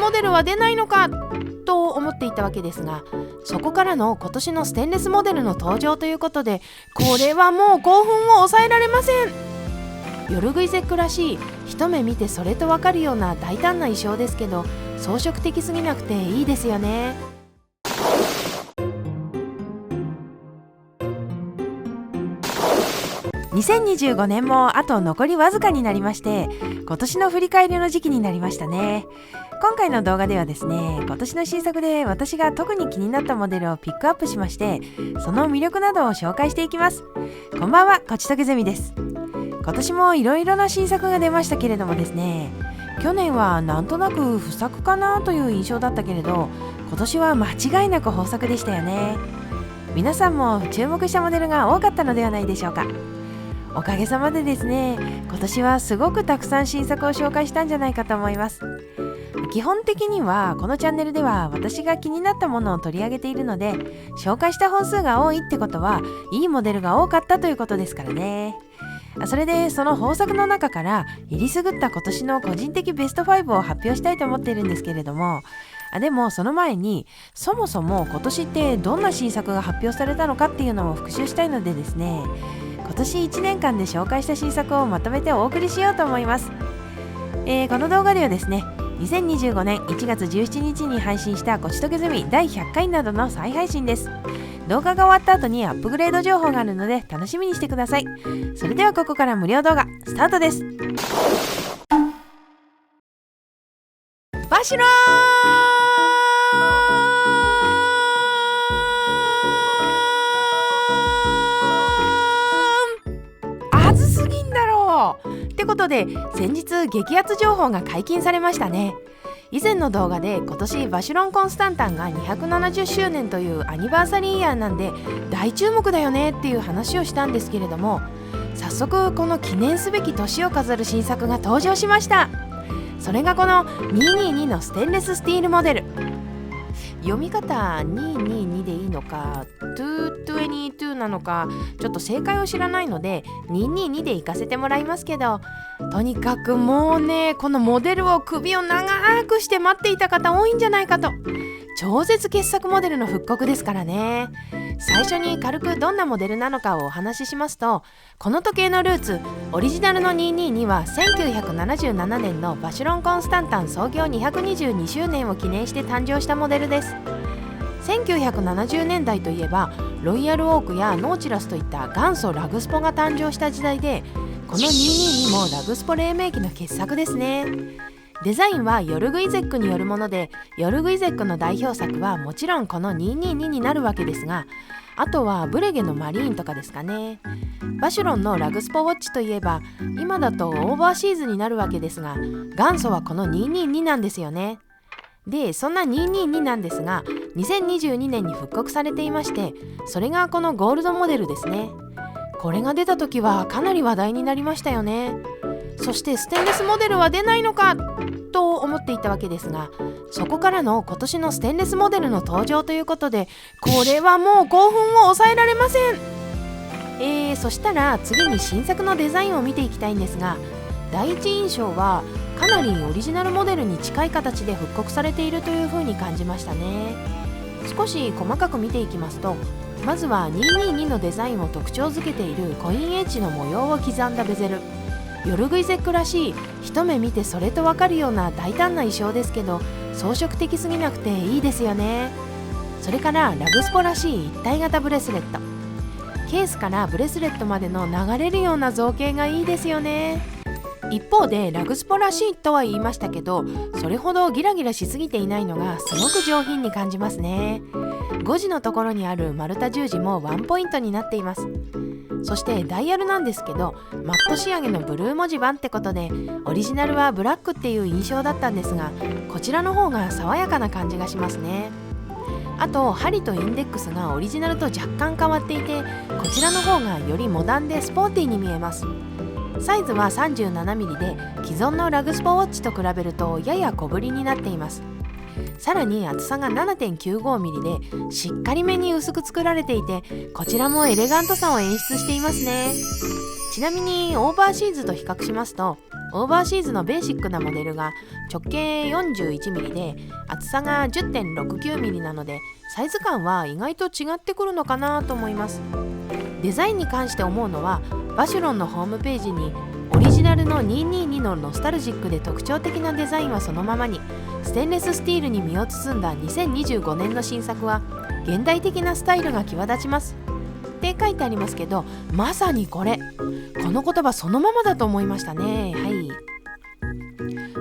モデルは出ないのかと思っていたわけですが、そこからの今年のステンレスモデルの登場ということで、これはもう興奮を抑えられません。ヨルグイゼックらしい、一目見てそれとわかるような大胆な衣装ですけど、装飾的すぎなくていいですよね。2025年もあと残りわずかになりまして、今年の振り返りの時期になりましたね。今回の動画ではですね、今年の新作で私が特に気になったモデルをピックアップしまして、その魅力などを紹介していきます。こんばんは、こちとけゼミです。今年もいろいろな新作が出ましたけれどもですね、去年はなんとなく不作かなという印象だったけれど、今年は間違いなく豊作でしたよね。皆さんも注目したモデルが多かったのではないでしょうか。おかげさまでですね、今年はすごくたくさん新作を紹介したんじゃないかと思います。基本的にはこのチャンネルでは私が気になったものを取り上げているので、紹介した本数が多いってことはいいモデルが多かったということですからね。それでその豊作の中からえりすぐった今年の個人的ベスト5を発表したいと思っているんですけれども、でもその前にそもそも今年ってどんな新作が発表されたのかっていうのを復習したいのでですね、今年1年間で紹介した新作をまとめてお送りしようと思います。この動画ではですね、2025年1月17日に配信したこちとけゼミ第100回などの再配信です。動画が終わった後にアップグレード情報があるので楽しみにしてください。それではここから無料動画スタートです。バシローってことで、先日激アツ情報が解禁されましたね。以前の動画で今年バシュロン・コンスタンタンが270周年というアニバーサリーイヤーなんで大注目だよねっていう話をしたんですけれども、早速この記念すべき年を飾る新作が登場しました。それがこの222のステンレススティールモデル。読み方222でいいのか222なのかちょっと正解を知らないので222で行かせてもらいますけど、とにかくもうね、このモデルを首を長くして待っていた方多いんじゃないかと。超絶傑作モデルの復刻ですからね。最初に軽くどんなモデルなのかをお話ししますと、この時計のルーツオリジナルの222は1977年のバシュロン・コンスタンタン創業222周年を記念して誕生したモデルです。1970年代といえばロイヤルオークやノーチラスといった元祖ラグスポが誕生した時代で、この222もラグスポ黎明期の傑作ですね。デザインはヨルグイゼックによるもので、ヨルグイゼックの代表作はもちろんこの222になるわけですが、あとはブレゲのマリーンとかですかね。バシュロンのラグスポウォッチといえば今だとオーバーシーズになるわけですが、元祖はこの222なんですよね。でそんな222なんですが2022年に復刻されていまして、それがこのゴールドモデルですね。これが出た時はかなり話題になりましたよね。そしてステンレスモデルは出ないのかと思っていたわけですが、そこからの今年のステンレスモデルの登場ということで、これはもう興奮を抑えられません。そしたら次に新作のデザインを見ていきたいんですが、第一印象はかなりオリジナルモデルに近い形で復刻されているという風に感じましたね。少し細かく見ていきますと、まずは222のデザインを特徴づけているコインエッジの模様を刻んだベゼル。ヨルグイゼックらしい、一目見てそれとわかるような大胆な衣装ですけど、装飾的すぎなくていいですよね。それからラグスポらしい一体型ブレスレット。ケースからブレスレットまでの流れるような造形がいいですよね。一方でラグスポらしいとは言いましたけど、それほどギラギラしすぎていないのがすごく上品に感じますね。5時のところにある丸太十字もワンポイントになっています。そしてダイヤルなんですけど、マット仕上げのブルー文字盤ってことで、オリジナルはブラックっていう印象だったんですが、こちらの方が爽やかな感じがしますね。あと針とインデックスがオリジナルと若干変わっていて、こちらの方がよりモダンでスポーティーに見えます。サイズは 37mm で既存のラグスポウォッチと比べるとやや小ぶりになっています。さらに厚さが 7.95mm でしっかりめに薄く作られていて、こちらもエレガントさを演出していますね。ちなみにオーバーシーズと比較しますと、オーバーシーズのベーシックなモデルが直径 41mm で厚さが 10.69mm なので、サイズ感は意外と違ってくるのかなと思います。デザインに関して思うのは、バシュロンのホームページにオリジナルの222のノスタルジックで特徴的なデザインはそのままに、ステンレススティールに身を包んだ2025年の新作は現代的なスタイルが際立ちますって書いてありますけど、まさにこの言葉そのままだと思いましたね。はい。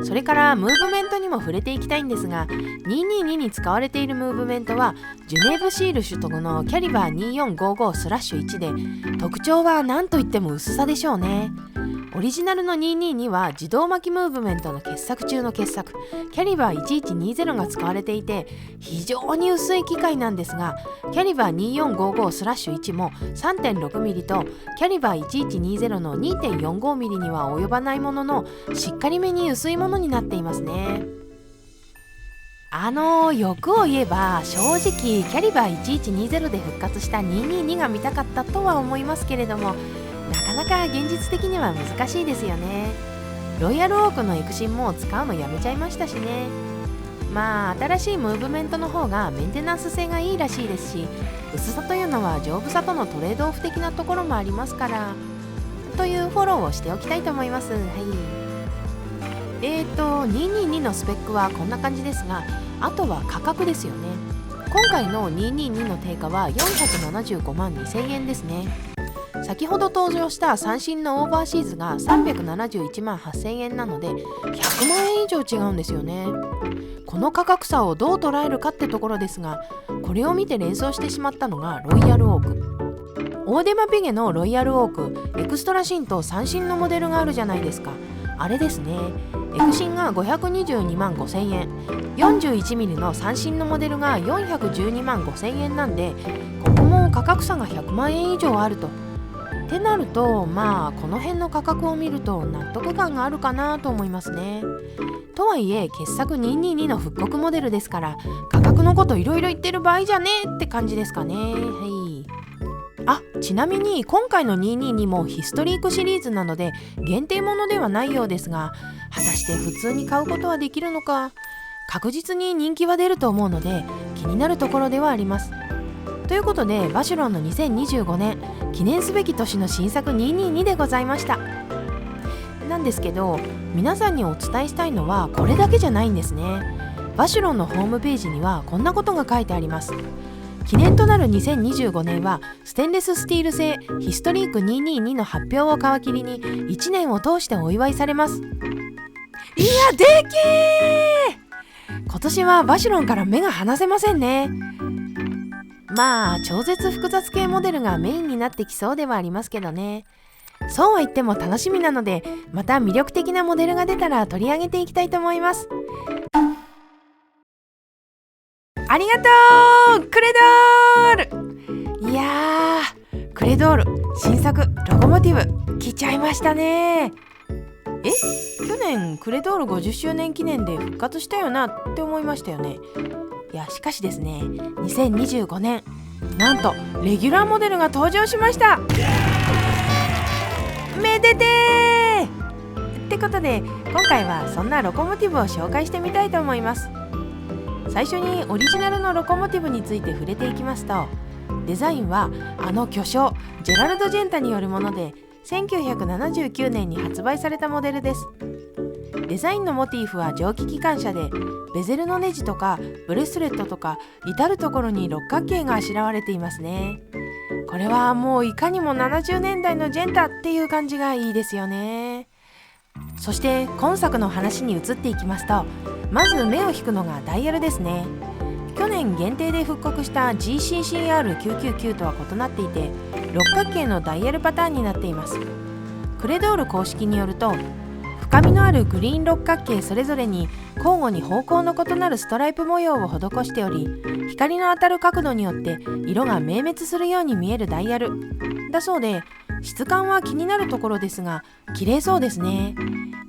それからムーブメントにも触れていきたいんですが、222に使われているムーブメントはジュネーブシール取得のキャリバー 2455/1 で、特徴は何といっても薄さでしょうね。オリジナルの222は自動巻きムーブメントの傑作中の傑作、キャリバー1120が使われていて、非常に薄い機械なんですが、キャリバー 2455/1 も 3.6mm とキャリバー1120の 2.45mm には及ばないものの、しっかりめに薄いものになっていますね。欲を言えば正直キャリバー1120で復活した222が見たかったとは思いますけれども、なかなか現実的には難しいですよね。ロイヤルオークのエクシンも使うのやめちゃいましたしね。まあ新しいムーブメントの方がメンテナンス性がいいらしいですし、薄さというのは丈夫さとのトレードオフ的なところもありますから、というフォローをしておきたいと思います。はい。222のスペックはこんな感じですが、あとは価格ですよね。今回の222の定価は475万2000円ですね。先ほど登場した三振のオーバーシーズが371万8000円なので、100万円以上違うんですよね。この価格差をどう捉えるかってところですが、これを見て連想してしまったのがロイヤルオーク。オーデマピゲのロイヤルオークエクストラシンと三振のモデルがあるじゃないですか。あれですね。エクシンが522万5000円、41mm の三振のモデルが412万5000円なんで、ここも価格差が100万円以上あると。ってなると、まあこの辺の価格を見ると納得感があるかなと思いますね。とはいえ傑作222の復刻モデルですから、価格のこといろいろ言ってる場合じゃねえって感じですかね。はい。ちなみに今回の222もヒストリークシリーズなので限定ものではないようですが、果たして普通に買うことはできるのか、確実に人気は出ると思うので気になるところではあります。ということで、バシュロンの2025年記念すべき年の新作222でございました。なんですけど、皆さんにお伝えしたいのはこれだけじゃないんですね。バシュロンのホームページにはこんなことが書いてあります。記念となる2025年はステンレススティール製ヒストリーク222の発表を皮切りに1年を通してお祝いされます。いや、でけー！今年はバシュロンから目が離せませんね。まあ超絶複雑系モデルがメインになってきそうではありますけどね。そうは言っても楽しみなので、また魅力的なモデルが出たら取り上げていきたいと思います。ありがとうクレドール。いやー、クレドール新作ロコモティブ来ちゃいましたね。去年クレドール50周年記念で復活したよなって思いましたよね。いや、しかしですね、2025年なんとレギュラーモデルが登場しました。めでてーってことで、今回はそんなロコモティブを紹介してみたいと思います。最初にオリジナルのロコモティブについて触れていきますと、デザインは巨匠ジェラルド・ジェンタによるもので、1979年に発売されたモデルです。デザインのモチーフは蒸気機関車で、ベゼルのネジとかブレスレットとか至る所に六角形があしらわれていますね。これはもういかにも70年代のジェンタっていう感じがいいですよね。そして今作の話に移っていきますと、まず目を引くのがダイヤルですね。去年限定で復刻した GCCR999 とは異なっていて、六角形のダイヤルパターンになっています。クレドール公式によると、深みのあるグリーン六角形それぞれに交互に方向の異なるストライプ模様を施しており、光の当たる角度によって色が明滅するように見えるダイヤルだそうで、質感は気になるところですが綺麗そうですね。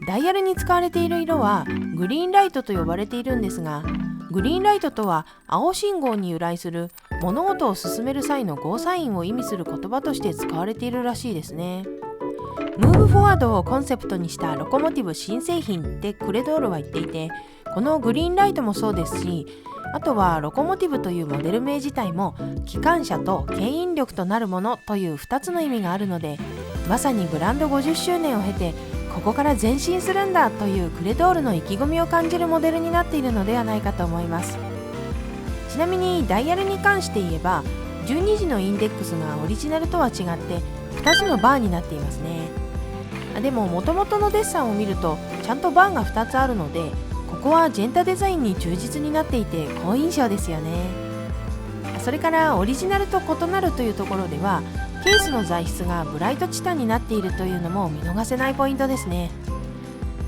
ダイヤルに使われている色はグリーンライトと呼ばれているんですが、グリーンライトとは青信号に由来する物事を進める際のゴーサインを意味する言葉として使われているらしいですね。ムーブフォワードをコンセプトにしたロコモティブ新製品ってクレドールは言っていて、このグリーンライトもそうですし、あとはロコモティブというモデル名自体も機関車と牽引力となるものという2つの意味があるので、まさにブランド50周年を経てここから前進するんだというクレドールの意気込みを感じるモデルになっているのではないかと思います。ちなみにダイヤルに関して言えば、12時のインデックスがオリジナルとは違って2つのバーになっていますね。でも元々のデッサンを見るとちゃんとバーが2つあるので、ここはジェンタデザインに忠実になっていて好印象ですよね。それからオリジナルと異なるというところでは、ケースの材質がブライトチタンになっているというのも見逃せないポイントですね。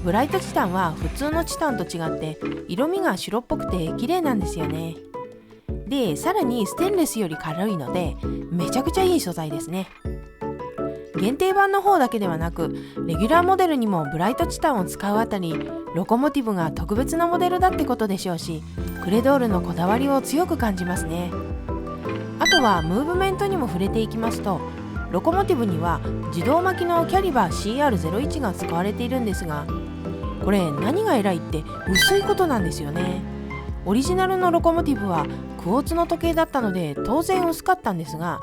ブライトチタンは普通のチタンと違って色味が白っぽくて綺麗なんですよね。で、さらにステンレスより軽いのでめちゃくちゃいい素材ですね。限定版の方だけではなく、レギュラーモデルにもブライトチタンを使うあたり、ロコモティブが特別なモデルだってことでしょうし、クレドールのこだわりを強く感じますね。あとはムーブメントにも触れていきますと、ロコモティブには自動巻きのキャリバー CR01 が使われているんですが、これ何が偉いって薄いことなんですよね。オリジナルのロコモティブはクォーツの時計だったので当然薄かったんですが、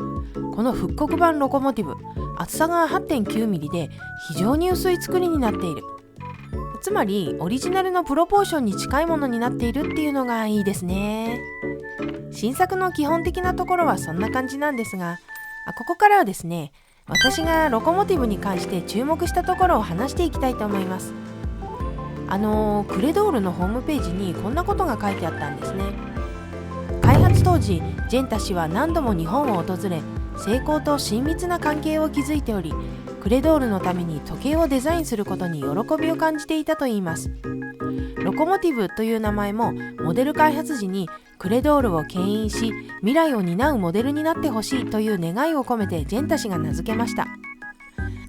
この復刻版ロコモティブ、厚さが 8.9 ミリで非常に薄い作りになっている。つまりオリジナルのプロポーションに近いものになっているっていうのがいいですね。新作の基本的なところはそんな感じなんですが、ここからはですね、私がロコモティブに関して注目したところを話していきたいと思います。クレドールのホームページにこんなことが書いてあったんですね。開発当時、ジェンタ氏は何度も日本を訪れ、成功と親密な関係を築いており、クレドールのために時計をデザインすることに喜びを感じていたといいます。ロコモティブという名前もモデル開発時にクレドールを牽引し、未来を担うモデルになってほしいという願いを込めてジェンタ氏が名付けました。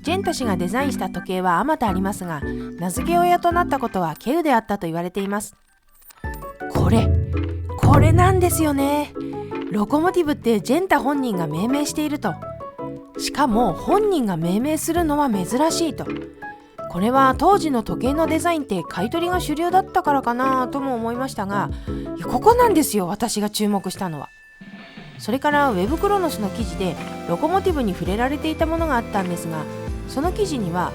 ジェンタ氏がデザインした時計はあまたありますが、名付け親となったことはケウであったと言われています。これなんですよね。ロコモティブってジェンタ本人が命名していると。しかも本人が命名するのは珍しいと。これは当時の時計のデザインって買い取りが主流だったからかなとも思いましたが、ここなんですよ、私が注目したのは。それからウェブクロノスの記事でロコモティブに触れられていたものがあったんですが、その記事には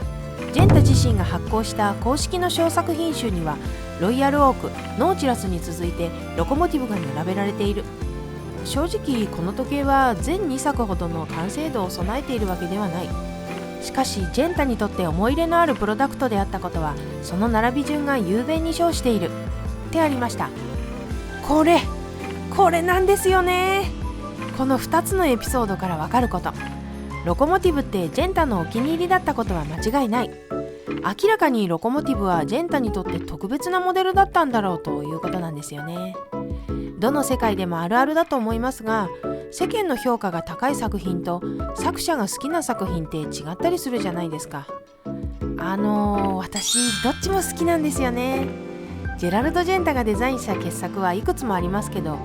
ジェンタ自身が発行した公式の小作品集にはロイヤルオーク、ノーチラスに続いてロコモティブが並べられている。正直この時計は全2作ほどの完成度を備えているわけではない。しかしジェンタにとって思い入れのあるプロダクトであったことは、その並び順が雄弁に称しているってありました。これなんですよね。この2つのエピソードからわかること、ロコモティブってジェンタのお気に入りだったことは間違いない。明らかにロコモティブはジェンタにとって特別なモデルだったんだろうということなんですよね。どの世界でもあるあるだと思いますが、世間の評価が高い作品と作者が好きな作品って違ったりするじゃないですか。私どっちも好きなんですよね。ジェラルド・ジェンタがデザインした傑作はいくつもありますけど、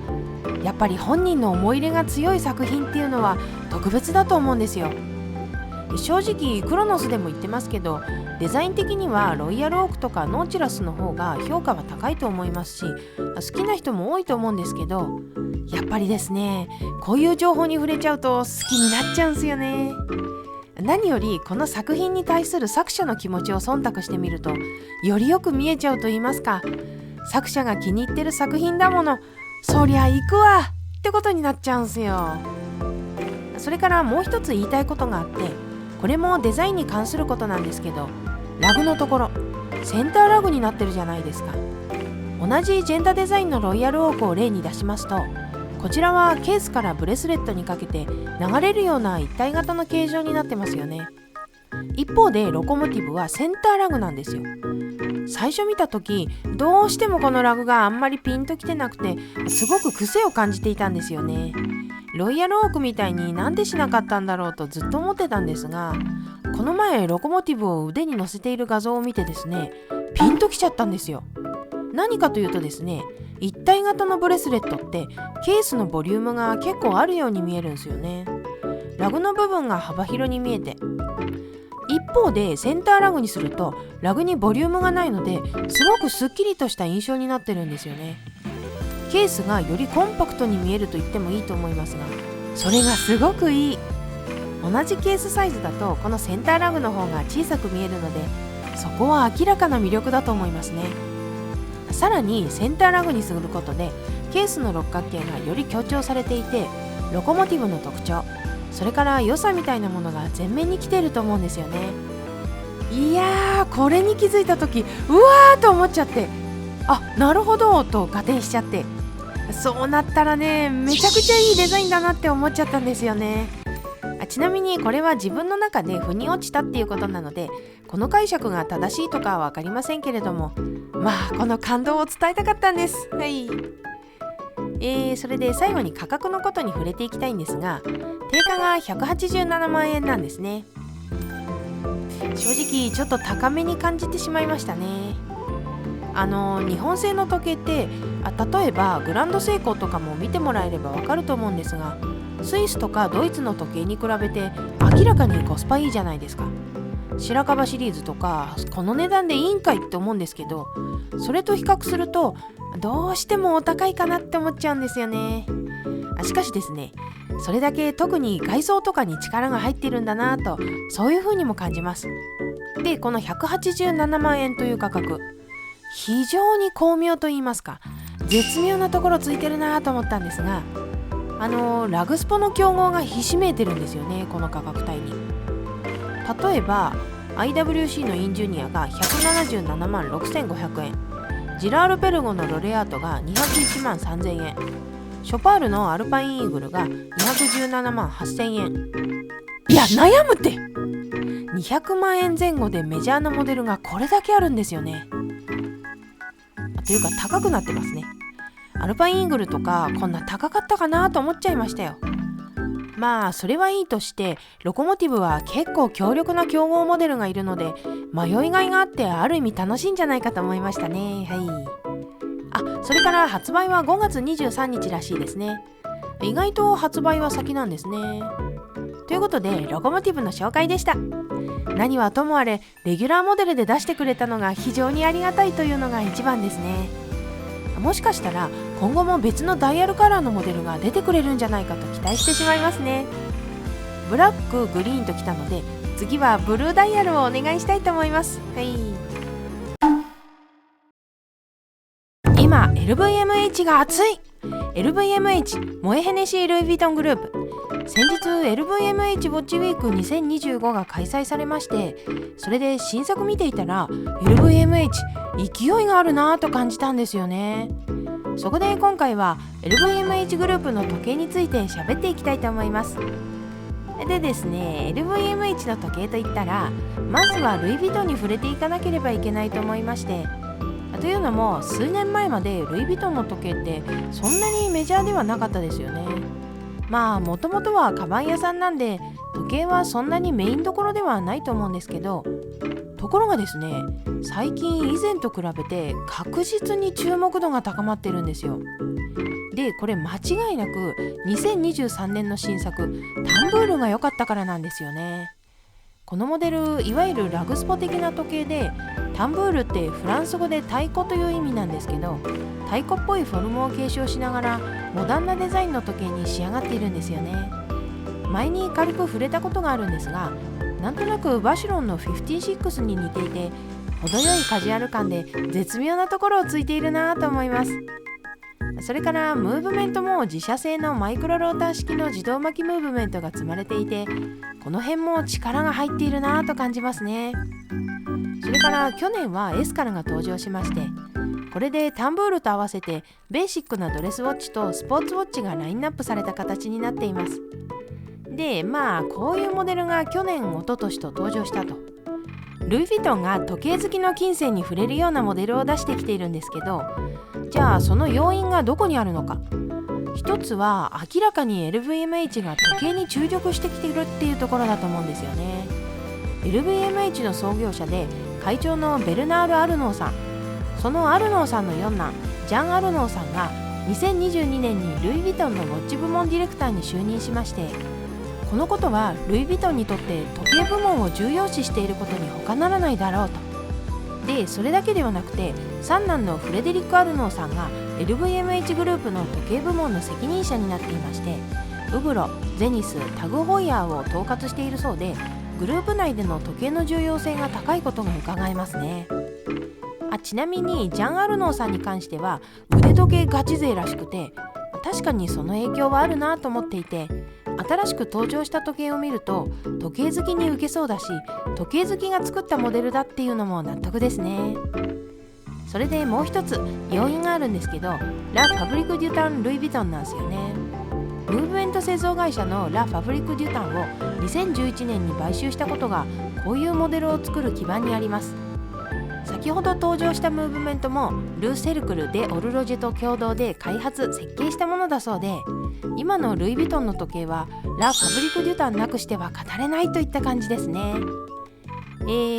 やっぱり本人の思い入れが強い作品っていうのは特別だと思うんですよ。正直クロノスでも言ってますけど、デザイン的にはロイヤルオークとかノーチラスの方が評価は高いと思いますし、好きな人も多いと思うんですけど、やっぱりですね、こういう情報に触れちゃうと好きになっちゃうんですよね。何よりこの作品に対する作者の気持ちを忖度してみると、よりよく見えちゃうと言いますか、作者が気に入ってる作品だもの、そりゃ行くわってことになっちゃうんすよ。それからもう一つ言いたいことがあって、これもデザインに関することなんですけど、ラグのところ、センターラグになってるじゃないですか。同じジェンタデザインのロイヤルオークを例に出しますと、こちらはケースからブレスレットにかけて流れるような一体型の形状になってますよね。一方でロコモティブはセンターラグなんですよ。最初見た時、どうしてもこのラグがあんまりピンときてなくて、すごく癖を感じていたんですよね。ロイヤルオークみたいになんでしなかったんだろうとずっと思ってたんですが、この前ロコモティブを腕に乗せている画像を見てですね、ピンときちゃったんですよ。何かというとですね、一体型のブレスレットってケースのボリュームが結構あるように見えるんですよね。ラグの部分が幅広に見えて、一方でセンターラグにするとラグにボリュームがないのですごくすっきりとした印象になってるんですよね。ケースがよりコンパクトに見えると言ってもいいと思いますが、それがすごくいい。同じケースサイズだとこのセンターラグの方が小さく見えるので、そこは明らかな魅力だと思いますね。さらにセンターラグにすることでケースの六角形がより強調されていて、ロコモティブの特徴、それから良さみたいなものが前面に来ていると思うんですよね。いやー、これに気づいた時うわーと思っちゃって、あ、なるほどと合点しちゃって、そうなったらね、めちゃくちゃいいデザインだなって思っちゃったんですよね。ちなみにこれは自分の中で腑に落ちたっていうことなので、この解釈が正しいとかは分かりませんけれども、まあこの感動を伝えたかったんです。はい。それで最後に価格のことに触れていきたいんですが、定価が187万円なんですね。正直ちょっと高めに感じてしまいましたね。日本製の時計って例えばグランドセイコーとかも見てもらえればわかると思うんですが、スイスとかドイツの時計に比べて明らかにコスパいいじゃないですか。白樺シリーズとかこの値段でいいんかいって思うんですけど、それと比較するとどうしてもお高いかなって思っちゃうんですよね。しかしですね、それだけ特に外装とかに力が入っているんだなと、そういう風にも感じます。で、この187万円という価格、非常に巧妙と言いますか、絶妙なところついてるなと思ったんですが、ラグスポの競合がひしめいてるんですよね、この価格帯に。例えば IWC のインジュニアが177万6500円、ジラールペルゴのロレアートが201万3000円、ショパールのアルパインイーグルが217万8000円。いや、悩むって。200万円前後でメジャーなモデルがこれだけあるんですよね。というか高くなってますね。アルパインイーグルとかこんな高かったかなと思っちゃいましたよ。まあそれはいいとして、ロコモティブは結構強力な競合モデルがいるので、迷いがいがあってある意味楽しいんじゃないかと思いましたね。はい。それから発売は5月23日らしいですね。意外と発売は先なんですね。ということでロコモティブの紹介でした。何はともあれレギュラーモデルで出してくれたのが非常にありがたいというのが一番ですね。もしかしたら今後も別のダイヤルカラーのモデルが出てくれるんじゃないかと期待してしまいますね。ブラック、グリーンときたので、次はブルーダイヤルをお願いしたいと思います。はい。今 LVMH が熱い。 LVMH モエヘネシー・ルイ・ヴィトングループ、先日 LVMH ウォッチウィーク2025が開催されまして、それで新作見ていたら LVMH 勢いがあるなぁと感じたんですよね。そこで今回は LVMH グループの時計について喋っていきたいと思います。でですね、 LVMH の時計といったらまずはルイ・ヴィトンに触れていかなければいけないと思いまして、というのも数年前までルイ・ヴィトンの時計ってそんなにメジャーではなかったですよね。まあもともとはカバン屋さんなんで時計はそんなにメインどころではないと思うんですけど、ところがですね、最近以前と比べて確実に注目度が高まってるんですよ。で、これ間違いなく2023年の新作タンブールが良かったからなんですよね。このモデル、いわゆるラグスポ的な時計で、タンブールってフランス語で太鼓という意味なんですけど、太鼓っぽいフォルムを継承しながらモダンなデザインの時計に仕上がっているんですよね。前に軽く触れたことがあるんですが、なんとなくバシュロンの56に似ていて、程よいカジュアル感で絶妙なところをついているなと思います。それからムーブメントも自社製のマイクロローター式の自動巻きムーブメントが積まれていて、この辺も力が入っているなと感じますね。それから去年はエスカルが登場しまして、これでタンブールと合わせてベーシックなドレスウォッチとスポーツウォッチがラインナップされた形になっています。で、まあこういうモデルが去年、一昨年と登場したと。ルイ・ヴィトンが時計好きの金銭に触れるようなモデルを出してきているんですけど、じゃあその要因がどこにあるのか。一つは明らかに LVMH が時計に注力してきているっていうところだと思うんですよね。LVMH の創業者で会長のベルナール・アルノーさん、そのアルノーさんの四男ジャン・アルノーさんが2022年にルイ・ヴィトンのウォッチ部門ディレクターに就任しまして、このことはルイ・ヴィトンにとって時計部門を重要視していることに他ならないだろうと。でそれだけではなくて、三男のフレデリック・アルノーさんが LVMH グループの時計部門の責任者になっていまして、ウブロ、ゼニス、タグ・ホイヤーを統括しているそうで、グループ内での時計の重要性が高いことが伺えますね。ちなみにジャン・アルノーさんに関しては腕時計ガチ勢らしくて、確かにその影響はあるなと思っていて、新しく登場した時計を見ると時計好きに受けそうだし、時計好きが作ったモデルだっていうのも納得ですね。それでもう一つ要因があるんですけど、ラ・ファブリック・デュタン・ルイ・ヴィトンなんですよね。ムーブメント製造会社のラ・ファブリック・デュタンを2011年に買収したことがこういうモデルを作る基盤にあります。先ほど登場したムーブメントもル・セルクル・デ・オルロジェと共同で開発・設計したものだそうで、今のルイ・ヴィトンの時計はラ・ファブリック・デュタンなくしては語れないといった感じですね。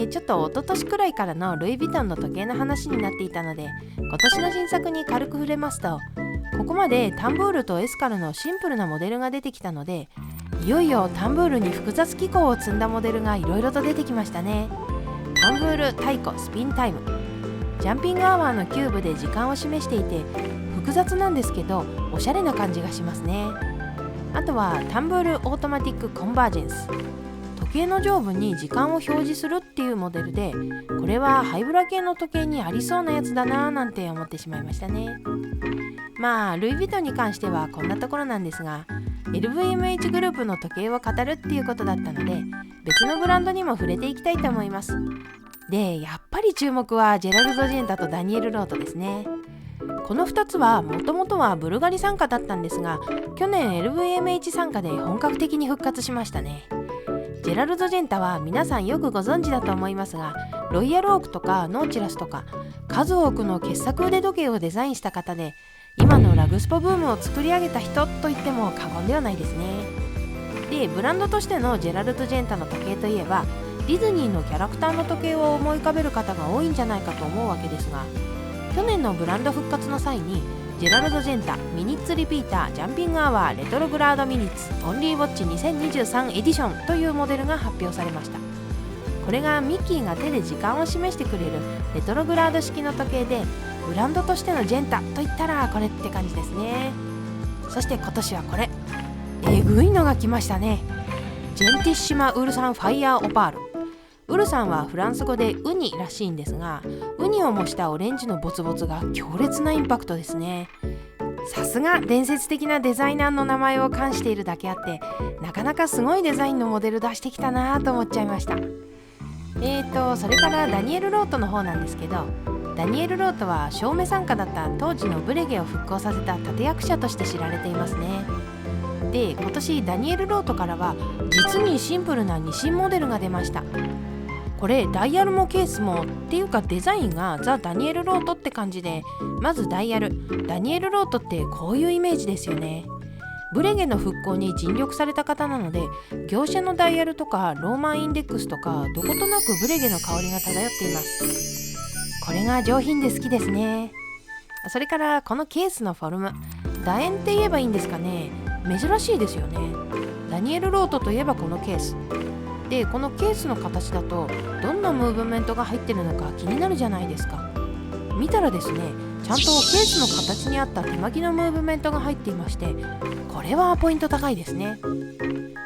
ちょっと一昨年くらいからのルイ・ヴィトンの時計の話になっていたので、今年の新作に軽く触れますと、ここまでタンブールとエスカルのシンプルなモデルが出てきたので、いよいよタンブールに複雑機構を積んだモデルがいろいろと出てきましたね。タンブール太鼓スピンタイム、ジャンピングアワーのキューブで時間を示していて、複雑なんですけどおしゃれな感じがしますね。あとはタンブールオートマティックコンバージェンス、時計の上部に時間を表示するっていうモデルで、これはハイブラ系の時計にありそうなやつだなぁなんて思ってしまいましたね。まあルイ・ヴィトンに関してはこんなところなんですが、 LVMH グループの時計を語るっていうことだったので、別のブランドにも触れていきたいと思います。でやっぱり注目はジェラルド・ジェンタとダニエル・ロートですね。この2つはもともとはブルガリ傘下だったんですが、去年 LVMH 傘下で本格的に復活しましたね。ジェラルド・ジェンタは皆さんよくご存知だと思いますが、ロイヤルオークとかノーチラスとか数多くの傑作腕時計をデザインした方で、今のラグスポブームを作り上げた人と言っても過言ではないですね。でブランドとしてのジェラルド・ジェンタの時計といえば、ディズニーのキャラクターの時計を思い浮かべる方が多いんじゃないかと思うわけですが、去年のブランド復活の際にジェラルド・ジェンタミニッツリピータージャンピングアワーレトログラードミニッツオンリーウォッチ2023エディションというモデルが発表されました。これがミッキーが手で時間を示してくれるレトログラード式の時計で、ブランドとしてのジェンタといったらこれって感じですね。そして今年はこれえぐいのが来ましたね。ジェンティッシマウルサンファイヤーオパール。ウルサンはフランス語でウニらしいんですが、ウニを模したオレンジのボツボツが強烈なインパクトですね。さすが伝説的なデザイナーの名前を冠しているだけあって、なかなかすごいデザインのモデル出してきたなと思っちゃいました。それからダニエル・ロートの方なんですけど、ダニエル・ロートは照明参加だった当時のブレゲを復興させた立役者として知られていますね。で今年ダニエル・ロートからは実にシンプルな2新モデルが出ました。これダイヤルもケースもっていうかデザインがザ・ダニエル・ロートって感じで、まずダイヤル、ダニエル・ロートってこういうイメージですよね。ブレゲの復興に尽力された方なので、業者のダイヤルとかローマンインデックスとかどことなくブレゲの香りが漂っています。これが上品で好きですね。それからこのケースのフォルム、楕円って言えばいいんですかね。珍しいですよね。ダニエル・ロートといえばこのケースで、このケースの形だとどんなムーブメントが入ってるのか気になるじゃないですか。見たらですね、ちゃんとケースの形に合った手巻きのムーブメントが入っていまして、これはポイント高いですね。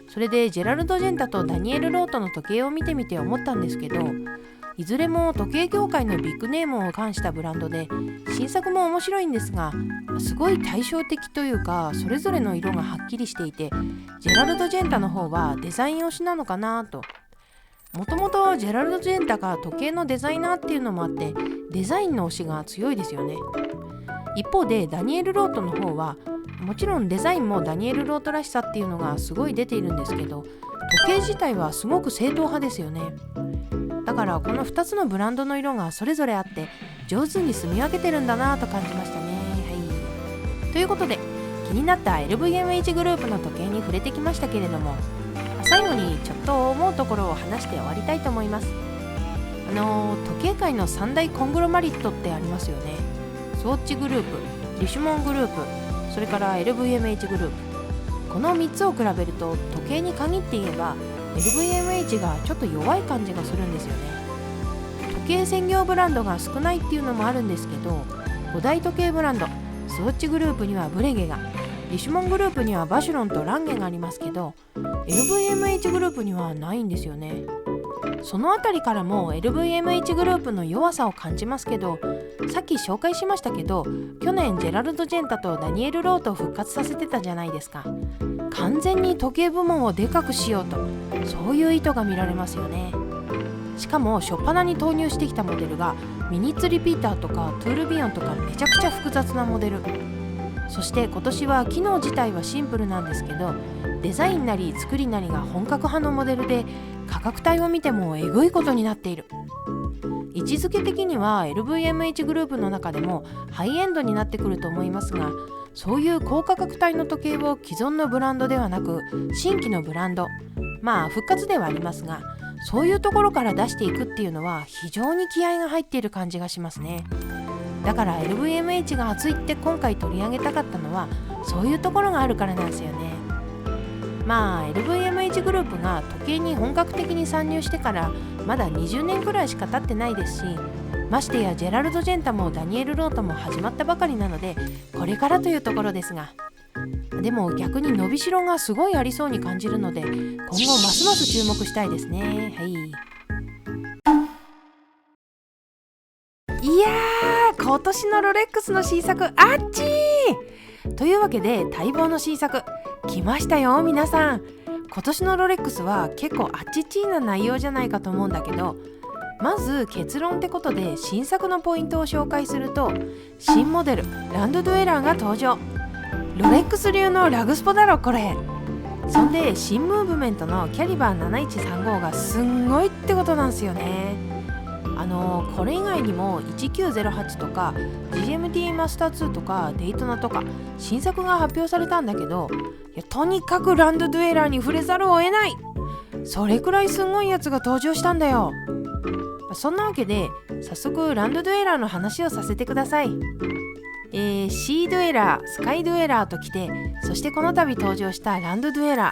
それでジェラルド・ジェンタとダニエル・ロートの時計を見てみて思ったんですけど、いずれも時計業界のビッグネームを冠したブランドで、新作も面白いんですが、すごい対照的というか、それぞれの色がはっきりしていて、ジェラルド・ジェンタの方はデザイン推しなのかなと。もともとジェラルド・ジェンタが時計のデザイナーっていうのもあって、デザインの推しが強いですよね。一方でダニエル・ロートの方はもちろんデザインもダニエル・ロートらしさっていうのがすごい出ているんですけど、時計自体はすごく正統派ですよね。だからこの2つのブランドの色がそれぞれあって上手に住み分けてるんだなと感じましたね。はい。ということで気になった LVMH グループの時計に触れてきましたけれども、最後にちょっと思うところを話して終わりたいと思います。時計界の3大コングロマリットってありますよね。スウォッチグループ、リシュモングループ、それから LVMH グループ。この3つを比べると時計に限って言えば LVMH がちょっと弱い感じがするんですよね。時計専業ブランドが少ないっていうのもあるんですけど、5大時計ブランドスウォッチグループにはブレゲが、リシュモングループにはバシュロンとランゲがありますけど LVMH グループにはないんですよね。そのあたりからも LVMH グループの弱さを感じますけど、さっき紹介しましたけど去年ジェラルド・ジェンタとダニエル・ロートを復活させてたじゃないですか。完全に時計部門をでかくしようと、そういう意図が見られますよね。しかも初っ端に投入してきたモデルがミニッツリピーターとかトゥールビヨンとかめちゃくちゃ複雑なモデル。そして今年は機能自体はシンプルなんですけど、デザインなり作りなりが本格派のモデルで価格帯を見てもえぐいことになっている。位置づけ的には LVMH グループの中でもハイエンドになってくると思いますが、そういう高価格帯の時計を既存のブランドではなく新規のブランド、まあ復活ではありますが、そういうところから出していくっていうのは非常に気合が入っている感じがしますね。だから LVMH が熱いって今回取り上げたかったのはそういうところがあるからなんですよね。まあ LVMH グループが時計に本格的に参入してからまだ20年くらいしか経ってないですし、ましてやジェラルド・ジェンタもダニエル・ロートも始まったばかりなのでこれからというところですが、でも逆に伸びしろがすごいありそうに感じるので今後ますます注目したいですね。はい。いやー、今年のロレックスの新作あっちーというわけで待望の新作来ましたよ皆さん。今年のロレックスは結構あっちちーな内容じゃないかと思うんだけど、まず結論ってことで新作のポイントを紹介すると、新モデルランドドゥエラーが登場。ロレックス流のラグスポだろこれ。そんで新ムーブメントのキャリバー7135がすんごいってことなんですよね。これ以外にも1908とか GMT マスター2とかデイトナとか新作が発表されたんだけど、とにかくランドドゥエラーに触れざるを得ない。それくらいすごいやつが登場したんだよ。そんなわけで早速ランドドゥエラーの話をさせてください。シードゥエラー、スカイドゥエラーときて、そしてこの度登場したランドドゥエラー、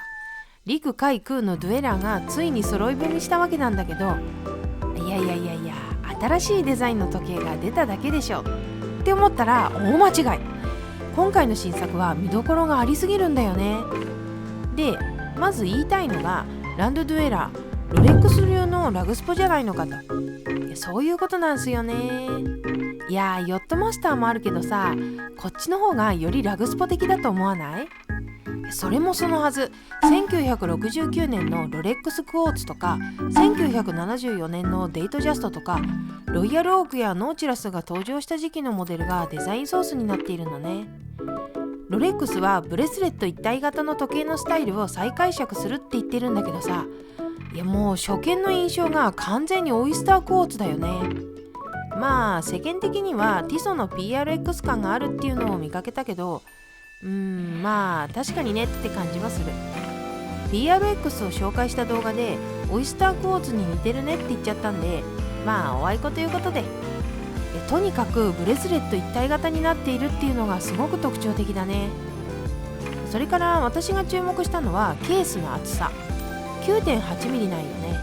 陸海空のドゥエラーがついに揃い踏みしたわけなんだけど、いや新しいデザインの時計が出ただけでしょって思ったら大間違い。今回の新作は見どころがありすぎるんだよね。でまず言いたいのが、ランドドゥエラーロレックス流のラグスポじゃないのかと。そういうことなんすよね。いやヨットマスターもあるけどさ、こっちの方がよりラグスポ的だと思わない？それもそのはず、1969年のロレックスクォーツとか1974年のデイトジャストとかロイヤルオークやノーチラスが登場した時期のモデルがデザインソースになっているのね。ロレックスはブレスレット一体型の時計のスタイルを再解釈するって言ってるんだけどさ、もう初見の印象が完全にオイスタークォーツだよね。まあ世間的にはティソの PRX 感があるっていうのを見かけたけど、まあ確かにねって感じはする。 PRX を紹介した動画でオイスタークォーツに似てるねって言っちゃったんで、まあおあいこということで、とにかくブレスレット一体型になっているっていうのがすごく特徴的だね。それから私が注目したのはケースの厚さ 9.8mm なんよね。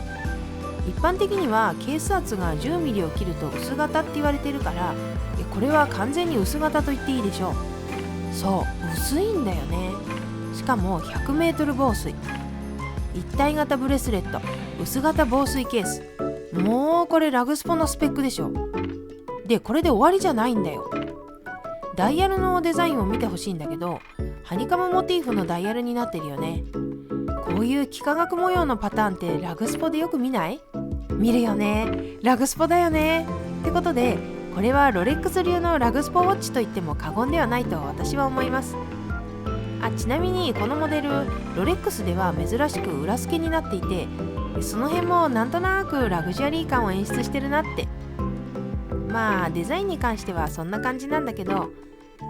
一般的にはケース厚が 10mm を切ると薄型って言われてるから、これは完全に薄型と言っていいでしょう。そう薄いんだよね。しかも 100m 防水、一体型ブレスレット、薄型防水ケース、もうこれラグスポのスペックでしょ。でこれで終わりじゃないんだよ。ダイヤルのデザインを見てほしいんだけど、ハニカムモチーフのダイヤルになってるよね。こういう幾何学模様のパターンってラグスポでよく見ない？見るよね。ラグスポだよね。ってことでこれはロレックス流のラグスポウォッチと言っても過言ではないと私は思います。ちなみにこのモデルロレックスでは珍しく裏付けになっていて、その辺もなんとなくラグジュアリー感を演出してるなって。まあデザインに関してはそんな感じなんだけど、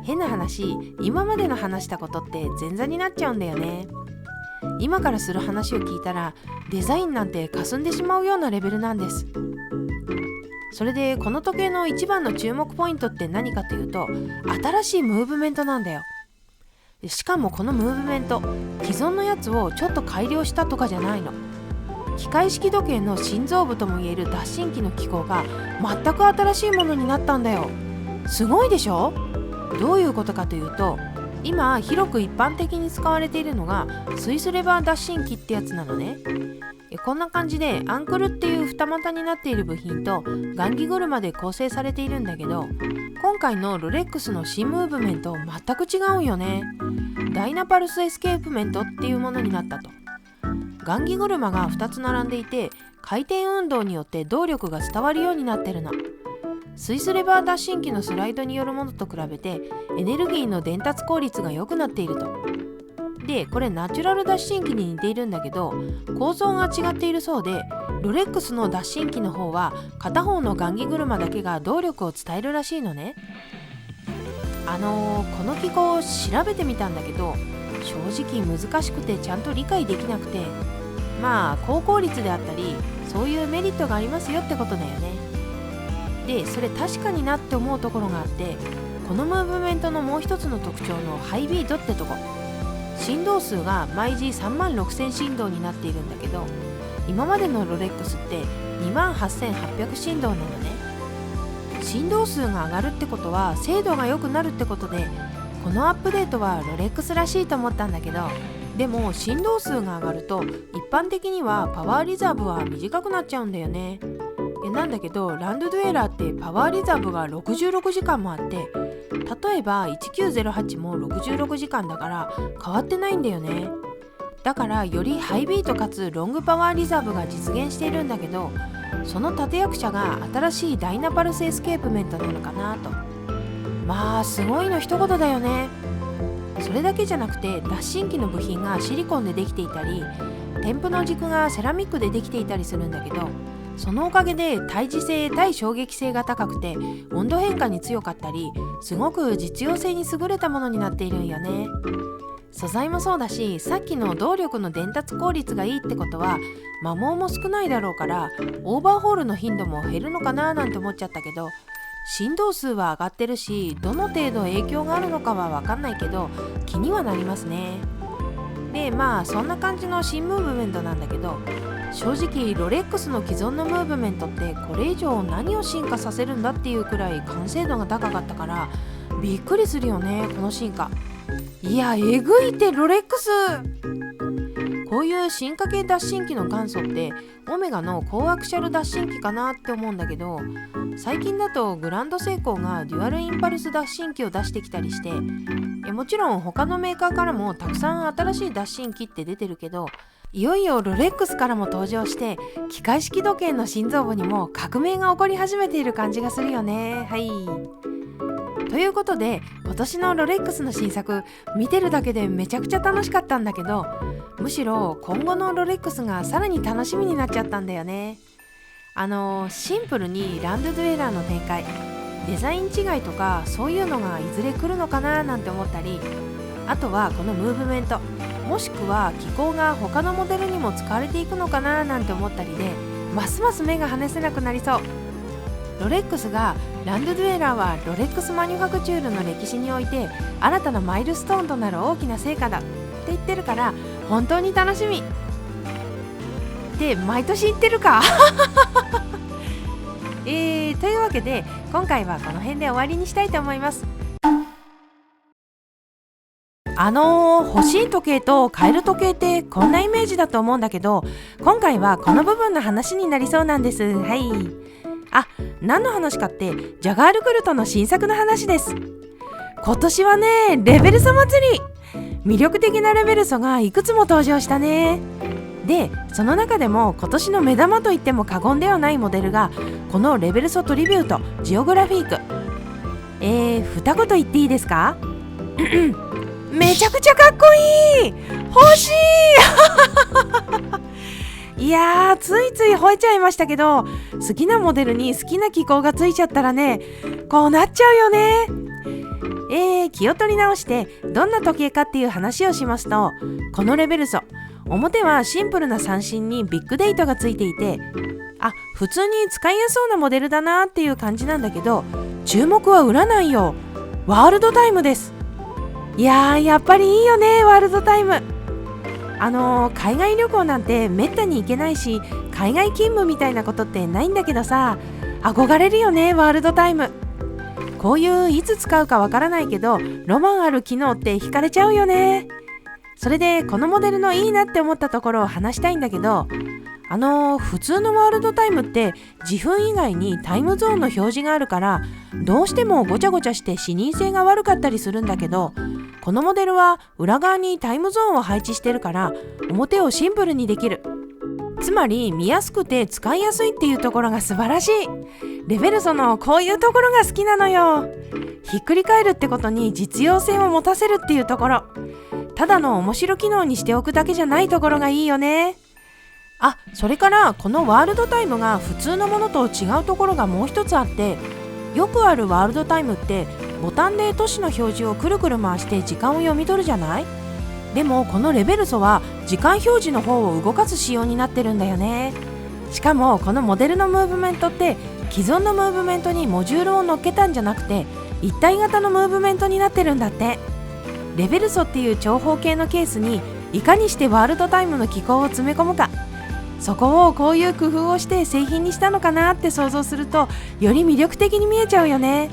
変な話、今までの話したことって前座になっちゃうんだよね。今からする話を聞いたらデザインなんて霞んでしまうようなレベルなんです。それでこの時計の一番の注目ポイントって何かというと、新しいムーブメントなんだよ。でしかもこのムーブメント、既存のやつをちょっと改良したとかじゃないの。機械式時計の心臓部ともいえる脱震機の機構が全く新しいものになったんだよ。すごいでしょ。どういうことかというと、今広く一般的に使われているのがスイスレバー脱震機ってやつなのね。こんな感じでアンクルっていう二股になっている部品と雁木車で構成されているんだけど、今回のロレックスの新ムーブメント全く違うよね。ダイナパルスエスケープメントっていうものになったと。雁木車が2つ並んでいて、回転運動によって動力が伝わるようになってるの。スイスレバー脱震機のスライドによるものと比べてエネルギーの伝達効率が良くなっていると。で、これナチュラル脱震機に似ているんだけど、構造が違っているそうで、ロレックスの脱震機の方は片方の雁木車だけが動力を伝えるらしいのね。この機構を調べてみたんだけど、正直難しくてちゃんと理解できなくて、まあ高効率であったりそういうメリットがありますよってことだよね。で、それ確かになって思うところがあって、このムーブメントのもう一つの特徴のハイビートってとこ、振動数が毎時36000振動になっているんだけど、今までのロレックスって28800振動なのね。振動数が上がるってことは精度が良くなるってことで、このアップデートはロレックスらしいと思ったんだけど、でも振動数が上がると一般的にはパワーリザーブは短くなっちゃうんだよね。なんだけどランドドゥエラーってパワーリザーブが66時間もあって、例えば1908も66時間だから変わってないんだよね。だからよりハイビートかつロングパワーリザーブが実現しているんだけど、その立役者が新しいダイナパルスエスケープメントなのかなと。まあすごいの一言だよね。それだけじゃなくて脱震機の部品がシリコンでできていたり、添付の軸がセラミックでできていたりするんだけど、そのおかげで対磁性・対衝撃性が高くて温度変化に強かったり、すごく実用性に優れたものになっているんよね。素材もそうだし、さっきの動力の伝達効率がいいってことは摩耗も少ないだろうから、オーバーホールの頻度も減るのかななんて思っちゃったけど、振動数は上がってるし、どの程度影響があるのかは分かんないけど気にはなりますね。で、まあそんな感じの新ムーブメントなんだけど、正直ロレックスの既存のムーブメントってこれ以上何を進化させるんだっていうくらい完成度が高かったからびっくりするよね、この進化。いや、えぐいってロレックス。こういう進化系脱震機の元祖ってオメガの高アクシャル脱震機かなって思うんだけど、最近だとグランドセイコーがデュアルインパルス脱震機を出してきたりして、もちろん他のメーカーからもたくさん新しい脱震機って出てるけど、いよいよロレックスからも登場して機械式時計の心臓部にも革命が起こり始めている感じがするよね。はい。ということで、今年のロレックスの新作見てるだけでめちゃくちゃ楽しかったんだけど、むしろ今後のロレックスがさらに楽しみになっちゃったんだよね。シンプルにランドドゥエラーの展開、デザイン違いとかそういうのがいずれ来るのかななんて思ったり、あとはこのムーブメント、もしくは機構が他のモデルにも使われていくのかななんて思ったりで、ますます目が離せなくなりそう。ロレックスがランドドゥエラーはロレックスマニュファクチュールの歴史において新たなマイルストーンとなる大きな成果だって言ってるから本当に楽しみで、毎年言ってるかというわけで今回はこの辺で終わりにしたいと思います。欲しい時計と買える時計ってこんなイメージだと思うんだけど、今回はこの部分の話になりそうなんです。はい。何の話かってジャガールクルトの新作の話です。今年はね、レベルソ祭り、魅力的なレベルソがいくつも登場したね。で、その中でも今年の目玉といっても過言ではないモデルがこのレベルソトリビュートジオグラフィーク。二言言っていいですか？めちゃくちゃかっこいい、欲しいいやー、ついつい吠えちゃいましたけど、好きなモデルに好きな機構がついちゃったらね、こうなっちゃうよね。気を取り直してどんな時計かっていう話をしますと、このレベルソ、表はシンプルな三振にビッグデートがついていて、普通に使いやすそうなモデルだなっていう感じなんだけど、注目は裏なんよ。ワールドタイムです。いやー、やっぱりいいよね、ワールドタイム。海外旅行なんてめったに行けないし、海外勤務みたいなことってないんだけどさ、憧れるよね、ワールドタイム。こういういつ使うかわからないけどロマンある機能って惹かれちゃうよね。それでこのモデルのいいなって思ったところを話したいんだけど、普通のワールドタイムって自分以外にタイムゾーンの表示があるからどうしてもごちゃごちゃして視認性が悪かったりするんだけど、このモデルは裏側にタイムゾーンを配置してるから表をシンプルにできる。つまり見やすくて使いやすいっていうところが素晴らしい。レベルソのこういうところが好きなのよ。ひっくり返るってことに実用性を持たせるっていうところ、ただの面白機能にしておくだけじゃないところがいいよね。あ、それからこのワールドタイムが普通のものと違うところがもう一つあって、よくあるワールドタイムってボタンで都市の表示をくるくる回して時間を読み取るじゃない。でもこのレベルソは時間表示の方を動かす仕様になってるんだよね。しかもこのモデルのムーブメントって既存のムーブメントにモジュールを乗っけたんじゃなくて一体型のムーブメントになってるんだって。レベルソっていう長方形のケースにいかにしてワールドタイムの機構を詰め込むか、そこをこういう工夫をして製品にしたのかなって想像するとより魅力的に見えちゃうよね。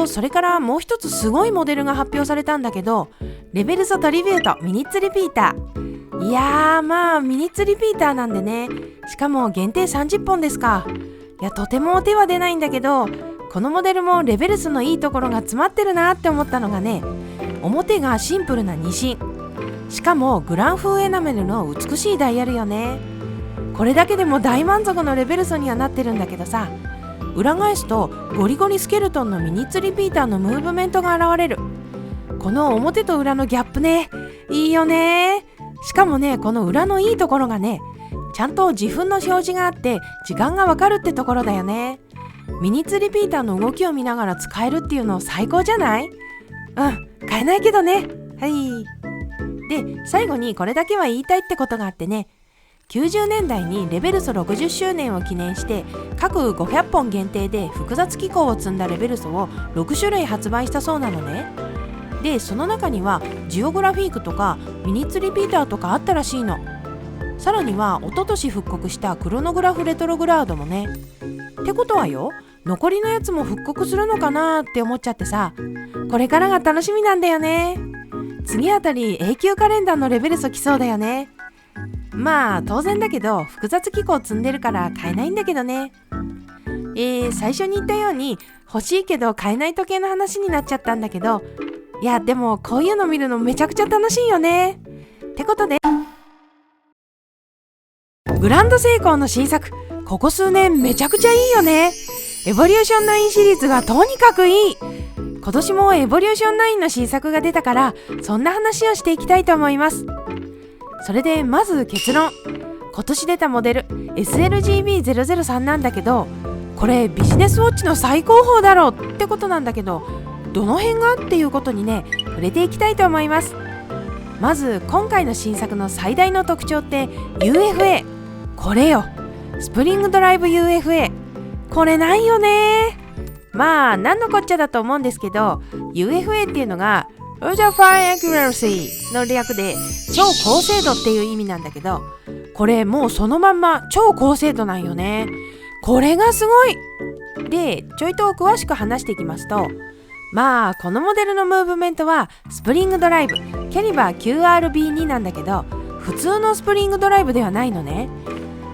それからもう一つすごいモデルが発表されたんだけど、レベルソトリビュートミニッツリピーター。いやー、まあミニッツリピーターなんでね、しかも限定30本ですか。いや、とても手は出ないんだけど、このモデルもレベルソのいいところが詰まってるなって思ったのがね、表がシンプルな二進、しかもグラン風エナメルの美しいダイヤルよね。これだけでも大満足のレベルソにはなってるんだけどさ、裏返すとゴリゴリスケルトンのミニッツリピーターのムーブメントが現れる。この表と裏のギャップね、いいよね。しかもね、この裏のいいところがね、ちゃんと自分の表示があって時間がわかるってところだよね。ミニッツリピーターの動きを見ながら使えるっていうの最高じゃない？買えないけどね。はい。で、最後にこれだけは言いたいってことがあってね、90年代にレベルソ60周年を記念して各500本限定で複雑機構を積んだレベルソを6種類発売したそうなのね。で、その中にはジオグラフィークとかミニッツリピーターとかあったらしいの。さらには一昨年復刻したクロノグラフレトログラードもね。ってことはよ、残りのやつも復刻するのかなって思っちゃってさ、これからが楽しみなんだよね。次あたり永久カレンダーのレベルソ来そうだよね。まあ当然だけど複雑機構積んでるから買えないんだけどね。最初に言ったように欲しいけど買えない時計の話になっちゃったんだけど、いやでもこういうの見るのめちゃくちゃ楽しいよね。ってことでグランドセイコーの新作、ここ数年めちゃくちゃいいよね。エボリューション9シリーズがとにかくいい。今年もエボリューション9の新作が出たからそんな話をしていきたいと思います。それでまず結論、今年出たモデル SLGB003 なんだけど、これビジネスウォッチの最高峰だろうってことなんだけど、どの辺がっていうことにね触れていきたいと思います。まず今回の新作の最大の特徴って UFA、 これよ、スプリングドライブ UFA。 これないよね。まあ何のこっちゃだと思うんですけど、 UFA っていうのが Ultra Fine Accuracy の略で超高精度っていう意味なんだけど、これもうそのまんま超高精度なんよね。これがすごい。で、ちょいと詳しく話していきますと、まあこのモデルのムーブメントはスプリングドライブキャリバー QRB2 なんだけど、普通のスプリングドライブではないのね。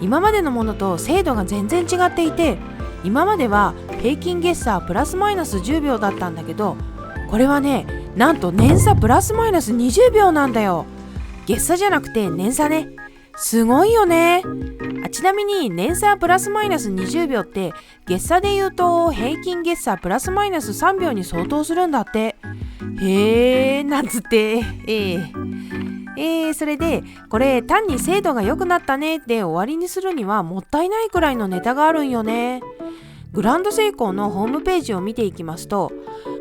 今までのものと精度が全然違っていて、今までは平均月差プラスマイナス10秒だったんだけど、これはね、なんと年差プラスマイナス20秒なんだよ。月差じゃなくて年差ね。すごいよね。ちなみに年差プラスマイナス20秒って月差で言うと平均月差プラスマイナス3秒に相当するんだって。へーなんつってそれでこれ単に精度が良くなったねって終わりにするにはもったいないくらいのネタがあるんよね。グランドセイコーのホームページを見ていきますと、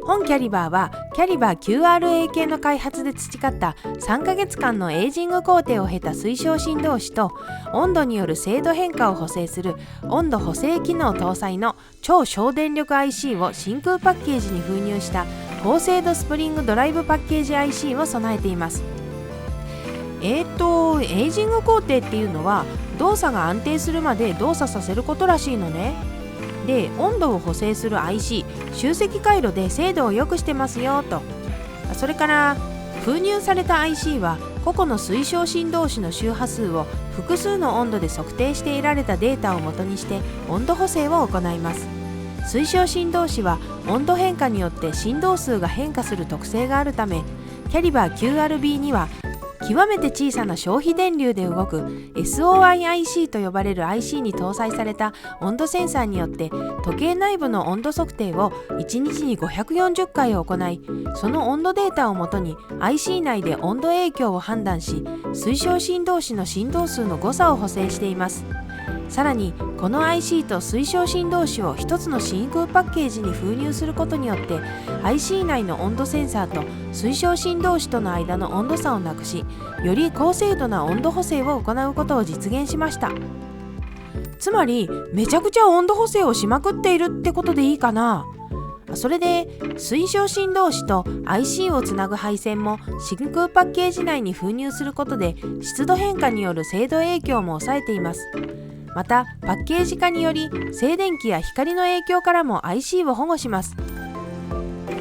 本キャリバーはキャリバー QRA 系の開発で培った3ヶ月間のエイジング工程を経た推奨振動子と温度による精度変化を補正する温度補正機能搭載の超省電力 IC を真空パッケージに封入した高精度スプリングドライブパッケージ IC を備えています。エイジング工程っていうのは動作が安定するまで動作させることらしいのね。で、温度を補正する IC、集積回路で精度を良くしてますよと。それから封入された IC は個々の水晶振動子の周波数を複数の温度で測定して得られたデータを元にして温度補正を行います。水晶振動子は温度変化によって振動数が変化する特性があるため、キャリバー QRB には極めて小さな消費電流で動く SOI-IC と呼ばれる IC に搭載された温度センサーによって時計内部の温度測定を1日に540回行い、その温度データをもとに IC 内で温度影響を判断し、水晶振動子の振動数の誤差を補正しています。さらにこの IC と水晶振動子を一つの真空パッケージに封入することによって IC 内の温度センサーと水晶振動子との間の温度差をなくし、より高精度な温度補正を行うことを実現しました。つまりめちゃくちゃ温度補正をしまくっているってことでいいかな。それで水晶振動子と IC をつなぐ配線も真空パッケージ内に封入することで湿度変化による精度影響も抑えています。またパッケージ化により静電気や光の影響からも IC を保護します。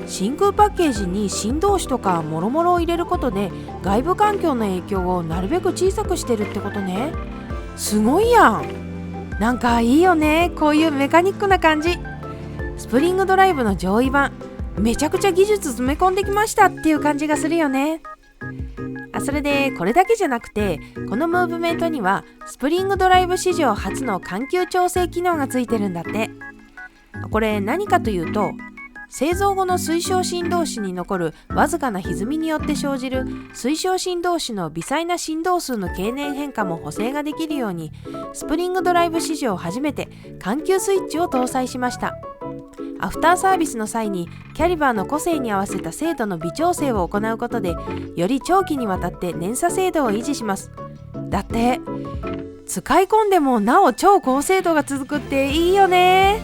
真空パッケージに振動子とかもろもろを入れることで外部環境の影響をなるべく小さくしてるってことね。すごいやん。なんかいいよね、こういうメカニックな感じ。スプリングドライブの上位版、めちゃくちゃ技術詰め込んできましたっていう感じがするよね。それでこれだけじゃなくて、このムーブメントにはスプリングドライブ史上初の緩急調整機能がついてるんだって。これ何かというと、製造後の水晶振動子に残るわずかな歪みによって生じる水晶振動子の微細な振動数の経年変化も補正ができるように、スプリングドライブ史上初めて緩急スイッチを搭載しました。アフターサービスの際にキャリバーの個性に合わせた精度の微調整を行うことで、より長期にわたって連鎖精度を維持します。だって使い込んでもなお超高精度が続くっていいよね。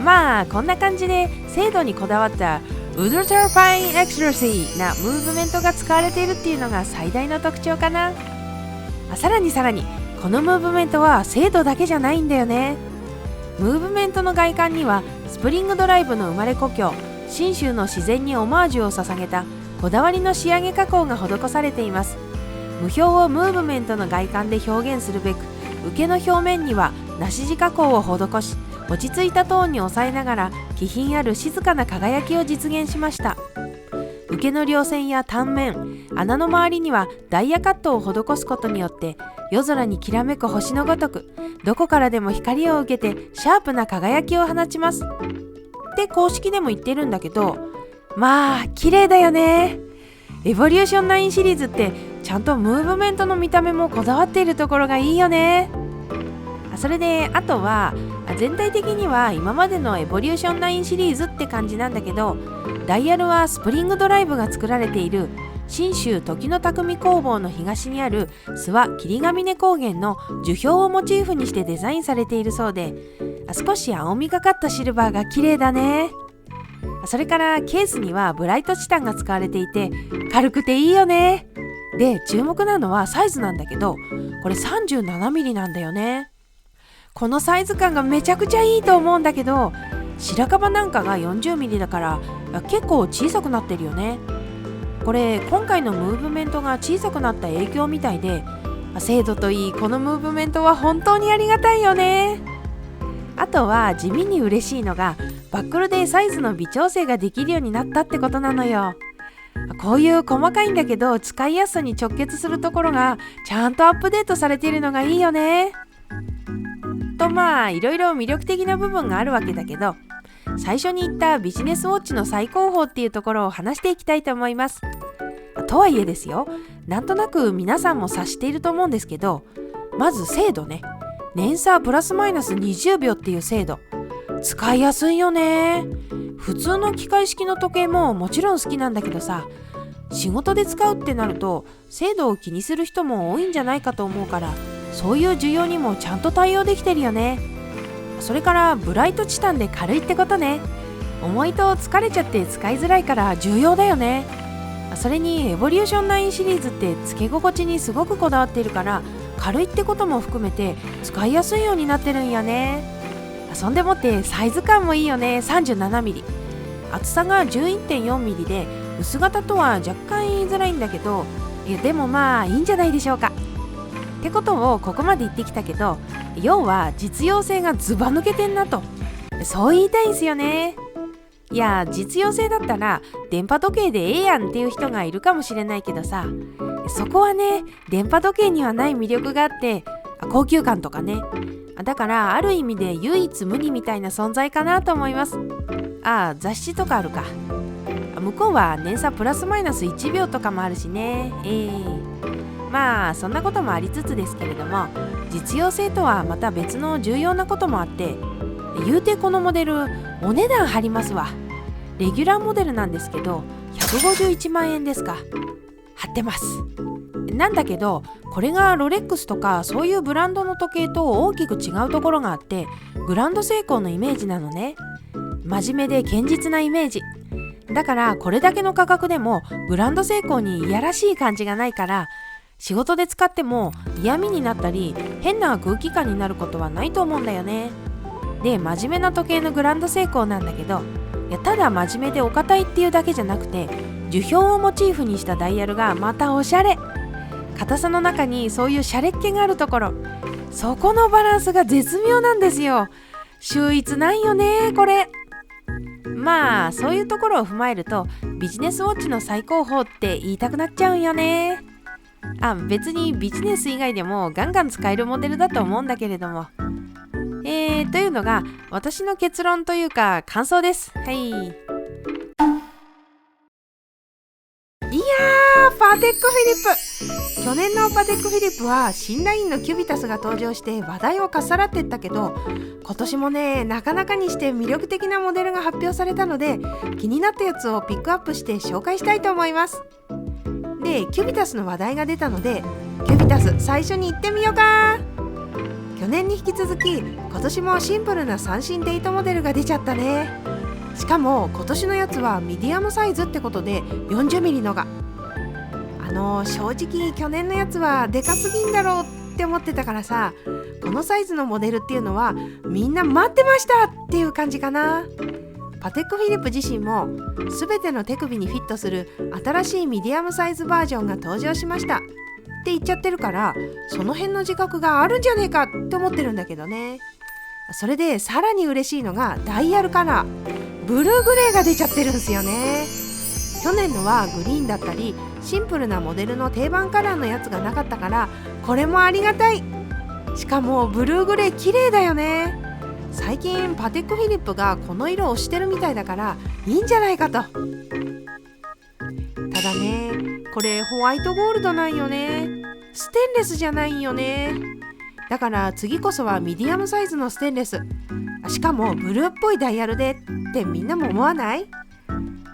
まあこんな感じで精度にこだわったウルトラファインエクストラシーなムーブメントが使われているっていうのが最大の特徴かな。さらにこのムーブメントは精度だけじゃないんだよね。ムーブメントの外観にはスプリングドライブの生まれ故郷信州の自然にオマージュを捧げたこだわりの仕上げ加工が施されています。無表をムーブメントの外観で表現するべく、受けの表面には梨地加工を施し、落ち着いたトーンに抑えながら気品ある静かな輝きを実現しました。受けの稜線や単面、穴の周りにはダイヤカットを施すことによって夜空にきらめく星のごとく、どこからでも光を受けてシャープな輝きを放ちますって公式でも言ってるんだけど、まあ綺麗だよね。エボリューション9シリーズってちゃんとムーブメントの見た目もこだわっているところがいいよね。それであとは全体的には今までのエボリューション9シリーズって感じなんだけど、ダイヤルはスプリングドライブが作られている信州時の匠工房の東にある諏訪霧ヶ峰高原の樹氷をモチーフにしてデザインされているそうで、少し青みがかったシルバーが綺麗だね。それからケースにはブライトチタンが使われていて軽くていいよね。で注目なのはサイズなんだけど、これ 37mm なんだよね。このサイズ感がめちゃくちゃいいと思うんだけど、白樺なんかが 40mm だから結構小さくなってるよね。これ今回のムーブメントが小さくなった影響みたいで、精度といいこのムーブメントは本当にありがたいよね。あとは地味に嬉しいのがバックルでサイズの微調整ができるようになったってことなのよ。こういう細かいんだけど使いやすさに直結するところがちゃんとアップデートされているのがいいよね。とまあいろいろ魅力的な部分があるわけだけど、最初に言ったビジネスウォッチの最高峰っていうところを話していきたいと思います。とはいえですよ、なんとなく皆さんも察していると思うんですけど、まず精度ね。年差プラスマイナス20秒っていう精度、使いやすいよね。普通の機械式の時計ももちろん好きなんだけどさ、仕事で使うってなると精度を気にする人も多いんじゃないかと思うから、そういう需要にもちゃんと対応できてるよね。それからブライトチタンで軽いってことね。重いと疲れちゃって使いづらいから重要だよね。それにエボリューション9シリーズってつけ心地にすごくこだわっているから軽いってことも含めて使いやすいようになってるんやね。そんでもってサイズ感もいいよね。 37mm、 厚さが 11.4mm で薄型とは若干言いづらいんだけど、でもまあいいんじゃないでしょうか。ってことをここまで言ってきたけど、要は実用性がズバ抜けてんなと、そう言いたいんすよね。いや実用性だったら電波時計でええやんっていう人がいるかもしれないけどさ、そこはね電波時計にはない魅力があって、高級感とかね。だからある意味で唯一無二みたいな存在かなと思います。雑誌とかあるか。向こうは年差プラスマイナス1秒とかもあるしね。まあそんなこともありつつですけれども、実用性とはまた別の重要なこともあって、言うてこのモデルお値段張りますわ。レギュラーモデルなんですけど151万円ですか。張ってます。なんだけどこれがロレックスとかそういうブランドの時計と大きく違うところがあって、グランドセイコーのイメージなのね。真面目で堅実なイメージだから、これだけの価格でもグランドセイコーにいやらしい感じがないから、仕事で使っても嫌味になったり変な空気感になることはないと思うんだよね。で真面目な時計のグランドセイコーなんだけど、ただ真面目でお堅いっていうだけじゃなくて、樹氷をモチーフにしたダイヤルがまたおしゃれ。硬さの中にそういうシャレっ気があるところ、そこのバランスが絶妙なんですよ。秀逸なんよねこれ。まあそういうところを踏まえるとビジネスウォッチの最高峰って言いたくなっちゃうんよね。別にビジネス以外でもガンガン使えるモデルだと思うんだけれども、というのが私の結論というか感想です。はい。いやー、パテックフィリップ。去年のパテックフィリップは新ラインのキュビタスが登場して話題をかっさらってったけど、今年もねなかなかにして魅力的なモデルが発表されたので、気になったやつをピックアップして紹介したいと思います。でキュビタスの話題が出たので、キュビタス最初に行ってみようか。去年に引き続き今年もシンプルな三振デートモデルが出ちゃったね。しかも今年のやつはミディアムサイズってことで 40mm のが、正直去年のやつはでかすぎんだろうって思ってたからさ、このサイズのモデルっていうのはみんな待ってましたっていう感じかな。パテックフィリップ自身も全ての手首にフィットする新しいミディアムサイズバージョンが登場しましたって言っちゃってるから、その辺の自覚があるんじゃねえかって思ってるんだけどね。それでさらに嬉しいのがダイヤルカラーブルーグレーが出ちゃってるんですよね。去年のはグリーンだったりシンプルなモデルの定番カラーのやつがなかったから、これもありがたい。しかもブルーグレー綺麗だよね。最近パテックフィリップがこの色をしてるみたいだからいいんじゃないかと。ただねこれホワイトゴールドなんよね。ステンレスじゃないんよね。だから次こそはミディアムサイズのステンレス、しかもブルーっぽいダイヤルでってみんなも思わない？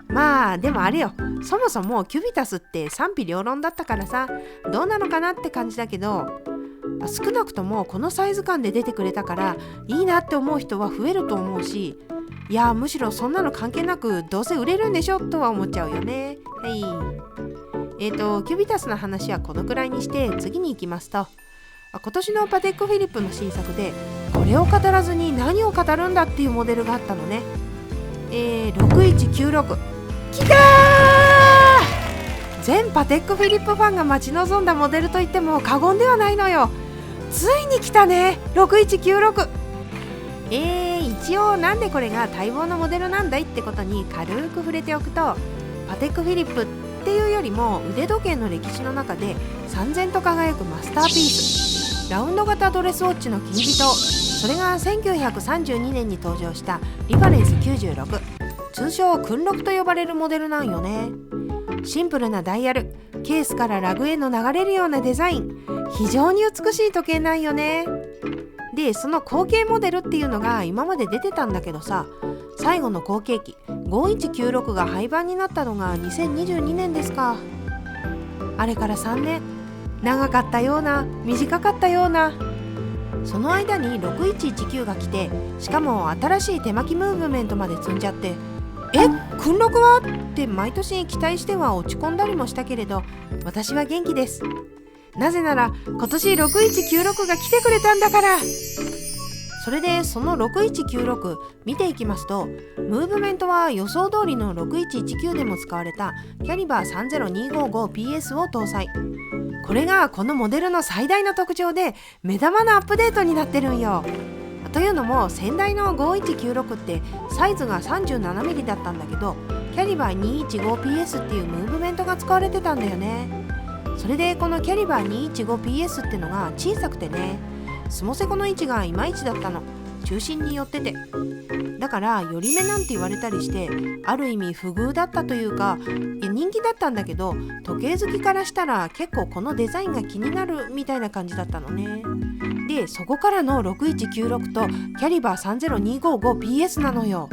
まあでもあれよ、そもそもキュビタスって賛否両論だったからさ、どうなのかなって感じだけど、少なくともこのサイズ感で出てくれたからいいなって思う人は増えると思うし、いやむしろそんなの関係なくどうせ売れるんでしょとは思っちゃうよね。はい。キュビタスの話はこのくらいにして次に行きますと、今年のパテックフィリップの新作でこれを語らずに何を語るんだっていうモデルがあったのね。6196きたー。全パテックフィリップファンが待ち望んだモデルといっても過言ではないのよ。ついに来たね6196。一応なんでこれが待望のモデルなんだいってことに軽く触れておくと、パテックフィリップっていうよりも腕時計の歴史の中で燦然と輝くマスターピース、ラウンド型ドレスウォッチの金字塔。それが1932年に登場したリファレンス96、通称訓録と呼ばれるモデルなんよね。シンプルなダイヤル、ケースからラグへの流れるようなデザイン、非常に美しい時計なんよね。でその後継モデルっていうのが今まで出てたんだけどさ、最後の後継機5196が廃盤になったのが2022年ですか。あれから3年、長かったような短かったような。その間に6119が来て、しかも新しい手巻きムーブメントまで積んじゃって、訓録はって毎年期待しては落ち込んだりもしたけれど、私は元気です。なぜなら今年6196が来てくれたんだから。それでその6196見ていきますと、ムーブメントは予想通りの6119でも使われたキャリバー 30255PS を搭載。これがこのモデルの最大の特徴で目玉のアップデートになってるんよ。というのも先代の5196ってサイズが 37mm だったんだけど、キャリバー 215PS っていうムーブメントが使われてたんだよね。それでこのキャリバー 215PS ってのが小さくてね、スモセコの位置がいまいちだったの。中心に寄ってて、だから寄り目なんて言われたりして、ある意味不遇だったというか、人気だったんだけど、時計好きからしたら結構このデザインが気になるみたいな感じだったのね。でそこからの6196とキャリバー 30255PS なのよ。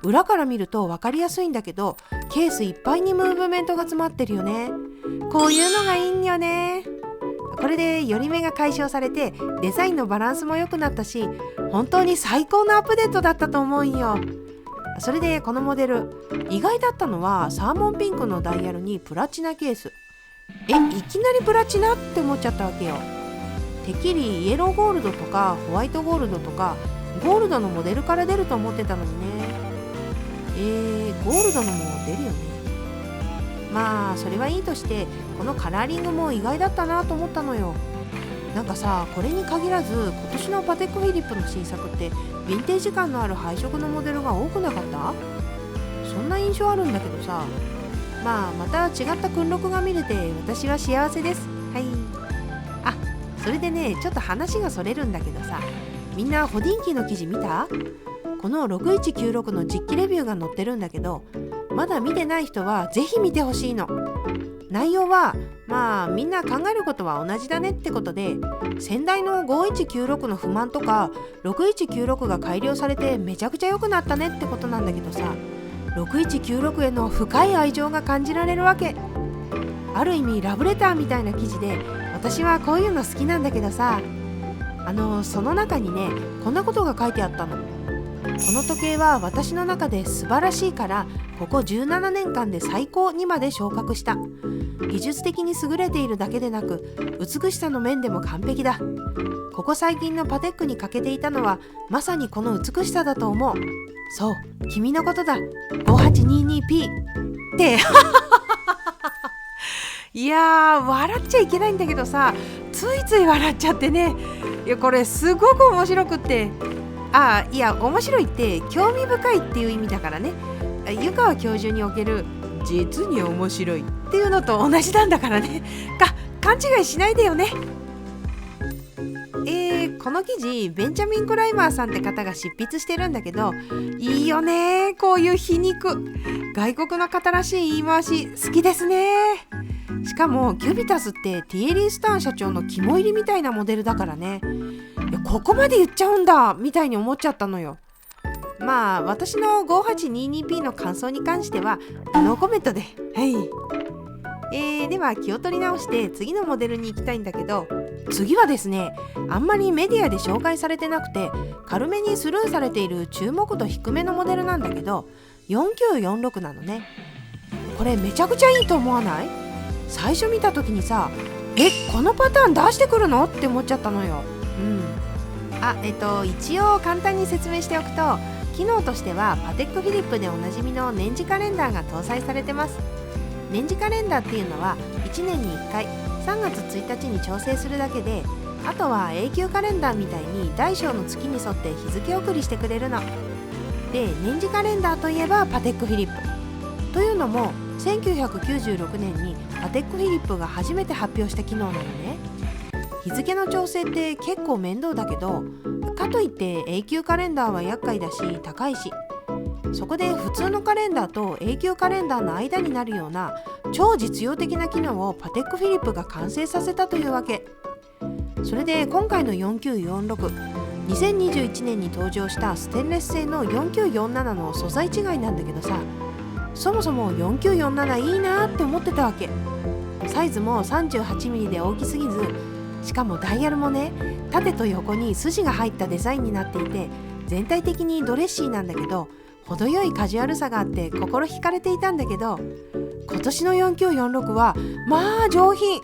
裏から見ると分かりやすいんだけど、ケースいっぱいにムーブメントが詰まってるよね。こういうのがいいんよね。これで寄り目が解消されてデザインのバランスも良くなったし、本当に最高のアップデートだったと思うんよ。それでこのモデル意外だったのはサーモンピンクのダイヤルにプラチナケース。いきなりプラチナって思っちゃったわけよ。てっきりイエローゴールドとかホワイトゴールドとかゴールドのモデルから出ると思ってたのにね。ゴールドのも出るよね。まあそれはいいとして、このカラーリングも意外だったなと思ったのよ。なんかさ、これに限らず今年のパテックフィリップの新作ってヴィンテージ感のある配色のモデルが多くなかった？そんな印象あるんだけどさ。また違った訓録が見れて私は幸せです。はい。それでね、ちょっと話がそれるんだけどさ、みんなホディンキーの記事見た？この6196の実機レビューが載ってるんだけど、まだ見てない人はぜひ見てほしいの。内容はみんな考えることは同じだねってことで、先代の5196の不満とか6196が改良されてめちゃくちゃ良くなったねってことなんだけどさ、6196への深い愛情が感じられるわけ。ある意味ラブレターみたいな記事で、私はこういうの好きなんだけどさ、その中にね、こんなことが書いてあったの。この時計は私の中で素晴らしいから、ここ17年間で最高にまで昇格した。技術的に優れているだけでなく、美しさの面でも完璧だ。ここ最近のパテックに欠けていたのはまさにこの美しさだと思う。そう、君のことだ。 5822P っていやー、笑っちゃいけないんだけどさ、ついつい笑っちゃってね。これすごく面白くって、面白いって興味深いっていう意味だからね。湯川教授における実に面白いっていうのと同じなんだからね。勘違いしないでよね。この記事ベンジャミン・クライマーさんって方が執筆してるんだけど、いいよね、こういう皮肉。外国の方らしい言い回し好きですね。しかもキュビタスってティエリー・スターン社長の肝入りみたいなモデルだからね。ここまで言っちゃうんだみたいに思っちゃったのよ。私の 5822P の感想に関してはノーコメントで。はい。では気を取り直して次のモデルに行きたいんだけど、次はですね、あんまりメディアで紹介されてなくて軽めにスルーされている注目度低めのモデルなんだけど、4946なのね。これめちゃくちゃいいと思わない？最初見た時にさ、このパターン出してくるのって思っちゃったのよ。一応簡単に説明しておくと、機能としてはパテックフィリップでおなじみの年次カレンダーが搭載されてます。年次カレンダーっていうのは1年に1回3月1日に調整するだけで、あとは永久カレンダーみたいに大小の月に沿って日付送りしてくれるので、年次カレンダーといえばパテックフィリップというのも1996年にパテックフィリップが初めて発表した機能なのね。日付の調整って結構面倒だけど、かといって永久カレンダーは厄介だし高いし、そこで普通のカレンダーと永久カレンダーの間になるような超実用的な機能をパテックフィリップが完成させたというわけ。それで今回の4946、2021年に登場したステンレス製の4947の素材違いなんだけどさ、そもそも4947いいなって思ってたわけ。サイズも 38mm で大きすぎず、しかもダイヤルもね、縦と横に筋が入ったデザインになっていて、全体的にドレッシーなんだけど、程よいカジュアルさがあって心惹かれていたんだけど、今年の4946はまあ上品。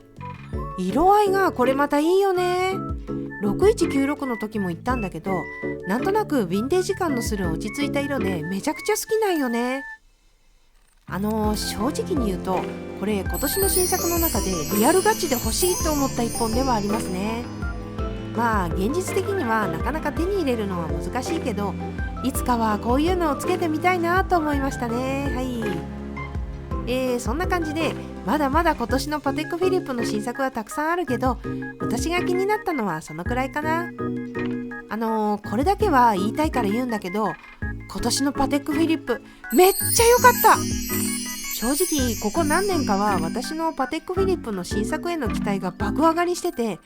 色合いがこれまたいいよね。6196の時も言ったんだけど、なんとなくヴィンテージ感のする落ち着いた色でめちゃくちゃ好きなんよね。正直に言うと、これ今年の新作の中でリアルガチで欲しいと思った一本ではありますね。まあ現実的にはなかなか手に入れるのは難しいけど、いつかはこういうのをつけてみたいなと思いましたね。はい。そんな感じで、まだまだ今年のパテックフィリップの新作はたくさんあるけど、私が気になったのはそのくらいかな。これだけは言いたいから言うんだけど、今年のパテックフィリップめっちゃ良かった。正直ここ何年かは私のパテックフィリップの新作への期待が爆上がりしてて、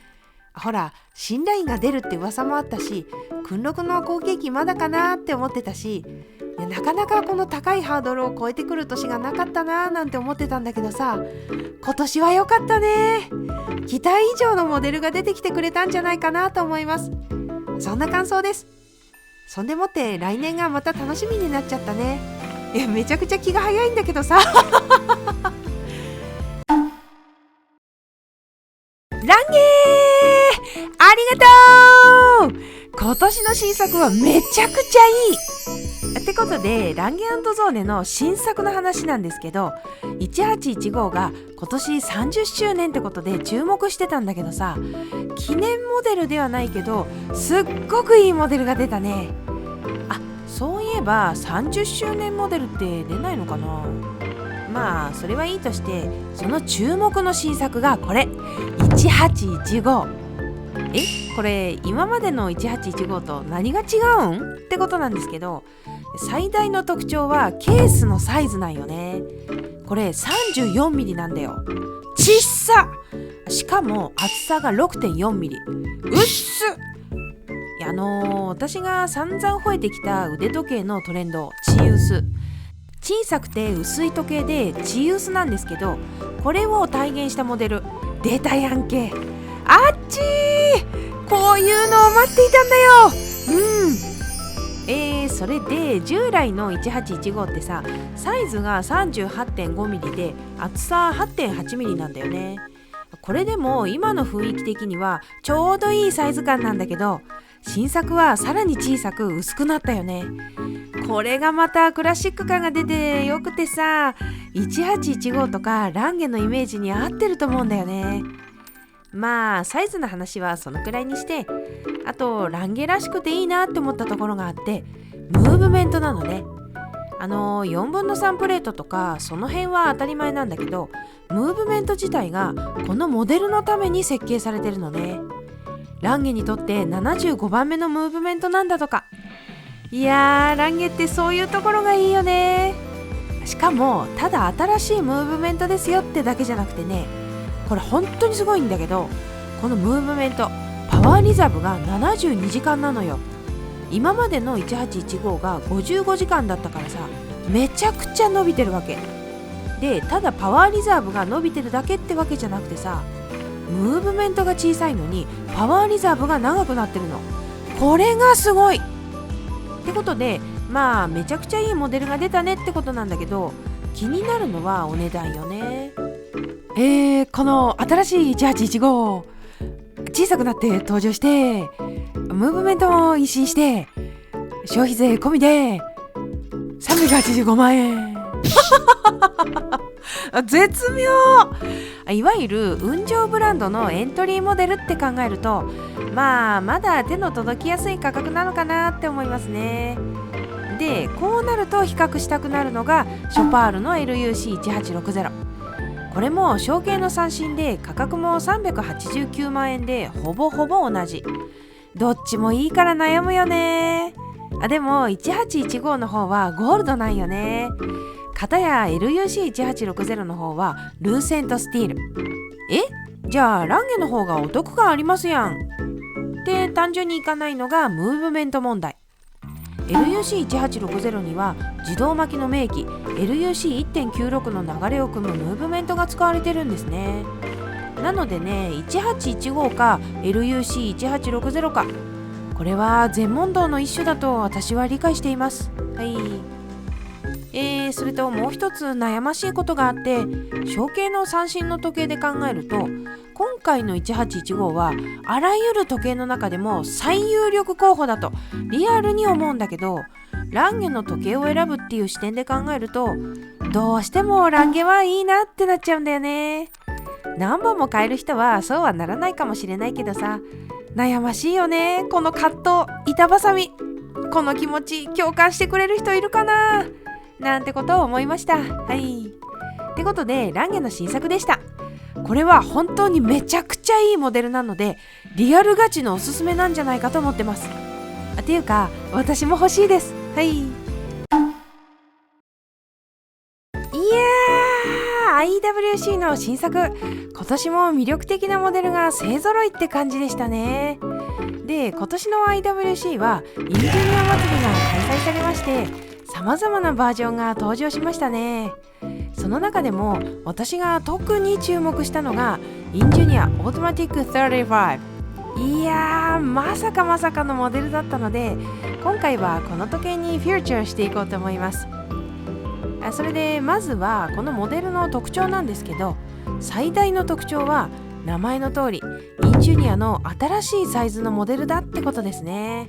ほら新ラインが出るって噂もあったし、訓録の後継機まだかなって思ってたし、なかなかこの高いハードルを超えてくる年がなかったななんて思ってたんだけどさ、今年は良かったね。期待以上のモデルが出てきてくれたんじゃないかなと思います。そんな感想です。そんでもって来年がまた楽しみになっちゃったね。いやめちゃくちゃ気が早いんだけどさランゲーありがとう。今年の新作はめちゃくちゃいいってことで、ランゲ&ゾーネの新作の話なんですけど、1815が今年30周年ってことで注目してたんだけどさ、記念モデルではないけどすっごくいいモデルが出たね。あ、そういえば30周年モデルって出ないのかな。まあそれはいいとして、その注目の新作がこれ1815。これ今までの1815と何が違うんってことなんですけど、最大の特徴はケースのサイズなんよね。これ 34mm なんだよ。ちっさ。しかも厚さが 6.4mm。 うっす。私が散々吠えてきた腕時計のトレンド、チーウス。小さくて薄い時計でチーウスなんですけど、これを体現したモデル出たやんけ。あっちー、こういうのを待っていたんだよ。それで従来の1815ってさ、サイズが 38.5mm で厚さ 8.8mm なんだよね。これでも今の雰囲気的にはちょうどいいサイズ感なんだけど、新作はさらに小さく薄くなったよね。これがまたクラシック感が出てよくてさ、1815とかランゲのイメージに合ってると思うんだよね。まあサイズの話はそのくらいにして、あとランゲらしくていいなって思ったところがあって、ムーブメントなのね。4分の3プレートとかその辺は当たり前なんだけど、ムーブメント自体がこのモデルのために設計されてるのね。ランゲにとって75番目のムーブメントなんだとか。いやー、ランゲってそういうところがいいよね。しかもただ新しいムーブメントですよってだけじゃなくてね、これ本当にすごいんだけど、このムーブメントパワーリザーブが72時間なのよ。今までの1815が55時間だったからさ、めちゃくちゃ伸びてるわけで、ただパワーリザーブが伸びてるだけってわけじゃなくてさ、ムーブメントが小さいのにパワーリザーブが長くなってるの。これがすごいってことで、まあめちゃくちゃいいモデルが出たねってことなんだけど、気になるのはお値段よね。この新しい1815小さくなって登場して、ムーブメントも一新して、消費税込みで385万円絶妙。いわゆる雲上ブランドのエントリーモデルって考えると、まあまだ手の届きやすい価格なのかなって思いますね。でこうなると比較したくなるのがショパールの LUC1860。これも小径の三振で価格も389万円でほぼほぼ同じ。どっちもいいから悩むよね。でも1815の方はゴールドなんよね。片や LUC1860 の方はルーセントスティール。じゃあランゲの方がお得感ありますやんって単純にいかないのがムーブメント問題。 LUC1860 には自動巻きの名機 LUC1.96 の流れを組むムーブメントが使われてるんですね。なのでね、1815か LUC1860 か、これは全問答の一種だと私は理解しています。はい。それともう一つ悩ましいことがあって、小径の三振の時計で考えると、今回の1815はあらゆる時計の中でも最有力候補だとリアルに思うんだけど、ランゲの時計を選ぶっていう視点で考えると、どうしてもランゲはいいなってなっちゃうんだよね。何本も買える人はそうはならないかもしれないけどさ、悩ましいよね、この葛藤、板挟み。この気持ち共感してくれる人いるかななんてことを思いました。はい。ってことでランゲの新作でした。これは本当にめちゃくちゃいいモデルなので、リアルガチのおすすめなんじゃないかと思ってます。っていうか私も欲しいです。はい。いやー、 IWC の新作、今年も魅力的なモデルが勢ぞろいって感じでしたね。で、今年の IWC はインジュニア祭りが開催されまして、様々なバージョンが登場しましたね。その中でも私が特に注目したのがインジュニアオートマティック35。いやー、まさかのモデルだったので、今回はこの時計にフューチャーしていこうと思います。それでまずはこのモデルの特徴なんですけど、最大の特徴は名前の通りインジュニアの新しいサイズのモデルだってことですね。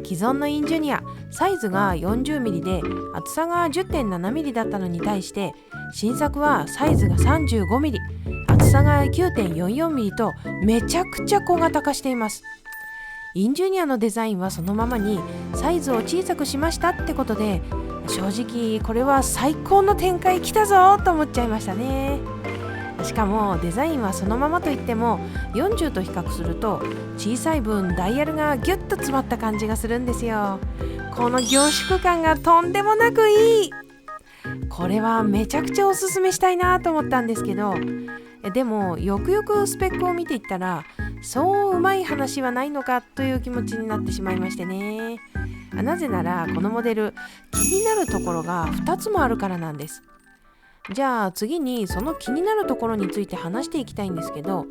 既存のインジュニア、サイズが 40mm で厚さが 10.7mm だったのに対して、新作はサイズが 35mm、厚さが 9.44mm とめちゃくちゃ小型化しています。インジュニアのデザインはそのままにサイズを小さくしましたってことで、正直これは最高の展開きたぞと思っちゃいましたね。しかもデザインはそのままといっても、40と比較すると小さい分ダイヤルがギュッと詰まった感じがするんですよ。この凝縮感がとんでもなくいい。これはめちゃくちゃおすすめしたいなと思ったんですけど、でもよくよくスペックを見ていったら、そううまい話はないのかという気持ちになってしまいましてね。なぜならこのモデル、気になるところが2つもあるからなんです。じゃあ次にその気になるところについて話していきたいんですけど、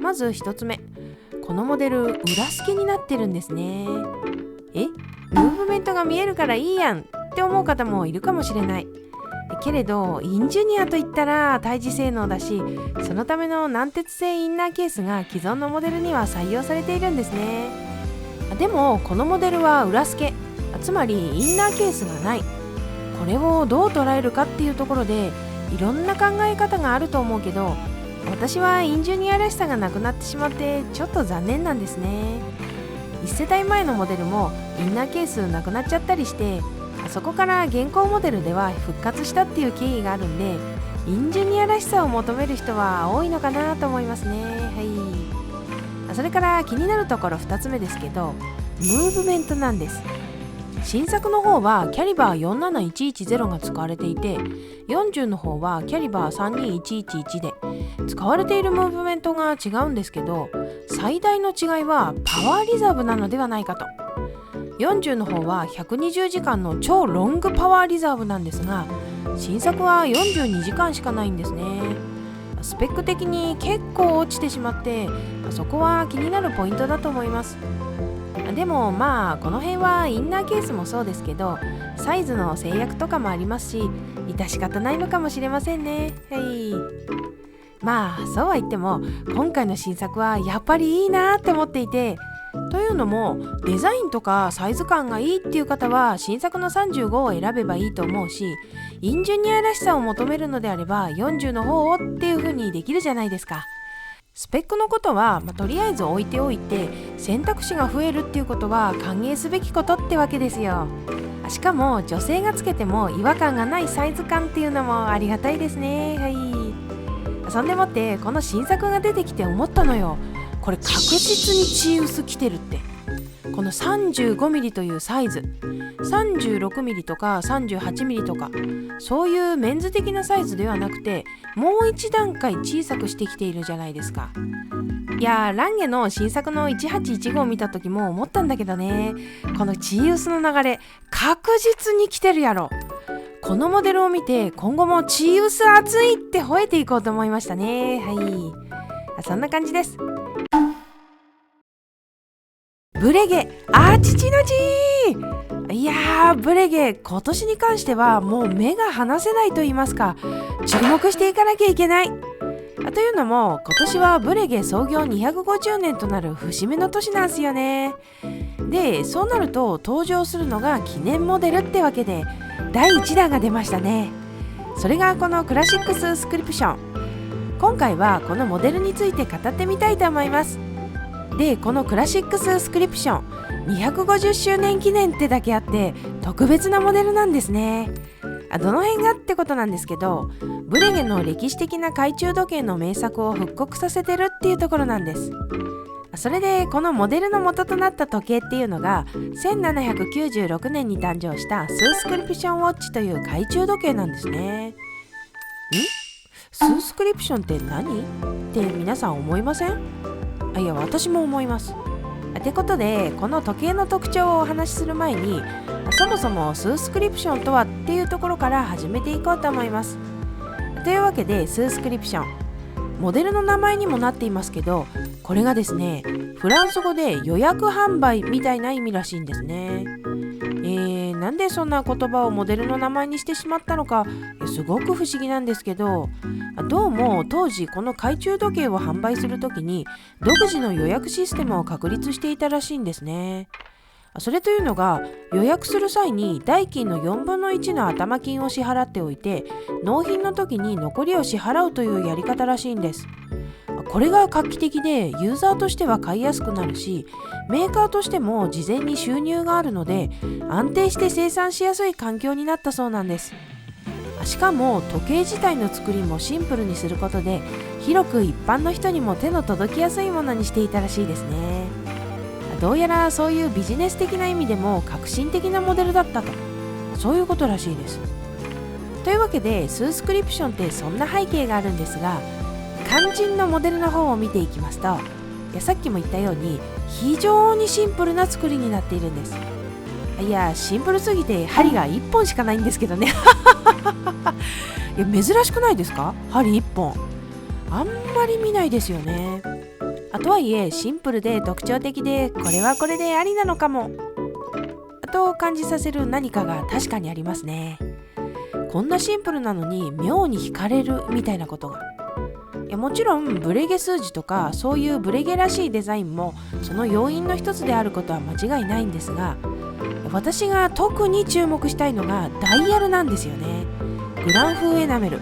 まず1つ目、このモデル裏付けになってるんですね。ムーブメントが見えるからいいやんって思う方もいるかもしれないけれど、インジュニアといったら対峙性能だし、そのための軟鉄製インナーケースが既存のモデルには採用されているんですね。でもこのモデルは裏付け、つまりインナーケースがない。これをどう捉えるかっていうところでいろんな考え方があると思うけど、私はインジュニアらしさがなくなってしまってちょっと残念なんですね。1世代前のモデルもインナーケースなくなっちゃったりして、そこから現行モデルでは復活したっていう経緯があるんで、インジュニアらしさを求める人は多いのかなと思いますね。はい。それから気になるところ2つ目ですけど、ムーブメントなんです。新作の方はキャリバー47110が使われていて、40の方はキャリバー32111で使われているムーブメントが違うんですけど、最大の違いはパワーリザーブなのではないかと。40の方は120時間の超ロングパワーリザーブなんですが、新作は42時間しかないんですね。スペック的に結構落ちてしまって、そこは気になるポイントだと思います。でもまあこの辺はインナーケースもそうですけど、サイズの制約とかもありますし、致し方ないのかもしれませんね。はい。まあそうは言っても今回の新作はやっぱりいいなって思っていて、というのもデザインとかサイズ感がいいっていう方は新作の35を選べばいいと思うし、インジュニアらしさを求めるのであれば40の方をっていう風にできるじゃないですか。スペックのことは、とりあえず置いておいて、選択肢が増えるっていうことは歓迎すべきことってわけですよ。しかも女性がつけても違和感がないサイズ感っていうのもありがたいですね。はい。そんでもってこの新作が出てきて思ったのよ。これ確実にチーウス来てるって。この 35mm というサイズ、 36mm とか 38mm とか、そういうメンズ的なサイズではなくて、もう一段階小さくしてきているじゃないですか。いやー、ランゲの新作の1815を見た時も思ったんだけどね、このチーウスの流れ確実に来てるやろ。このモデルを見て今後もチーウス熱いって吠えていこうと思いましたね。はい。そんな感じです。ブレゲ、あちちのちー。いやー、ブレゲ今年に関してはもう目が離せないと言いますか、注目していかなきゃいけない。というのも今年はブレゲ創業250年となる節目の年なんすよね。で、そうなると登場するのが記念モデルってわけで第1弾が出ましたね。それがこのクラシックススクリプション。今回はこのモデルについて語ってみたいと思います。で、このクラシックススクリプション250周年記念ってだけあって特別なモデルなんですね。どの辺がってことなんですけど、ブレゲの歴史的な懐中時計の名作を復刻させてるっていうところなんです。それでこのモデルの元となった時計っていうのが1796年に誕生したスースクリプションウォッチという懐中時計なんですね。スースクリプションって何って皆さん思いません？いや、私も思います。ってことでこの時計の特徴をお話しする前に、そもそもスースクリプションとはっていうところから始めていこうと思います。というわけでスースクリプション、モデルの名前にもなっていますけど、これがですね、フランス語で予約販売みたいな意味らしいんですね。なんでそんな言葉をモデルの名前にしてしまったのかすごく不思議なんですけど、どうも当時この懐中時計を販売するときに独自の予約システムを確立していたらしいんですね。それというのが、予約する際に代金の4分の1の頭金を支払っておいて、納品の時に残りを支払うというやり方らしいんです。これが画期的でユーザーとしては買いやすくなるし、メーカーとしても事前に収入があるので安定して生産しやすい環境になったそうなんです。しかも時計自体の作りもシンプルにすることで広く一般の人にも手の届きやすいものにしていたらしいですね。どうやらそういうビジネス的な意味でも革新的なモデルだったと、そういうことらしいです。というわけでスースクリプションってそんな背景があるんですが、肝心のモデルの方を見ていきますと、さっきも言ったように非常にシンプルな作りになっているんです。いや、シンプルすぎて針が1本しかないんですけどねいや、珍しくないですか？針1本あんまり見ないですよね。とはいえシンプルで特徴的で、これはこれでありなのかもと感じさせる何かが確かにありますね。こんなシンプルなのに妙に惹かれるみたいなことが。もちろんブレゲ数字とかそういうブレゲらしいデザインもその要因の一つであることは間違いないんですが、私が特に注目したいのがダイヤルなんですよね。グラン風エナメル。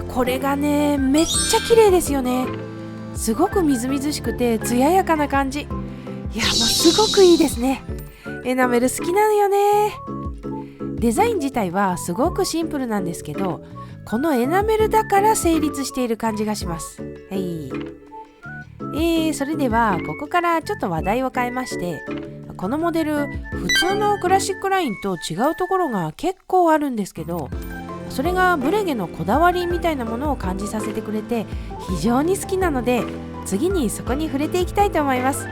これがね、めっちゃ綺麗ですよね。すごくみずみずしくて艶やかな感じ。いや、もうすごくいいですね。エナメル好きなのよね。デザイン自体はすごくシンプルなんですけど、このエナメルだから成立している感じがします。はい。それではここからちょっと話題を変えまして、このモデル普通のクラシックラインと違うところが結構あるんですけど、それがブレゲのこだわりみたいなものを感じさせてくれて非常に好きなので、次にそこに触れていきたいと思います。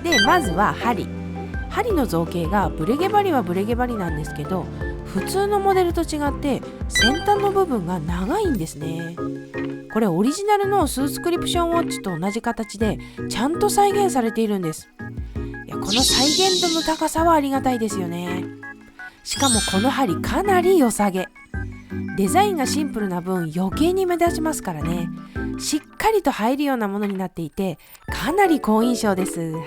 で、まずは針の造形がブレゲ針はブレゲ針なんですけど、普通のモデルと違って先端の部分が長いんですね。これオリジナルのスースクリプションウォッチと同じ形でちゃんと再現されているんです。この再現度の高さはありがたいですよね。しかもこの針かなり良さげ。デザインがシンプルな分余計に目立ちますからね。しっかりと入るようなものになっていてかなり好印象です。は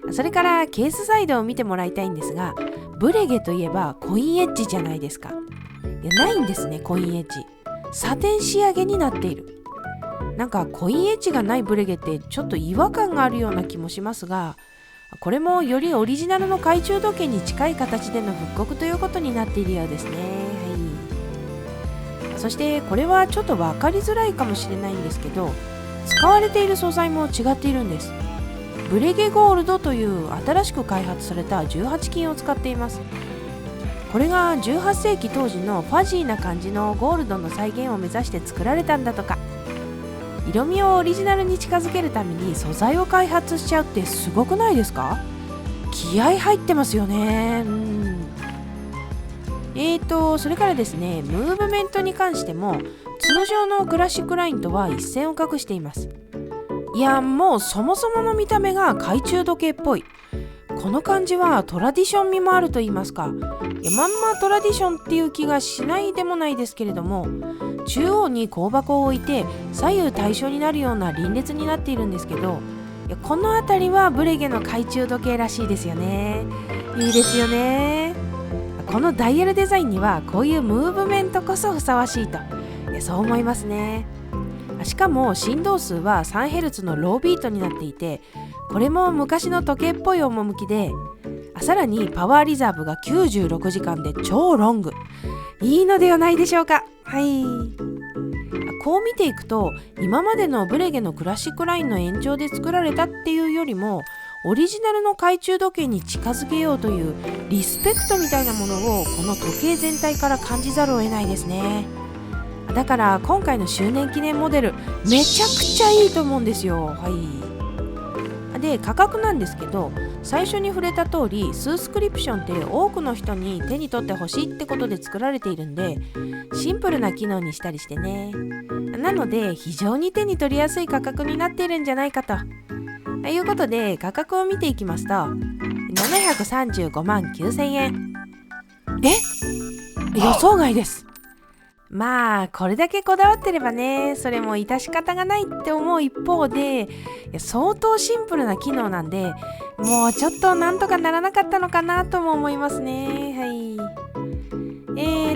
い。それからケースサイドを見てもらいたいんですが、ブレゲといえばコインエッジじゃないですか。ないんですね、コインエッジ。サテン仕上げになっている。なんかコインエッジがないブレゲってちょっと違和感があるような気もしますが、これもよりオリジナルの懐中時計に近い形での復刻ということになっているようですね。はい。そしてこれはちょっと分かりづらいかもしれないんですけど、使われている素材も違っているんです。ブレゲゴールドという新しく開発された18金を使っています。これが18世紀当時のファジーな感じのゴールドの再現を目指して作られたんだとか。色味をオリジナルに近づけるために素材を開発しちゃうってすごくないですか？気合入ってますよね。それからですね、ムーブメントに関しても通常のクラシックラインとは一線を画しています。いや、もうそもそもの見た目が懐中時計っぽい。この感じはトラディション味もあると言いますか、まんまトラディションっていう気がしないでもないですけれども、中央に香箱を置いて左右対称になるような輪列になっているんですけど、この辺りはブレゲの懐中時計らしいですよね。いいですよね。このダイヤルデザインにはこういうムーブメントこそふさわしいと、そう思いますね。しかも振動数は 3Hz のロービートになっていて、これも昔の時計っぽい趣で、さらにパワーリザーブが96時間で超ロング、いいのではないでしょうか。はい。こう見ていくと、今までのブレゲのクラシックラインの延長で作られたっていうよりも、オリジナルの懐中時計に近づけようというリスペクトみたいなものをこの時計全体から感じざるを得ないですね。だから今回の周年記念モデルめちゃくちゃいいと思うんですよ。はい。で、価格なんですけど、最初に触れた通りスースクリプションって多くの人に手に取ってほしいってことで作られているんで、シンプルな機能にしたりしてね。なので非常に手に取りやすい価格になっているんじゃないかということで、価格を見ていきますと735万9000円。予想外です。まあこれだけこだわってればね、それも致し方がないって思う一方で、相当シンプルな機能なんで、もうちょっとなんとかならなかったのかなとも思いますね。はい。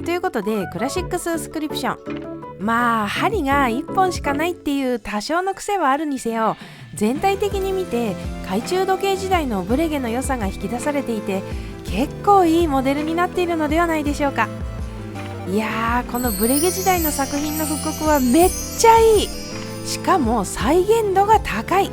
ということでクラシックススクリプション、まあ針が1本しかないっていう多少の癖はあるにせよ、全体的に見て懐中時計時代のブレゲの良さが引き出されていて、結構いいモデルになっているのではないでしょうか。いやー、このブレゲ時代の作品の復刻はめっちゃいい。しかも再現度が高いっ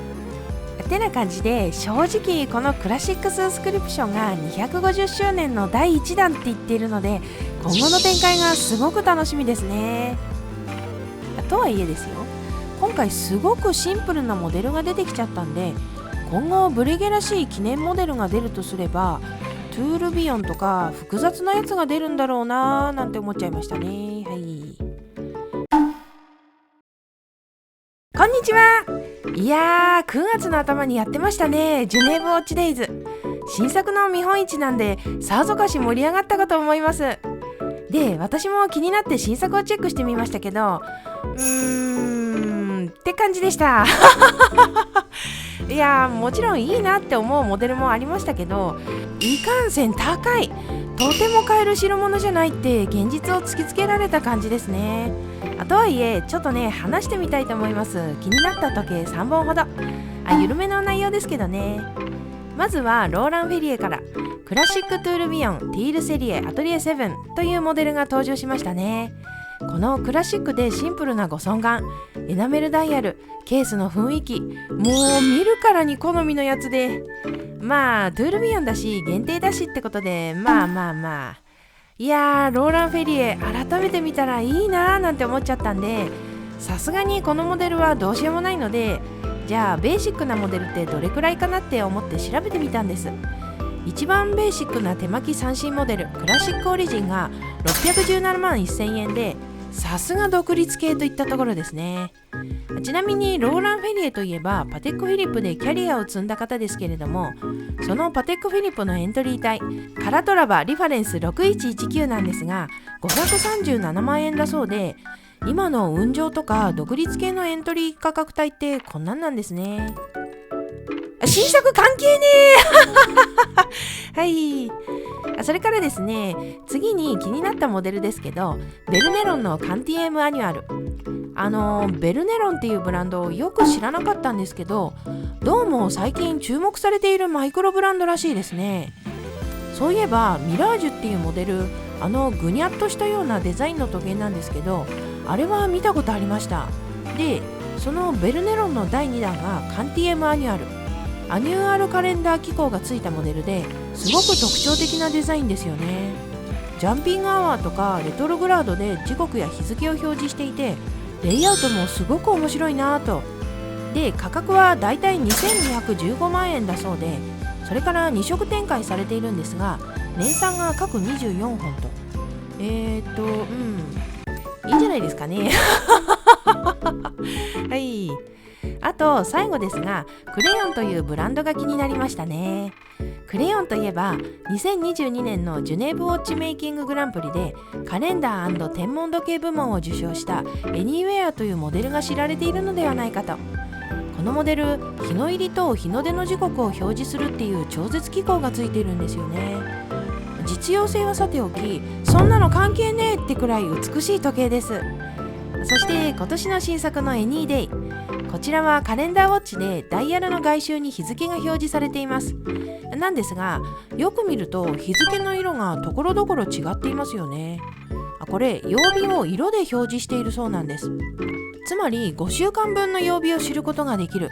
てな感じで、正直このクラシックススクリプションが250周年の第1弾って言っているので、今後の展開がすごく楽しみですね。とはいえですよ、今回すごくシンプルなモデルが出てきちゃったんで、今後ブレゲらしい記念モデルが出るとすればトゥールビヨンとか複雑なやつが出るんだろうなーなんて思っちゃいましたね。はい。こんにちは。いやー、9月の頭にやってましたね、ジュネーブウォッチデイズ。新作の見本市なんでさぞかし盛り上がったかと思います。で、私も気になって新作をチェックしてみましたけど、って感じでしたいやー、もちろんいいなって思うモデルもありましたけど、いかんせん高い、とても買える代物じゃないって現実を突きつけられた感じですね。とはいえちょっとね、話してみたいと思います。気になった時計3本ほど、緩めの内容ですけどね。まずはローラン・フェリエからクラシックトゥールビヨンティールセリエアトリエ7というモデルが登場しましたね。このクラシックでシンプルなご尊顔、エナメルダイヤル、ケースの雰囲気、もう見るからに好みのやつで、まあトゥールビヨンだし限定だしってことで、まあいやー、ローラン・フェリエ改めて見たらいいなーなんて思っちゃったんで、さすがにこのモデルはどうしようもないので、じゃあベーシックなモデルってどれくらいかなって思って調べてみたんです。一番ベーシックな手巻き三振モデルクラシックオリジンが617万1000円で、さすが独立系といったところですね。ちなみにローラン・フェリエといえばパテックフィリップでキャリアを積んだ方ですけれども、そのパテックフィリップのエントリー体カラトラバリファレンス6119なんですが537万円だそうで、今の運上とか独立系のエントリー価格帯ってこんなんなんですね。新作関係ねーはい。それからですね、次に気になったモデルですけど、ベルネロンのカンティエムアニュアル。ベルネロンっていうブランドをよく知らなかったんですけど、どうも最近注目されているマイクロブランドらしいですね。そういえばミラージュっていうモデル、ぐにゃっとしたようなデザインの時計なんですけど、あれは見たことありました。で、そのベルネロンの第2弾がカンティエムアニュアル。アニュアルカレンダー機構がついたモデルで、すごく特徴的なデザインですよね。ジャンピングアワーとかレトログラードで時刻や日付を表示していて、レイアウトもすごく面白いなぁと。で、価格はだいたい2215万円だそうで、それから2色展開されているんですが、年産が各24本と、いいんじゃないですかねはい。あと最後ですが、クレヨンというブランドが気になりましたね。ククレヨンといえば2022年のジュネーブウォッチメイキンググランプリでカレンダー&天文時計部門を受賞したエニーウェアというモデルが知られているのではないかと。このモデル、日の入りと日の出の時刻を表示するっていう超絶機構がついているんですよね。実用性はさておき、そんなの関係ねえってくらい美しい時計です。そして今年の新作のエニーデイ、こちらはカレンダーウォッチでダイヤルの外周に日付が表示されています。なんですが、よく見ると日付の色がところどころ違っていますよね。これ曜日を色で表示しているそうなんです。つまり5週間分の曜日を知ることができる、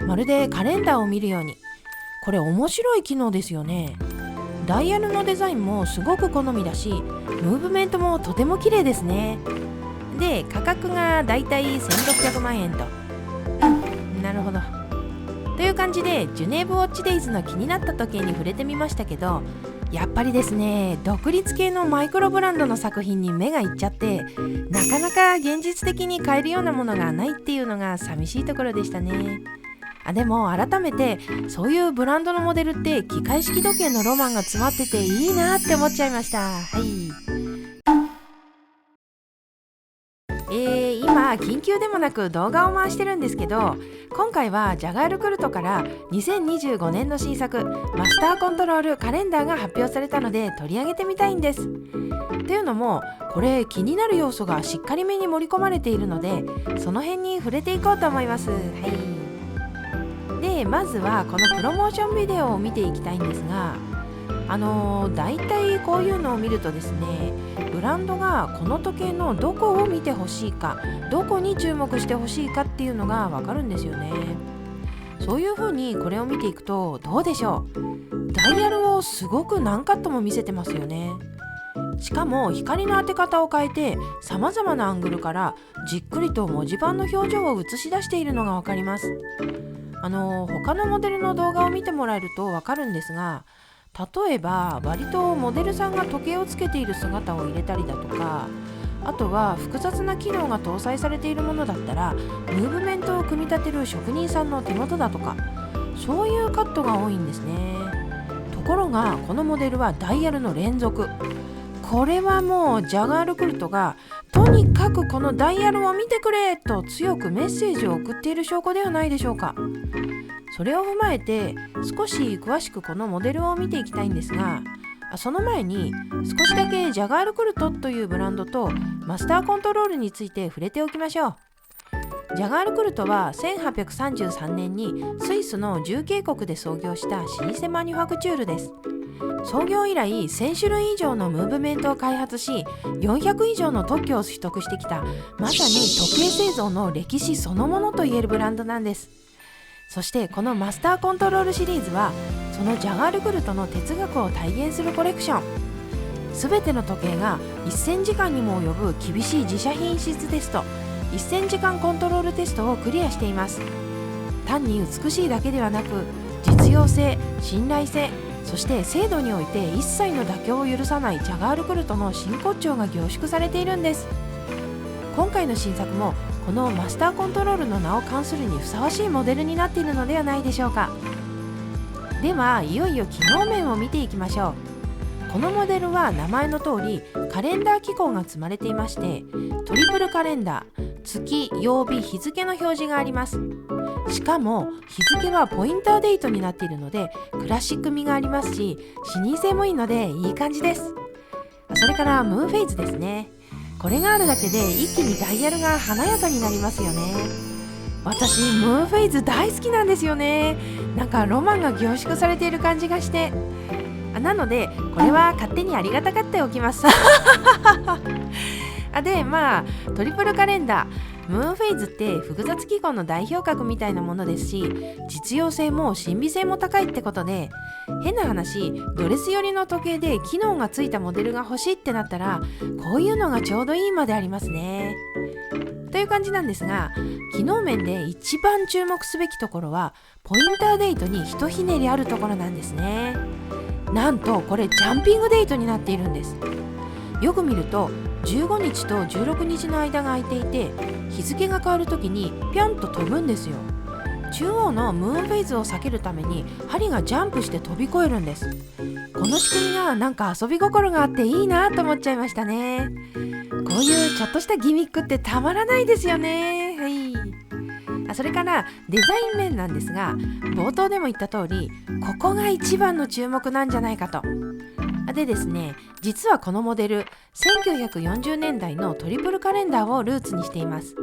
まるでカレンダーを見るように。これ面白い機能ですよね。ダイヤルのデザインもすごく好みだし、ムーブメントもとても綺麗ですね。で、価格がだいたい1600万円と。なるほど。という感じでジュネーブウォッチデイズの気になった時計に触れてみましたけど、やっぱりですね、独立系のマイクロブランドの作品に目がいっちゃって、なかなか現実的に買えるようなものがないっていうのが寂しいところでしたね。でも改めてそういうブランドのモデルって機械式時計のロマンが詰まってていいなって思っちゃいました。はい。今緊急でもなく動画を回してるんですけど、今回はジャガールクルトから2025年の新作マスターコントロールカレンダーが発表されたので取り上げてみたいんです。というのも、これ気になる要素がしっかりめに盛り込まれているので、その辺に触れていこうと思います。はい。で、まずはこのプロモーションビデオを見ていきたいんですが、だいたいこういうのを見るとですね、ブランドがこの時計のどこを見てほしいか、どこに注目してほしいかっていうのがわかるんですよね。そういう風にこれを見ていくとどうでしょう。ダイヤルをすごく何カットも見せてますよね。しかも光の当て方を変えて様々なアングルからじっくりと文字盤の表情を映し出しているのがわかります。他のモデルの動画を見てもらえるとわかるんですが、例えば割とモデルさんが時計をつけている姿を入れたりだとか、あとは複雑な機能が搭載されているものだったらムーブメントを組み立てる職人さんの手元だとか、そういうカットが多いんですね。ところがこのモデルはダイヤルの連続。これはもうジャガールクルトがとにかくこのダイヤルを見てくれと強くメッセージを送っている証拠ではないでしょうか。それを踏まえて少し詳しくこのモデルを見ていきたいんですが、その前に少しだけジャガールクルトというブランドとマスターコントロールについて触れておきましょう。ジャガールクルトは1833年にスイスの重慶国で創業した老舗マニュファクチュールです。創業以来1000種類以上のムーブメントを開発し、400以上の特許を取得してきた、まさに時計製造の歴史そのものといえるブランドなんです。そしてこのマスターコントロールシリーズはそのジャガールクルトの哲学を体現するコレクション。すべての時計が1000時間にも及ぶ厳しい自社品質テスト、1000時間コントロールテストをクリアしています。単に美しいだけではなく、実用性、信頼性、そして精度において一切の妥協を許さないジャガールクルトの真骨頂が凝縮されているんです。今回の新作もこのマスターコントロールの名を冠するにふさわしいモデルになっているのではないでしょうか。ではいよいよ機能面を見ていきましょう。このモデルは名前の通りカレンダー機構が積まれていまして、トリプルカレンダー、月、曜日、日付の表示があります。しかも日付はポインターデートになっているのでクラシック味がありますし、視認性もいいのでいい感じです。それからムーンフェイズですね。これがあるだけで一気にダイヤルが華やかになりますよね。私ムーンフェイズ大好きなんですよね。なんかロマンが凝縮されている感じがして、なのでこれは勝手にありがたがっておきますで、トリプルカレンダー、ムーンフェイズって複雑記号の代表格みたいなものですし、実用性も審美性も高いってことで、変な話、ドレス寄りの時計で機能がついたモデルが欲しいってなったら、こういうのがちょうどいいまでありますね。という感じなんですが、機能面で一番注目すべきところはポインターデートにひとひねりあるところなんですね。なんとこれジャンピングデートになっているんです。よく見ると15日と16日の間が空いていて、日付が変わるときにピョンと飛ぶんですよ。中央のムーンフェイズを避けるために針がジャンプして飛び越えるんです。この仕組みがなんか遊び心があっていいなと思っちゃいましたね。こういうちょっとしたギミックってたまらないですよね。はい。それからデザイン面なんですが、冒頭でも言った通り、ここが一番の注目なんじゃないかと。でですね、実はこのモデル、1940年代のトリプルカレンダーをルーツにしています。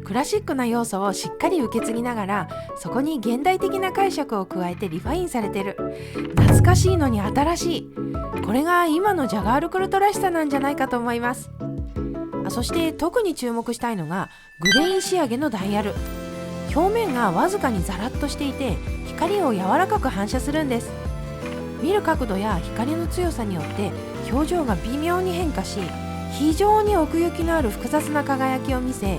クラシックな要素をしっかり受け継ぎながら、そこに現代的な解釈を加えてリファインされてる。懐かしいのに新しい。これが今のジャガールクルトらしさなんじゃないかと思います。そして特に注目したいのがグレイン仕上げのダイヤル。表面がわずかにザラッとしていて、光を柔らかく反射するんです。見る角度や光の強さによって表情が微妙に変化し、非常に奥行きのある複雑な輝きを見せ、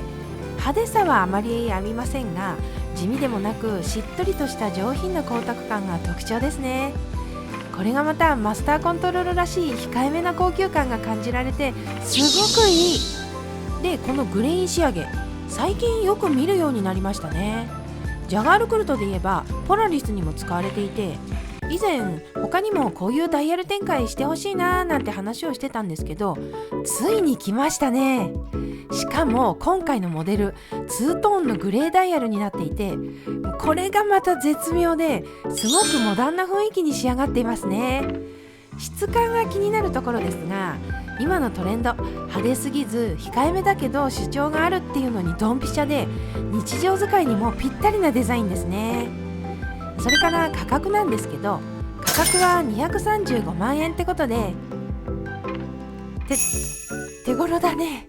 派手さはあまりありませんが、地味でもなくしっとりとした上品な光沢感が特徴ですね。これがまたマスターコントロールらしい控えめな高級感が感じられてすごくいい。で、このグレイン仕上げ、最近よく見るようになりましたね。ジャガールクルトで言えばポラリスにも使われていて、以前他にもこういうダイヤル展開してほしいななんて話をしてたんですけど、ついに来ましたね。しかも今回のモデルツートーンのグレーダイヤルになっていて、これがまた絶妙ですごくモダンな雰囲気に仕上がっていますね。質感が気になるところですが、今のトレンド、派手すぎず控えめだけど主張があるっていうのにドンピシャで、日常使いにもぴったりなデザインですね。それから価格なんですけど、価格は235万円ってことで手頃だね。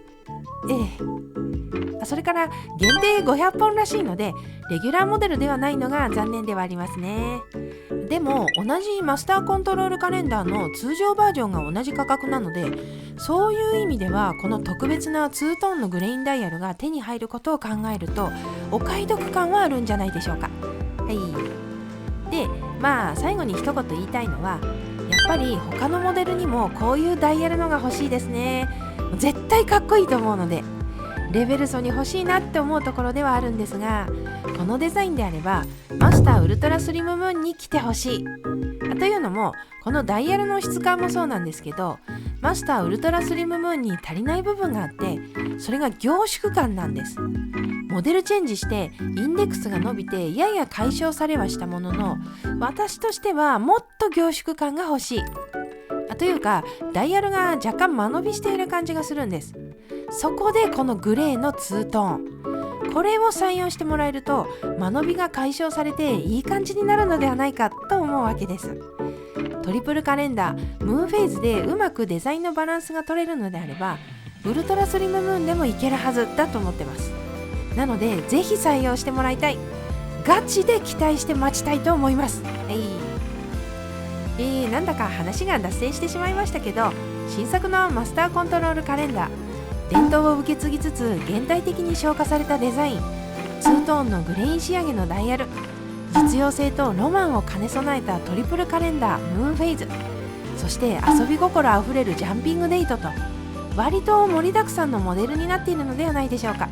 それから限定500本らしいので、レギュラーモデルではないのが残念ではありますね。でも同じマスターコントロールカレンダーの通常バージョンが同じ価格なので、そういう意味ではこの特別なツートーンのグレインダイヤルが手に入ることを考えると、お買い得感はあるんじゃないでしょうか。はい。で、最後に一言言いたいのは、やっぱり他のモデルにもこういうダイヤルのが欲しいですね。絶対かっこいいと思うので、レベルソに欲しいなって思うところではあるんですが、このデザインであればマスターウルトラスリムムーンに来てほしい。というのも、このダイヤルの質感もそうなんですけど、マスターウルトラスリムムーンに足りない部分があって、それが凝縮感なんです。モデルチェンジしてインデックスが伸びてやや解消されはしたものの、私としてはもっと凝縮感が欲しい。というか、ダイヤルが若干間延びしている感じがするんです。そこでこのグレーのツートーン、これを採用してもらえると間延びが解消されていい感じになるのではないかと思うわけです。トリプルカレンダー、ムーンフェイズでうまくデザインのバランスが取れるのであれば、ウルトラスリムムーンでもいけるはずだと思ってます。なのでぜひ採用してもらいたい。ガチで期待して待ちたいと思います。なんだか話が脱線してしまいましたけど、新作のマスターコントロールカレンダー、伝統を受け継ぎつつ現代的に昇華されたデザイン、ツートーンのグレイン仕上げのダイヤル、実用性とロマンを兼ね備えたトリプルカレンダームーンフェイズ、そして遊び心あふれるジャンピングデートと、割と盛りだくさんのモデルになっているのではないでしょうか。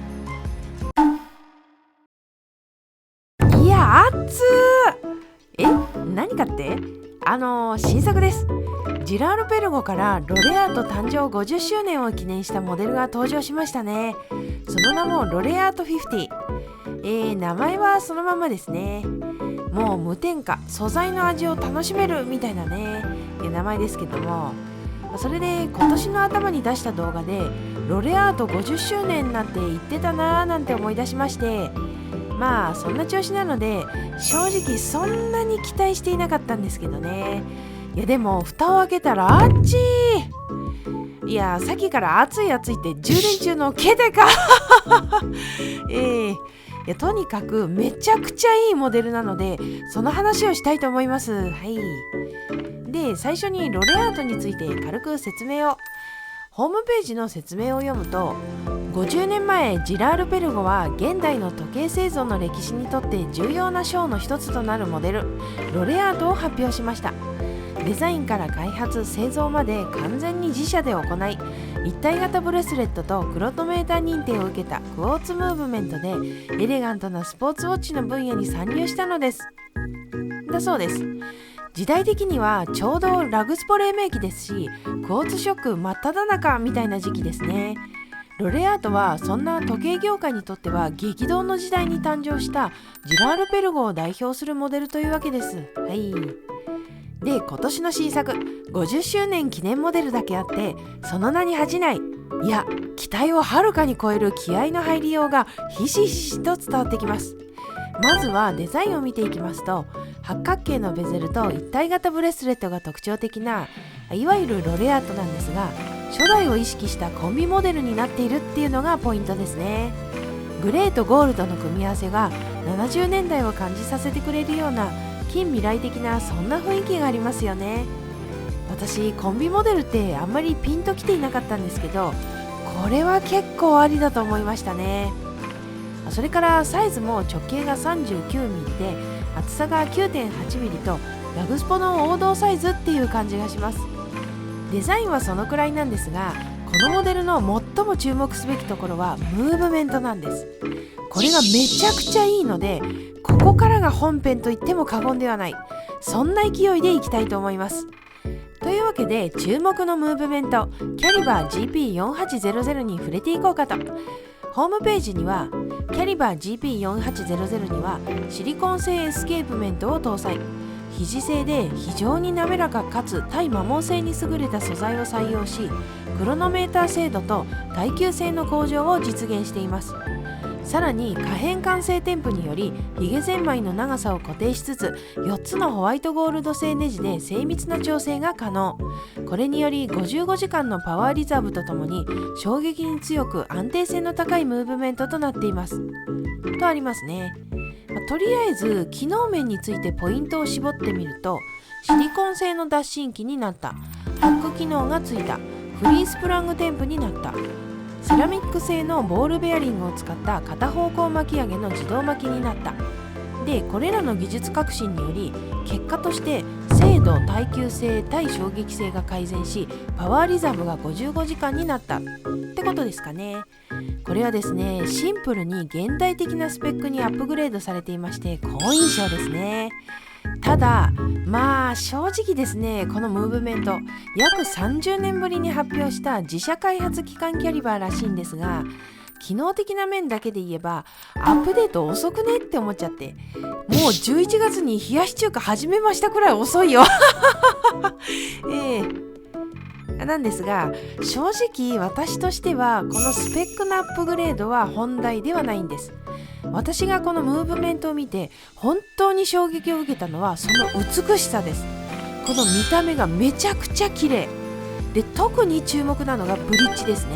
いや、熱ー。何かって？新作です。ジラールペルゴからロレアート誕生50周年を記念したモデルが登場しましたね。その名もロレアート50。名前はそのままですね。もう無添加、素材の味を楽しめるみたいなね、名前ですけども、それで今年の頭に出した動画でロレアート50周年なんて言ってたなーなんて思い出しまして、そんな調子なので正直そんなに期待していなかったんですけどね。いや、でも蓋を開けたらあっちー。いや、さっきから熱い熱いって充電中のケテかいや、とにかくめちゃくちゃいいモデルなので、その話をしたいと思います。で、最初にロレアートについて軽く説明を。ホームページの説明を読むと、50年前ジラール・ペルゴは現代の時計製造の歴史にとって重要な章の一つとなるモデルロレアートを発表しました。デザインから開発製造まで完全に自社で行い、一体型ブレスレットとクロトメーター認定を受けたクォーツムーブメントでエレガントなスポーツウォッチの分野に参入したのです。だそうです。時代的にはちょうどラグスポ黎明期ですし、クォーツショック真っ只中みたいな時期ですね。ロレアートはそんな時計業界にとっては激動の時代に誕生したジラール・ペルゴを代表するモデルというわけです。はい。で、今年の新作50周年記念モデルだけあって、その名に恥じない、いや期待をはるかに超える気合の入りようがひしひしと伝わってきます。まずはデザインを見ていきますと、八角形のベゼルと一体型ブレスレットが特徴的ないわゆるロレアートなんですが、初代を意識したコンビモデルになっているっていうのがポイントですね。グレーとゴールドの組み合わせが70年代を感じさせてくれるような近未来的な、そんな雰囲気がありますよね。私コンビモデルってあんまりピンときていなかったんですけど、これは結構ありだと思いましたね。それからサイズも直径が 39mm で厚さが 9.8mm とラグスポの王道サイズっていう感じがします。デザインはそのくらいなんですが、このモデルの最も注目すべきところはムーブメントなんです。これがめちゃくちゃいいので、ここからが本編と言っても過言ではない、そんな勢いでいきたいと思います。というわけで注目のムーブメントキャリバー GP4800 に触れていこうかと。ホームページにはキャリバー GP4800 にはシリコン製エスケープメントを搭載、肘製で非常に滑らかかつ耐摩耗性に優れた素材を採用し、クロノメーター精度と耐久性の向上を実現しています。さらに可変換性添付によりヒゲゼンマイの長さを固定しつつ、4つのホワイトゴールド製ネジで精密な調整が可能。これにより55時間のパワーリザーブとともに衝撃に強く安定性の高いムーブメントとなっていますとありますね。とりあえず機能面についてポイントを絞ってみると、シリコン製の脱芯機になった、ハック機能がついた、フリースプラング添付になった、セラミック製のボールベアリングを使った片方向巻き上げの自動巻きになった。で、これらの技術革新により結果として精度、耐久性、耐衝撃性が改善し、パワーリザーブが55時間になったってことですかね。これはですね、シンプルに現代的なスペックにアップグレードされていまして、好印象ですね。ただ正直ですね、このムーブメント約30年ぶりに発表した自社開発機関キャリバーらしいんですが、機能的な面だけで言えばアップデート遅くねって思っちゃって、もう11月に冷やし中華始めましたくらい遅いよなんですが、正直私としてはこのスペックのアップグレードは本題ではないんです。私がこのムーブメントを見て本当に衝撃を受けたのはその美しさです。この見た目がめちゃくちゃ綺麗で、特に注目なのがブリッジですね。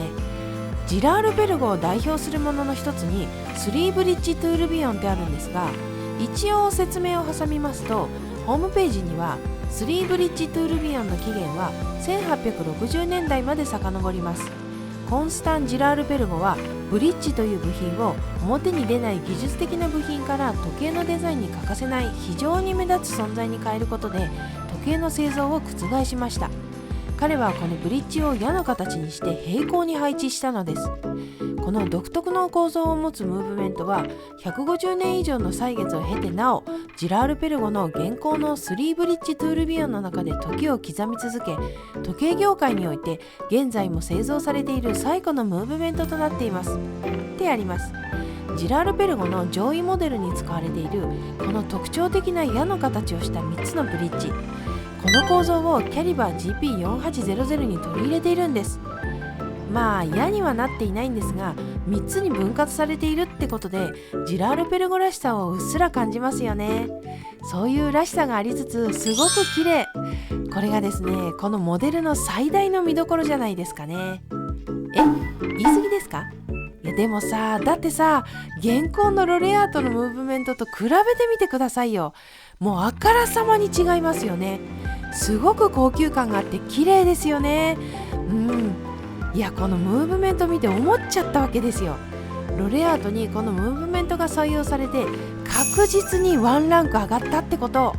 ジラール・ペルゴを代表するものの一つに3ブリッジトゥールビヨンってあるんですが、一応説明を挟みますと、ホームページには3ブリッジトゥールビヨンの起源は1860年代まで遡ります。コンスタン・ジラール・ペルゴはブリッジという部品を表に出ない技術的な部品から時計のデザインに欠かせない非常に目立つ存在に変えることで時計の製造を覆しました。彼はこのブリッジを矢の形にして平行に配置したのです。この独特の構造を持つムーブメントは150年以上の歳月を経てなおジラール・ペルゴの現行の3ブリッジトゥールビヨンの中で時を刻み続け、時計業界において現在も製造されている最古のムーブメントとなっていますってあります。ジラール・ペルゴの上位モデルに使われているこの特徴的な矢の形をした3つのブリッジ、この構造をキャリバー GP4800 に取り入れているんです。矢にはなっていないんですが、3つに分割されているってことでジラール・ペルゴらしさをうっすら感じますよね。そういうらしさがありつつすごく綺麗。これがですね、このモデルの最大の見どころじゃないですかね。言い過ぎですか？いやでもだって現行のロレアートのムーブメントと比べてみてくださいよ。もうあからさまに違いますよね。すごく高級感があって綺麗ですよね。いや、このムーブメント見て思っちゃったわけですよ。ロレアートにこのムーブメントが採用されて確実にワンランク上がったってこと。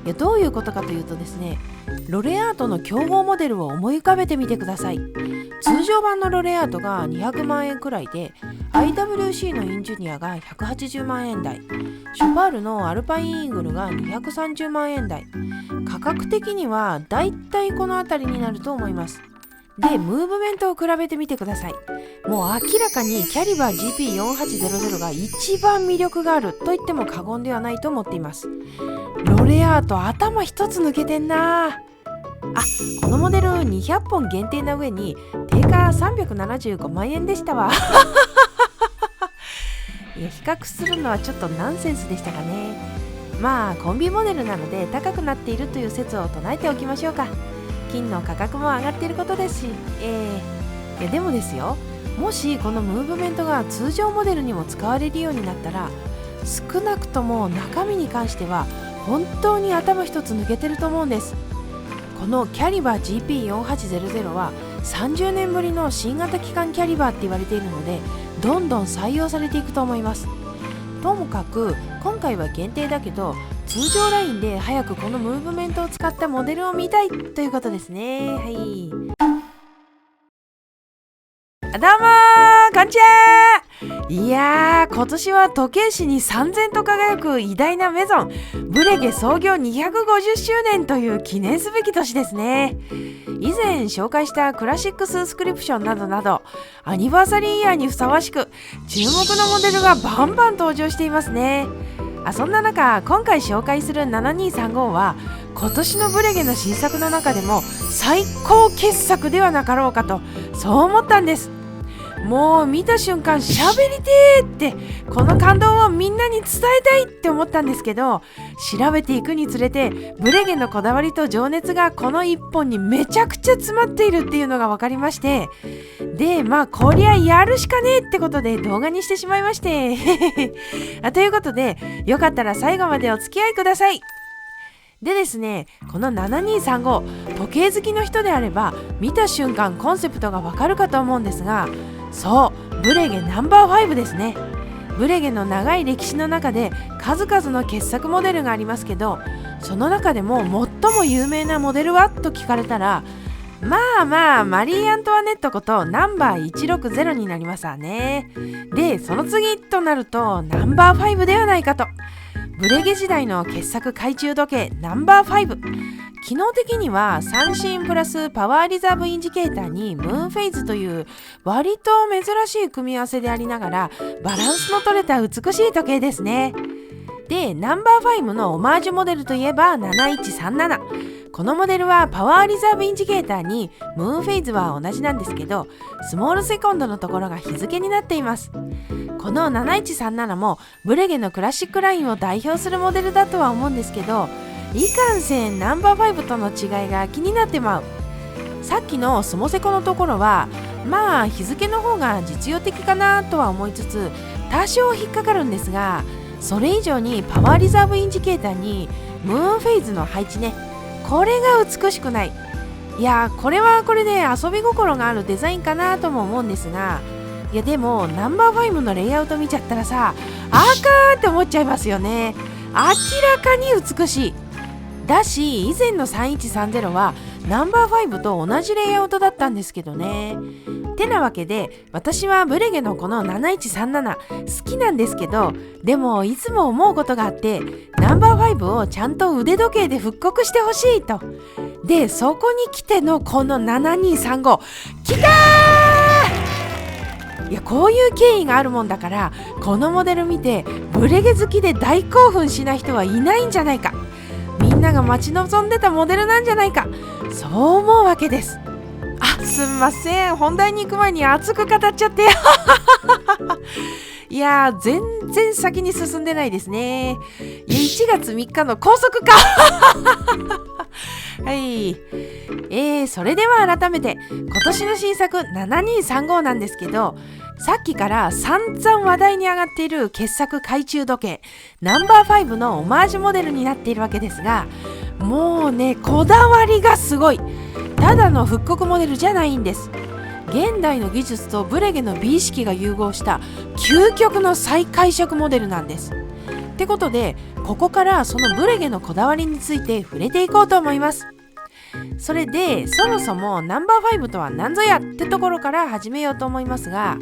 いや、どういうことかというとですね、ロレアートの競合モデルを思い浮かべてみてください。通常版のロレアートが200万円くらいで、 IWC のインジュニアが180万円台、ショパールのアルパインイーグルが230万円台、価格的にはだいたいこの辺りになると思います。で、ムーブメントを比べてみてください。もう明らかにキャリバー GP4800 が一番魅力があると言っても過言ではないと思っています。ロレアート頭一つ抜けてんな。このモデル200本限定な上に定価375万円でしたわいや、比較するのはちょっとナンセンスでしたかね。まあコンビモデルなので高くなっているという説を唱えておきましょうか。金の価格も上がっていることですし、いやでもですよ、もしこのムーブメントが通常モデルにも使われるようになったら、少なくとも中身に関しては本当に頭一つ抜けてると思うんです。このキャリバー GP4800 は30年ぶりの新型機関キャリバーって言われているので、どんどん採用されていくと思います。ともかく今回は限定だけど、通常ラインで早くこのムーブメントを使ったモデルを見たいということですね。はい。どうもー、こんにちは。いやー、今年は時計師に燦然と輝く偉大なメゾンブレゲ創業250周年という記念すべき年ですね。以前紹介したクラシックススクリプションなどなど、アニバーサリーイヤーにふさわしく注目のモデルがバンバン登場していますね。そんな中、今回紹介する7235は今年のブレゲの新作の中でも最高傑作ではなかろうかと、そう思ったんです。もう見た瞬間喋りてーって、この感動をみんなに伝えたいって思ったんですけど、調べていくにつれてブレゲのこだわりと情熱がこの一本にめちゃくちゃ詰まっているっていうのが分かりまして、でこりゃやるしかねえってことで動画にしてしまいましてということで、よかったら最後までお付き合いください。でですね、この7235、時計好きの人であれば見た瞬間コンセプトがわかるかと思うんですが、そうブレゲナンバー5ですね。ブレゲの長い歴史の中で数々の傑作モデルがありますけど、その中でも最も有名なモデルはと聞かれたら、マリー・アントワネットことナンバー160になりますわね。でその次となるとナンバー5ではないかと。ブレゲ時代の傑作懐中時計ナンバー5、機能的には三振プラスパワーリザーブインジケーターにムーンフェイズという割と珍しい組み合わせでありながら、バランスの取れた美しい時計ですね。でナンバー5のオマージュモデルといえば7137、このモデルはパワーリザーブインジケーターにムーンフェイズは同じなんですけど、スモールセコンドのところが日付になっています。この7137もブレゲのクラシックラインを代表するモデルだとは思うんですけど、いかんせんナンバー5との違いが気になってまう。さっきのスモセコのところは日付の方が実用的かなとは思いつつ、多少引っかかるんですが、それ以上にパワーリザーブインジケーターにムーンフェイズの配置ね、これが美しくない。いやこれはこれで遊び心があるデザインかなとも思うんですが、いやでもナンバー5のレイアウト見ちゃったらさ、あかーって思っちゃいますよね。明らかに美しいだし、以前の3130はナンバー5と同じレイアウトだったんですけどね。てなわけで、私はブレゲのこの7137好きなんですけど、でもいつも思うことがあって、ナンバー5をちゃんと腕時計で復刻してほしいと。でそこに来てのこの7235、きたー！いやこういう経緯があるもんだから、このモデル見てブレゲ好きで大興奮しない人はいないんじゃないか、みんなが待ち望んでたモデルなんじゃないか、そう思うわけです。すんません、本題に行く前に熱く語っちゃっていや全然先に進んでないですね。1月3日の高速かはい、それでは改めて今年の新作7235なんですけど、さっきから散々話題に上がっている傑作懐中時計ナンバー5のオマージュモデルになっているわけですが、もうねこだわりがすごい。ただの復刻モデルじゃないんです。現代の技術とブレゲの美意識が融合した究極の再解釈モデルなんです。ってことで、ここからそのブレゲのこだわりについて触れていこうと思います。それでそもそもナンバー5とは何ぞやってところから始めようと思いますが、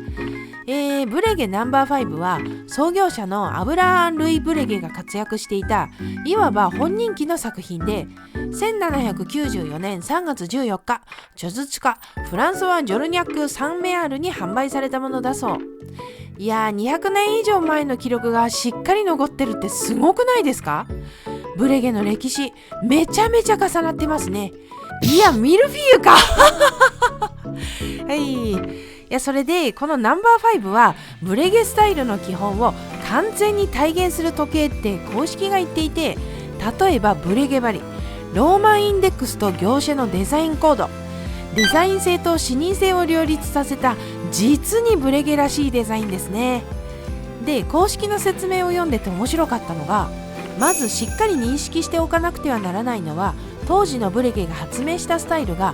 ブレゲナンバー5は創業者のアブラーン・ルイ・ブレゲが活躍していたいわば本人気の作品で、1794年3月14日著述家フランソワ・ジョルニャック・サンメアールに販売されたものだそう。いやー、200年以上前の記録がしっかり残ってるってすごくないですか？ブレゲの歴史めちゃめちゃ重なってますね。いや、ミルフィーユかはい。いや、それでこのナンバー5はブレゲスタイルの基本を完全に体現する時計って公式が言っていて、例えばブレゲ針、ローマンインデックスと業種のデザインコード、デザイン性と視認性を両立させた実にブレゲらしいデザインですね。で、公式の説明を読んでて面白かったのが、まずしっかり認識しておかなくてはならないのは、当時のブレゲが発明したスタイルが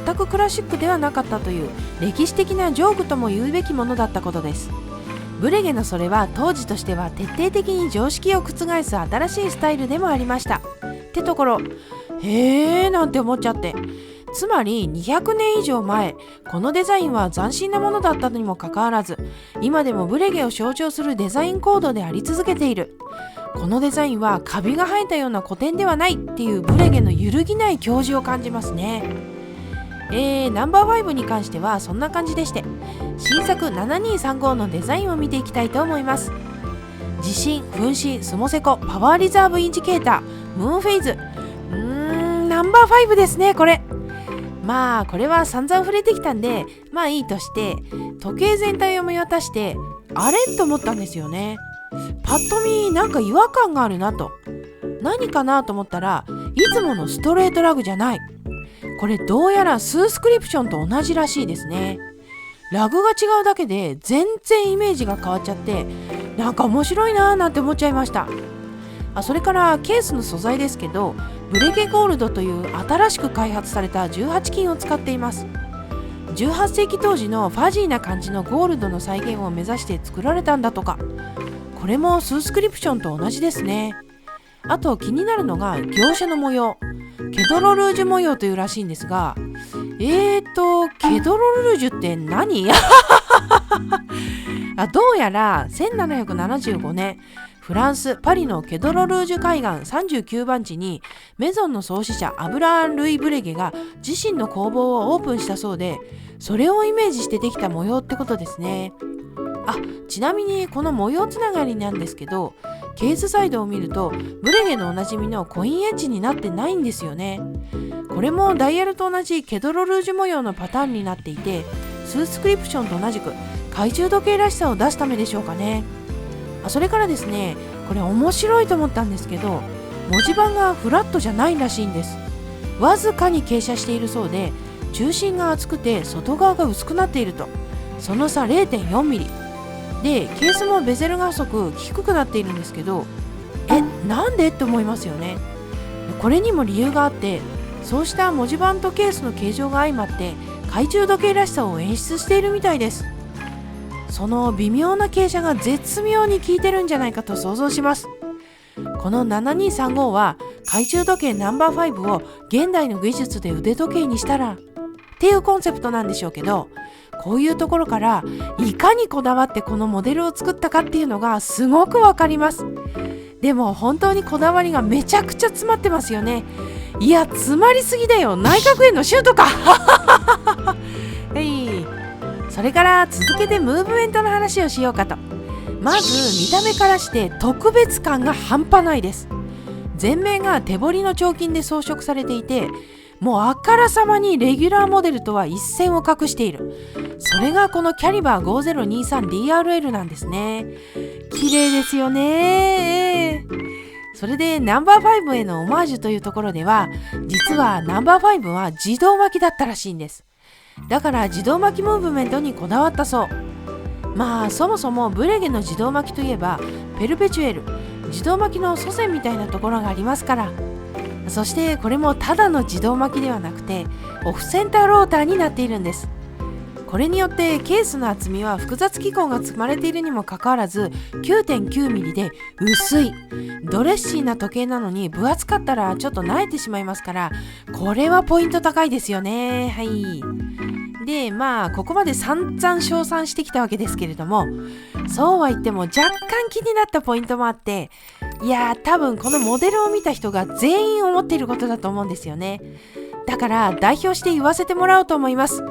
全くクラシックではなかったという歴史的なジョークとも言うべきものだったことです。ブレゲのそれは当時としては徹底的に常識を覆す新しいスタイルでもありましたってところ、へーなんて思っちゃって、つまり200年以上前、このデザインは斬新なものだったのにもかかわらず、今でもブレゲを象徴するデザインコードであり続けている。このデザインはカビが生えたような古典ではないっていうブレゲの揺るぎない矜持を感じますね。ナンバー5に関してはそんな感じでして、新作7235のデザインを見ていきたいと思います。地震、噴振、スモセコ、パワーリザーブインジケーター、ムーンフェイズ、ナンバー5ですね、これ。まあこれは散々触れてきたんでまあいいとして、時計全体を見渡してあれと思ったんですよね。パッと見なんか違和感があるなと。何かなと思ったら、いつものストレートラグじゃない。これどうやらスースクリプションと同じらしいですね。ラグが違うだけで全然イメージが変わっちゃって、なんか面白いなーなんて思っちゃいました。それからケースの素材ですけど、ブレゲゴールドという新しく開発された18金を使っています。18世紀当時のファジーな感じのゴールドの再現を目指して作られたんだとか。これもスースクリプションと同じですね。あと気になるのが業者の模様、ケドロルージュ模様というらしいんですが、ケドロルージュって何どうやら1775年フランス・パリのケドロルージュ海岸39番地にメゾンの創始者アブラーン・ルイ・ブレゲが自身の工房をオープンしたそうで、それをイメージしてできた模様ってことですね。ちなみにこの模様つながりなんですけど、ケースサイドを見るとブレゲのおなじみのコインエッジになってないんですよね。これもダイヤルと同じケドロルージュ模様のパターンになっていて、スースクリプションと同じく懐中時計らしさを出すためでしょうかね。それからですね、これ面白いと思ったんですけど、文字盤がフラットじゃないらしいんです。わずかに傾斜しているそうで、中心が厚くて外側が薄くなっていると。その差 0.4 ミリで、ケースもベゼルが細く低くなっているんですけど、なんでって思いますよね。これにも理由があって、そうした文字盤とケースの形状が相まって懐中時計らしさを演出しているみたいです。その微妙な傾斜が絶妙に効いてるんじゃないかと想像します。この7235は懐中時計ナンバー5を現代の技術で腕時計にしたらっていうコンセプトなんでしょうけど、こういうところからいかにこだわってこのモデルを作ったかっていうのがすごくわかります。でも本当にこだわりがめちゃくちゃ詰まってますよね。いや、詰まりすぎだよ、内閣へのシュートかはい。それから続けてムーブメントの話をしようかと。まず見た目からして特別感が半端ないです。前面が手彫りの彫金で装飾されていて、もうあからさまにレギュラーモデルとは一線を画している。それがこのキャリバー 5023DRL なんですね。綺麗ですよね。それでナンバー5へのオマージュというところでは、実はナンバー5は自動巻きだったらしいんです。だから自動巻きムーブメントにこだわったそう。まあそもそもブレゲの自動巻きといえばペルペチュエル、自動巻きの祖先みたいなところがありますから。そしてこれもただの自動巻きではなくてオフセンターローターになっているんです。これによってケースの厚みは複雑気孔が積まれているにもかかわらず 9.9 ミリで薄い。ドレッシーな時計なのに分厚かったらちょっと萎えてしまいますから、これはポイント高いですよね。はい。でここまで散々称賛してきたわけですけれども、そうは言っても若干気になったポイントもあって、多分このモデルを見た人が全員思っていることだと思うんですよね。だから代表して言わせてもらおうと思います。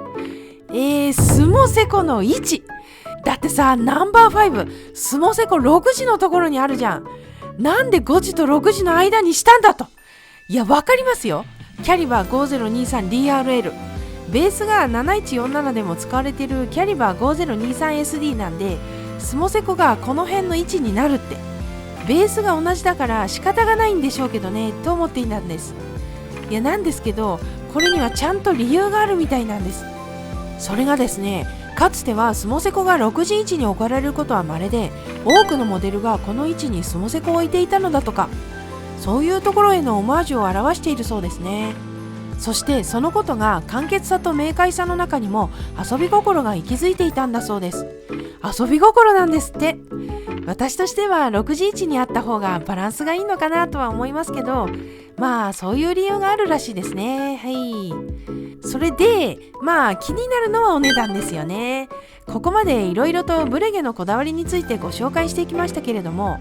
スモセコの位置だってさ、ナンバー5スモセコ6時のところにあるじゃん。なんで5時と6時の間にしたんだと。わかりますよ。キャリバー 5023DRL、 ベースが7147でも使われているキャリバー 5023SD なんで、スモセコがこの辺の位置になるって、ベースが同じだから仕方がないんでしょうけどねと思っていたんです。なんですけど、これにはちゃんと理由があるみたいなんです。それがですね、かつてはスモセコが6時位置に置かれることは稀で、多くのモデルがこの位置にスモセコを置いていたのだとか、そういうところへのオマージュを表しているそうですね。そしてそのことが簡潔さと明快さの中にも遊び心が息づいていたんだそうです。遊び心なんですって。私としては6時位置にあった方がバランスがいいのかなとは思いますけど、そういう理由があるらしいですね。はい。それで気になるのはお値段ですよね。ここまでいろいろとブレゲのこだわりについてご紹介してきましたけれども、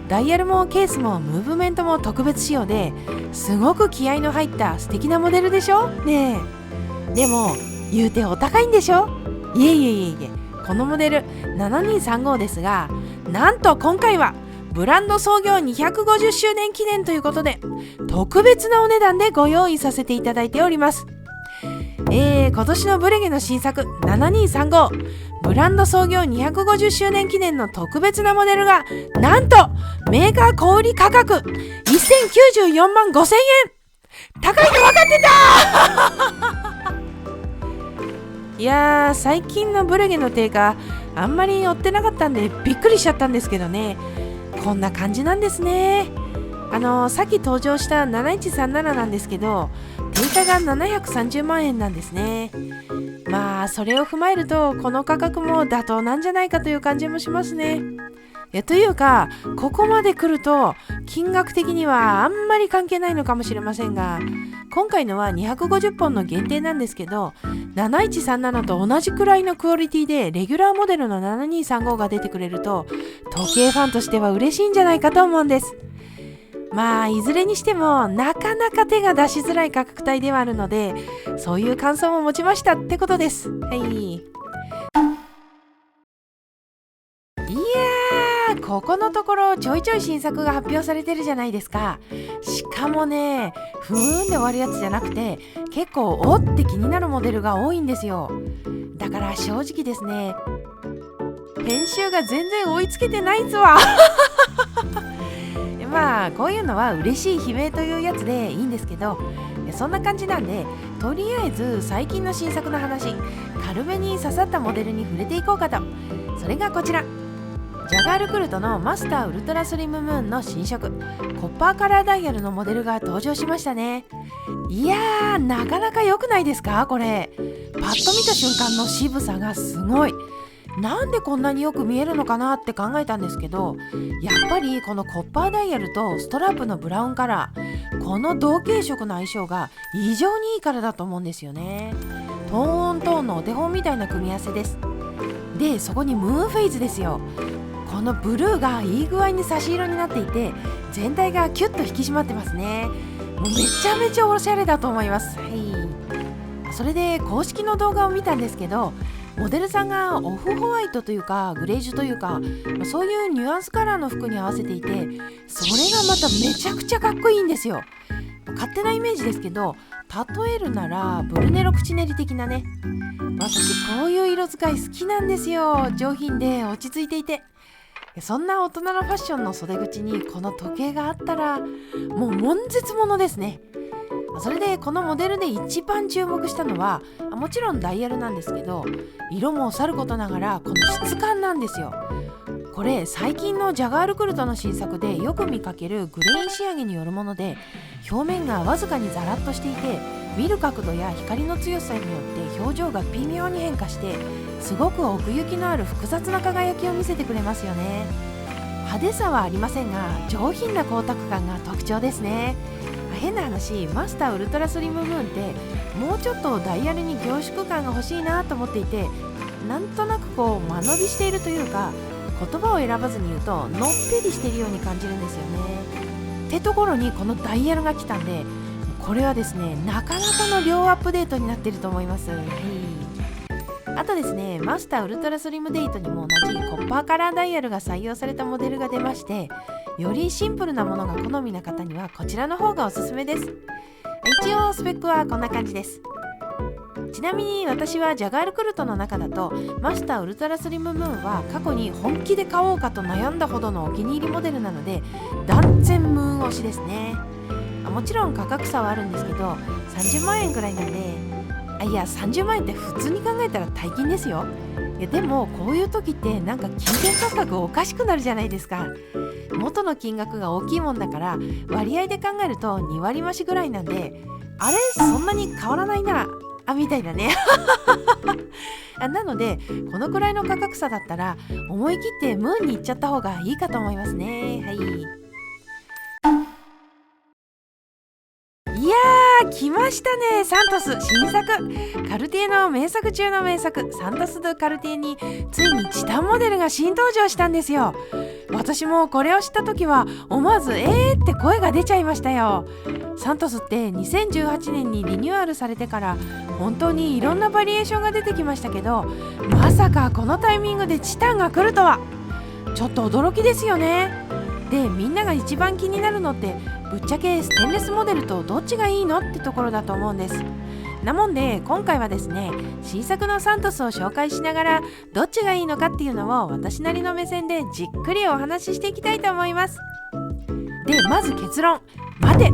ダイヤルもケースもムーブメントも特別仕様ですごく気合の入った素敵なモデルでしょねえ。でも言うてお高いんでしょ。いえ、このモデル7235ですが、なんと今回はブランド創業250周年記念ということで特別なお値段でご用意させていただいております。今年のブレゲの新作7235ブランド創業250周年記念の特別なモデルが、なんとメーカー小売価格1094万5000円。高いの分かってた最近のブレゲの定価あんまり追ってなかったんでびっくりしちゃったんですけどね。こんな感じなんですね。さっき登場した7137なんですけど、定価が730万円なんですね。それを踏まえるとこの価格も妥当なんじゃないかという感じもしますね。というかここまで来ると金額的にはあんまり関係ないのかもしれませんが、今回のは250本の限定なんですけど、7137と同じくらいのクオリティでレギュラーモデルの7235が出てくれると時計ファンとしては嬉しいんじゃないかと思うんです。いずれにしてもなかなか手が出しづらい価格帯ではあるので、そういう感想も持ちましたってことです。はい。ここのところちょいちょい新作が発表されてるじゃないですか。しかもね、ふーんで終わるやつじゃなくて、結構おって気になるモデルが多いんですよ。だから正直ですね、編集が全然追いつけてないぞわこういうのは嬉しい悲鳴というやつでいいんですけど、そんな感じなんで、とりあえず最近の新作の話、軽めに刺さったモデルに触れていこうかと。それがこちら、ジャガールクルトのマスターウルトラスリムムーンの新色コッパーカラーダイヤルのモデルが登場しましたね。なかなか良くないですか。これパッと見た瞬間の渋さがすごい。なんでこんなによく見えるのかなって考えたんですけど、やっぱりこのコッパーダイヤルとストラップのブラウンカラー、この同系色の相性が異常にいいからだと思うんですよね。トーントーンのお手本みたいな組み合わせです。でそこにムーンフェイズですよ。このブルーがいい具合に差し色になっていて、全体がキュッと引き締まってますね。もうめちゃめちゃおしゃれだと思います。それで公式の動画を見たんですけど、モデルさんがオフホワイトというかグレージュというか、そういうニュアンスカラーの服に合わせていて、それがまためちゃくちゃかっこいいんですよ。勝手なイメージですけど、例えるならブルネロ口練り的なね。私こういう色使い好きなんですよ。上品で落ち着いていて、そんな大人のファッションの袖口にこの時計があったらもう悶絶ものですね。それでこのモデルで一番注目したのは、もちろんダイヤルなんですけど、色もさることながらこの質感なんですよ。これ最近のジャガールクルトの新作でよく見かけるグレイン仕上げによるもので、表面がわずかにザラッとしていて見る角度や光の強さによって表情が微妙に変化して、すごく奥行きのある複雑な輝きを見せてくれますよね。派手さはありませんが、上品な光沢感が特徴ですね。変な話、マスターウルトラスリムムーンってもうちょっとダイヤルに凝縮感が欲しいなと思っていて、なんとなく間延びしているというか、言葉を選ばずに言うとのっぺりしているように感じるんですよね。ってところにこのダイヤルが来たんで、これはですね、なかなかの量アップデートになっていると思います。あとですね、マスターウルトラスリムデートにも同じコッパーカラーダイヤルが採用されたモデルが出まして、よりシンプルなものが好みな方にはこちらの方がおすすめです。一応スペックはこんな感じです。ちなみに私はジャガールクルトの中だとマスターウルトラスリムムーンは過去に本気で買おうかと悩んだほどのお気に入りモデルなので、断然ムーン推しですね。もちろん価格差はあるんですけど、30万円くらいなんで、いや30万円って普通に考えたら大金ですよ。いやでもこういう時ってなんか金銭価格おかしくなるじゃないですか。元の金額が大きいもんだから割合で考えると2割増しぐらいなんで、あれそんなに変わらないなみたいなねなのでこのくらいの価格差だったら思い切ってムーンに行っちゃった方がいいかと思いますね。いやー来ましたね、サントス新作。カルティエの名作中の名作、サントス・ド・カルティエについにチタンモデルが新登場したんですよ。私もこれを知った時は思わずって声が出ちゃいましたよ。サントスって2018年にリニューアルされてから本当にいろんなバリエーションが出てきましたけど、まさかこのタイミングでチタンが来るとはちょっと驚きですよね。でみんなが一番気になるのってぶっちゃけステンレスモデルとどっちがいいのってところだと思うんです。なもんで今回はですね、新作のサントスを紹介しながらどっちがいいのかっていうのを私なりの目線でじっくりお話ししていきたいと思います。でまず結論、待て、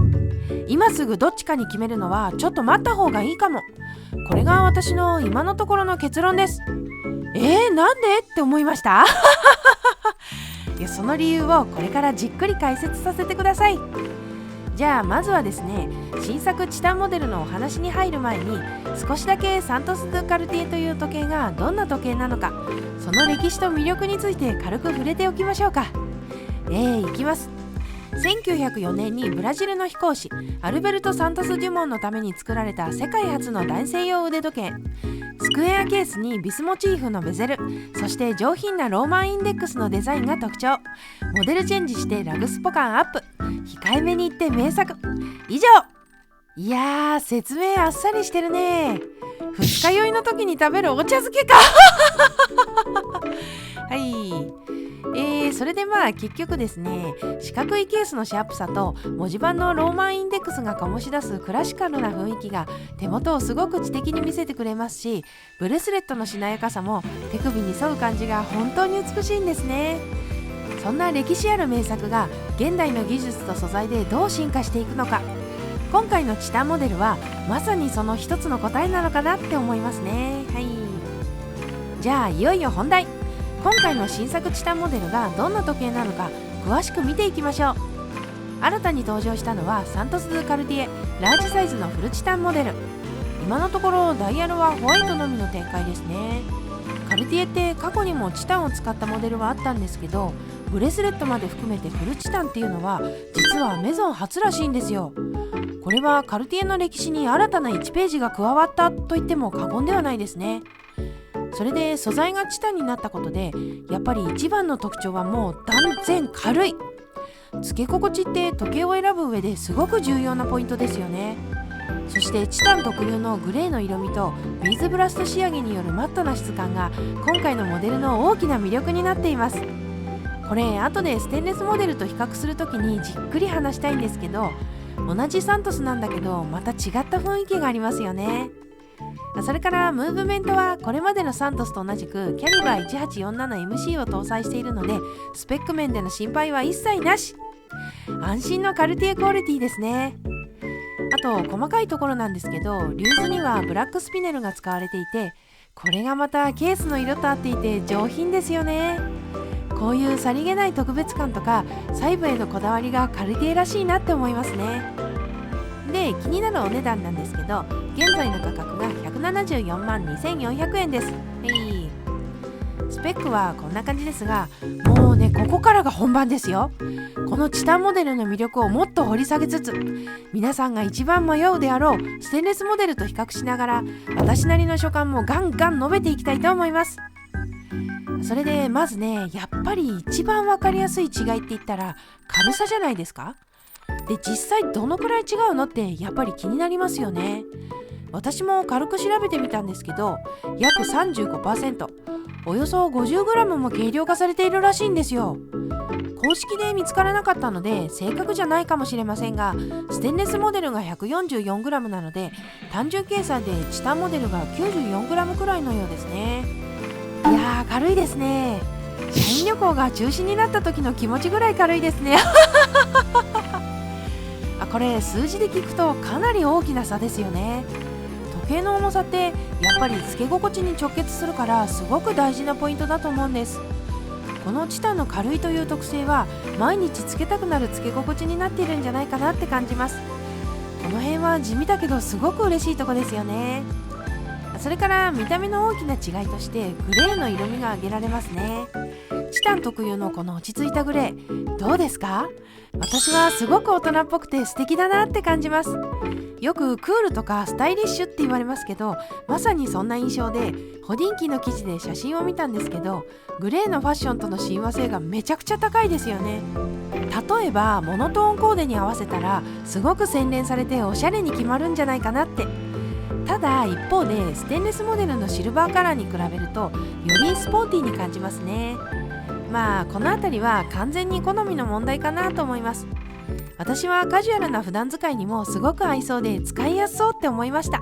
今すぐどっちかに決めるのはちょっと待った方がいいかも。これが私の今のところの結論です。なんでって思いましたいやその理由をこれからじっくり解説させてください。じゃあまずはですね、新作チタンモデルのお話に入る前に少しだけサントス・ドゥ・カルティエという時計がどんな時計なのか、その歴史と魅力について軽く触れておきましょうか。いきます。1904年にブラジルの飛行士アルベルト・サントス・デュモンのために作られた世界初の男性用腕時計。スクエアケースにビスモチーフのベゼル、そして上品なローマンインデックスのデザインが特徴。モデルチェンジしてラグスポ感アップ、控えめに言って名作。以上。いやー説明あっさりしてるね。二日酔いの時に食べるお茶漬けかそれで結局ですね、四角いケースのシャープさと文字盤のローマンインデックスが醸し出すクラシカルな雰囲気が手元をすごく知的に見せてくれますし、ブレスレットのしなやかさも手首に沿う感じが本当に美しいんですね。そんな歴史ある名作が現代の技術と素材でどう進化していくのか、今回のチタンモデルはまさにその一つの答えなのかなって思いますね。じゃあいよいよ本題。今回の新作チタンモデルがどんな時計なのか詳しく見ていきましょう。新たに登場したのはサントス・ドゥ・カルティエラージサイズのフルチタンモデル。今のところダイヤルはホワイトのみの展開ですね。カルティエって過去にもチタンを使ったモデルはあったんですけど、ブレスレットまで含めてフルチタンっていうのは実はメゾン初らしいんですよ。これはカルティエの歴史に新たな1ページが加わったと言っても過言ではないですね。それで素材がチタンになったことで、やっぱり一番の特徴はもう断然軽い。つけ心地って時計を選ぶ上ですごく重要なポイントですよね。そしてチタン特有のグレーの色味とビーズブラスト仕上げによるマットな質感が今回のモデルの大きな魅力になっています。これ後でステンレスモデルと比較するときにじっくり話したいんですけど、同じサントスなんだけどまた違った雰囲気がありますよね。それからムーブメントはこれまでのサントスと同じくキャリバー 1847MC を搭載しているので、スペック面での心配は一切なし。安心のカルティエクオリティですね。あと細かいところなんですけど、リューズにはブラックスピネルが使われていて、これがまたケースの色と合っていて上品ですよね。こういうさりげない特別感とか細部へのこだわりがカルティエらしいなって思いますね。で、気になるお値段なんですけど、現在の価格が174万2400円です。スペックはこんな感じですが、もうね、ここからが本番ですよ。このチタンモデルの魅力をもっと掘り下げつつ、皆さんが一番迷うであろうステンレスモデルと比較しながら、私なりの所感もガンガン述べていきたいと思います。それでまずね、やっぱり一番わかりやすい違いって言ったら軽さじゃないですか。で、実際どのくらい違うのってやっぱり気になりますよね。私も軽く調べてみたんですけど、約 35%、およそ 50g も軽量化されているらしいんですよ。公式で見つからなかったので正確じゃないかもしれませんが、ステンレスモデルが 144g なので、単純計算でチタンモデルが 94g くらいのようですね。いやー、軽いですね。社員旅行が中止になった時の気持ちぐらい軽いですねこれ数字で聞くとかなり大きな差ですよね。時計の重さってやっぱりつけ心地に直結するから、すごく大事なポイントだと思うんです。このチタンの軽いという特性は毎日つけたくなるつけ心地になっているんじゃないかなって感じます。この辺は地味だけどすごく嬉しいとこですよね。それから見た目の大きな違いとしてグレーの色味が挙げられますね。チタン特有のこの落ち着いたグレー、どうですか？私はすごく大人っぽくて素敵だなって感じます。よくクールとかスタイリッシュって言われますけど、まさにそんな印象で、ホディンキーの記事で写真を見たんですけど、グレーのファッションとの親和性がめちゃくちゃ高いですよね。例えばモノトーンコーデに合わせたらすごく洗練されておしゃれに決まるんじゃないかなって。ただ一方でステンレスモデルのシルバーカラーに比べるとよりスポーティーに感じますね。まあこのあたりは完全に好みの問題かなと思います。私はカジュアルな普段使いにもすごく合いそうで使いやすそうって思いました。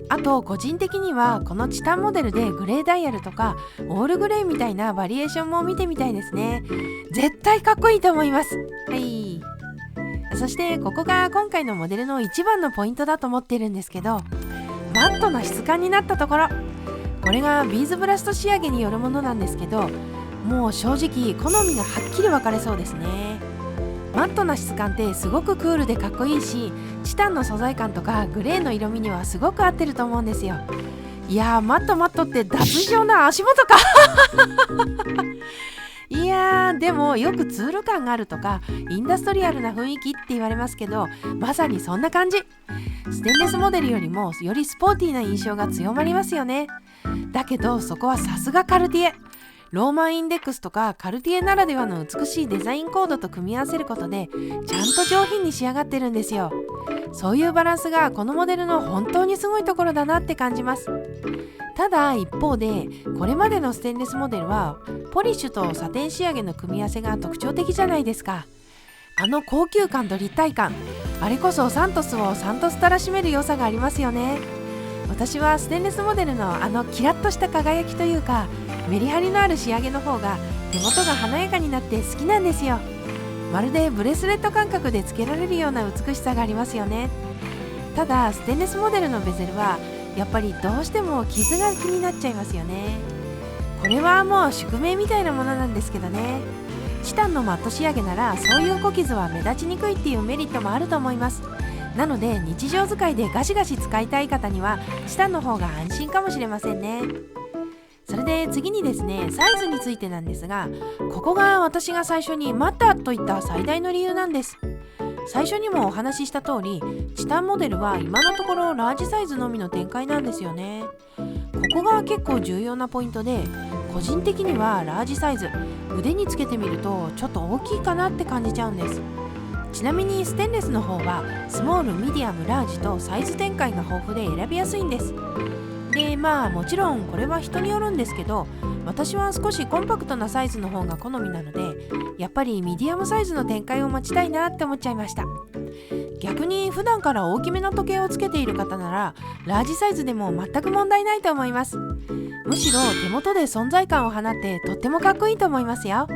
あと個人的にはこのチタンモデルでグレーダイヤルとかオールグレーみたいなバリエーションも見てみたいですね。絶対かっこいいと思います。そしてここが今回のモデルの一番のポイントだと思っているんですけど、マットな質感になったところ、これがビーズブラスト仕上げによるものなんですけど、もう正直好みがはっきり分かれそうですね。マットな質感ってすごくクールでかっこいいし、チタンの素材感とかグレーの色味にはすごく合ってると思うんですよ。いやー、マットって脱衣所の足元かいやー、でもよくツール感があるとかインダストリアルな雰囲気って言われますけど、まさにそんな感じ。ステンレスモデルよりもよりスポーティーな印象が強まりますよね。だけどそこはさすがカルティエ。ローマンインデックスとかカルティエならではの美しいデザインコードと組み合わせることでちゃんと上品に仕上がってるんですよ。そういうバランスがこのモデルの本当にすごいところだなって感じます。ただ一方で、これまでのステンレスモデルはポリッシュとサテン仕上げの組み合わせが特徴的じゃないですか。あの高級感と立体感、あれこそサントスをサントスたらしめる良さがありますよね。私はステンレスモデルのあのキラッとした輝きというかメリハリのある仕上げの方が手元が華やかになって好きなんですよ。まるでブレスレット感覚でつけられるような美しさがありますよね。ただステンレスモデルのベゼルはやっぱりどうしても傷が気になっちゃいますよね。これはもう宿命みたいなものなんですけどね。チタンのマット仕上げならそういう小傷は目立ちにくいっていうメリットもあると思います。なので日常使いでガシガシ使いたい方にはチタンの方が安心かもしれませんね。それで次にですね、サイズについてなんですが、ここが私が最初にマッタといった最大の理由なんです。最初にもお話しした通り、チタンモデルは今のところラージサイズのみの展開なんですよね。ここが結構重要なポイントで、個人的にはラージサイズ、腕につけてみるとちょっと大きいかなって感じちゃうんです。ちなみにステンレスの方はスモール、ミディアム、ラージとサイズ展開が豊富で選びやすいんです。で、まあもちろんこれは人によるんですけど、私は少しコンパクトなサイズの方が好みなので、やっぱりミディアムサイズの展開を待ちたいなって思っちゃいました。逆に普段から大きめの時計をつけている方ならラージサイズでも全く問題ないと思います。むしろ手元で存在感を放ってとってもかっこいいと思いますよ。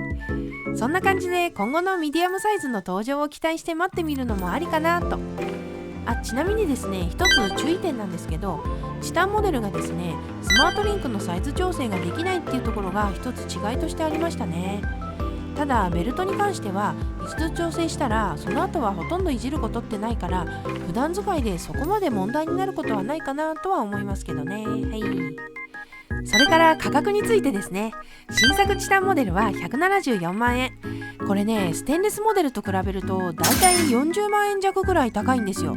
そんな感じで今後のミディアムサイズの登場を期待して待ってみるのもありかなと。ちなみにですね、一つ注意点なんですけど、チタンモデルがですね、スマートリンクのサイズ調整ができないっていうところが一つ違いとしてありましたね。ただベルトに関しては一度調整したらその後はほとんどいじることってないから、普段使いでそこまで問題になることはないかなとは思いますけどね。はい。それから価格についてですね。新作チタンモデルは174万円。これね、ステンレスモデルと比べるとだいたい40万円弱ぐらい高いんですよ。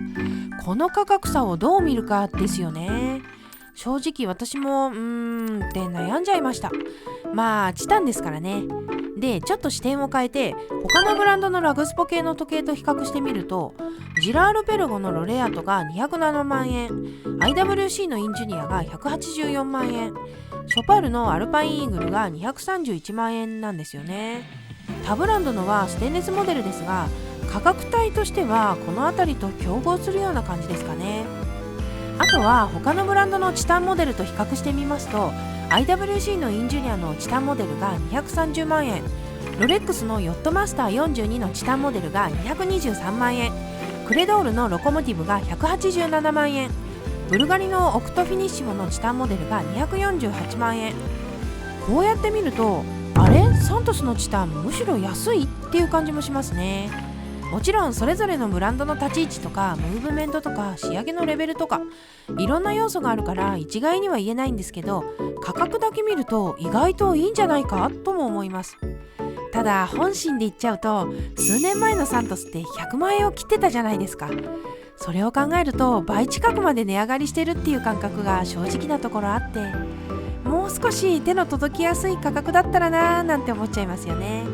この価格差をどう見るかですよね。正直私もって悩んじゃいました。まあチタンですからね。でちょっと視点を変えて他のブランドのラグスポ系の時計と比較してみると、ジラールペルゴのロレアトが207万円、 IWC のインジュニアが184万円、ショパールのアルパインイーグルが231万円なんですよね。他ブランドのはステンレスモデルですが、価格帯としてはこの辺りと競合するような感じですかね。あとは他のブランドのチタンモデルと比較してみますと、 IWC のインジュニアのチタンモデルが230万円、ロレックスのヨットマスター42のチタンモデルが223万円、クレドールのロコモティブが187万円、ブルガリのオクトフィニッシモのチタンモデルが248万円。こうやって見ると、あれサントスのチタンむしろ安いっていう感じもしますね。もちろんそれぞれのブランドの立ち位置とかムーブメントとか仕上げのレベルとかいろんな要素があるから一概には言えないんですけど、価格だけ見ると意外といいんじゃないかとも思います。ただ本心で言っちゃうと、数年前のサントスって100万円を切ってたじゃないですか。それを考えると倍近くまで値上がりしてるっていう感覚が正直なところあって、もう少し手の届きやすい価格だったらなーなんて思っちゃいますよね。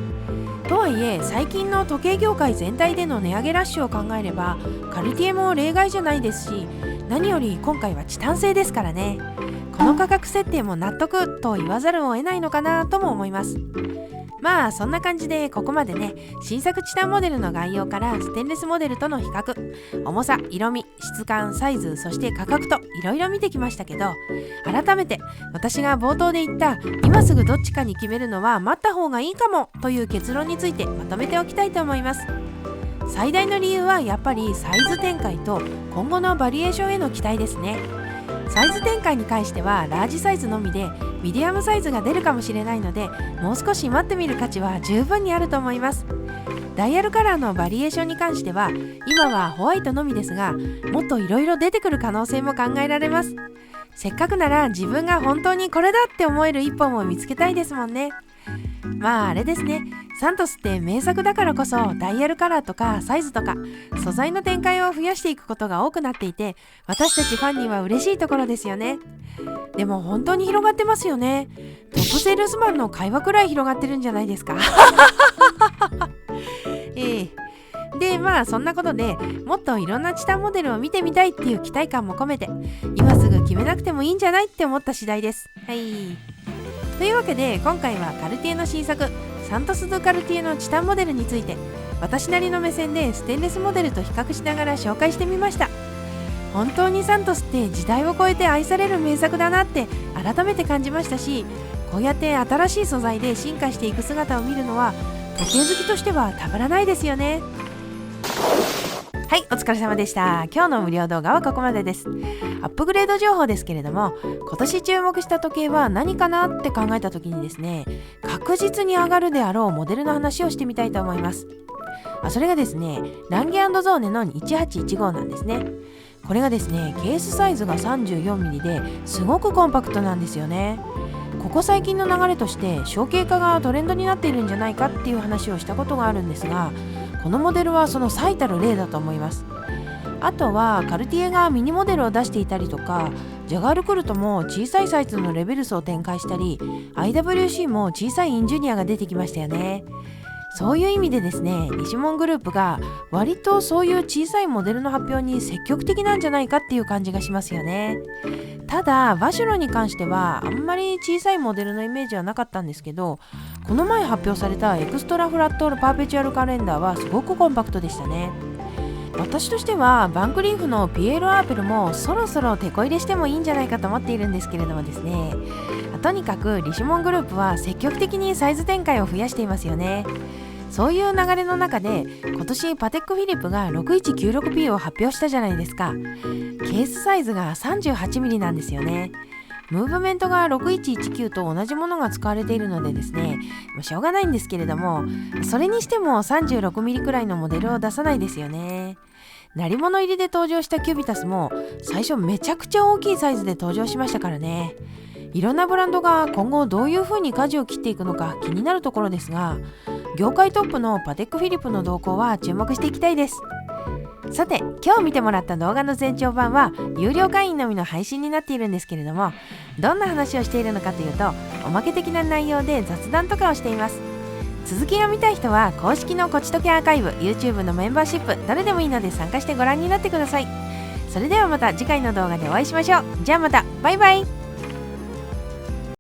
とはいえ最近の時計業界全体での値上げラッシュを考えればカルティエも例外じゃないですし、何より今回はチタン製ですからね。この価格設定も納得と言わざるを得ないのかなとも思います。まあそんな感じでここまでね、新作チタンモデルの概要からステンレスモデルとの比較、重さ、色味、質感、サイズ、そして価格といろいろ見てきましたけど、改めて私が冒頭で言った今すぐどっちかに決めるのは待った方がいいかもという結論についてまとめておきたいと思います。最大の理由はやっぱりサイズ展開と今後のバリエーションへの期待ですね。サイズ展開に関してはラージサイズのみでミディアムサイズが出るかもしれないので、もう少し待ってみる価値は十分にあると思います。ダイヤルカラーのバリエーションに関しては今はホワイトのみですが、もっといろいろ出てくる可能性も考えられます。せっかくなら自分が本当にこれだって思える一本を見つけたいですもんね。まああれですね、サントスって名作だからこそダイヤルカラーとかサイズとか素材の展開を増やしていくことが多くなっていて、私たちファンには嬉しいところですよね。でも本当に広がってますよね。トップセールスマンの会話くらい広がってるんじゃないですか。でまあそんなことでもっといろんなチタンモデルを見てみたいっていう期待感も込めて、今すぐ決めなくてもいいんじゃないって思った次第です。はい。というわけで今回はカルティエの新作サントス・ドゥ・カルティエのチタンモデルについて私なりの目線でステンレスモデルと比較しながら紹介してみました。本当にサントスって時代を超えて愛される名作だなって改めて感じましたし、こうやって新しい素材で進化していく姿を見るのは時計好きとしてはたまらないですよね。はい、お疲れ様でした。今日の無料動画はここまでです。アップグレード情報ですけれども、今年注目した時計は何かなって考えた時にですね、確実に上がるであろうモデルの話をしてみたいと思います。それがですね、ランゲ&ゾーネの1815なんですね。これがですね、ケースサイズが 34mm ですごくコンパクトなんですよね。ここ最近の流れとして小径化がトレンドになっているんじゃないかっていう話をしたことがあるんですが、このモデルはその最たる例だと思います。あとはカルティエがミニモデルを出していたりとか、ジャガールクルトも小さいサイズのレベルスを展開したり、 IWC も小さいインジュニアが出てきましたよね。そういう意味でですね、リシモングループが割とそういう小さいモデルの発表に積極的なんじゃないかっていう感じがしますよね。ただバシュロに関してはあんまり小さいモデルのイメージはなかったんですけど、この前発表されたエクストラフラットパーペチュアルカレンダーはすごくコンパクトでしたね。私としてはバンクリーフのピエール・アーペルもそろそろ手こ入れしてもいいんじゃないかと思っているんですけれどもですね、とにかくリシモングループは積極的にサイズ展開を増やしていますよね。そういう流れの中で今年パテックフィリップが 6196P を発表したじゃないですか。ケースサイズが 38mm なんですよね。ムーブメントが6119と同じものが使われているのでですね、しょうがないんですけれども、それにしても 36mm くらいのモデルを出さないですよね。鳴り物入りで登場したキュビタスも最初めちゃくちゃ大きいサイズで登場しましたからね。いろんなブランドが今後どういう風に舵を切っていくのか気になるところですが、業界トップのパテックフィリップの動向は注目していきたいです。さて、今日見てもらった動画の全長版は有料会員のみの配信になっているんですけれども、どんな話をしているのかというと、おまけ的な内容で雑談とかをしています。続きが見たい人は公式のこちとけアーカイブ、 YouTube のメンバーシップ、誰でもいいので参加してご覧になってください。それではまた次回の動画でお会いしましょう。じゃあまた、バイバイ。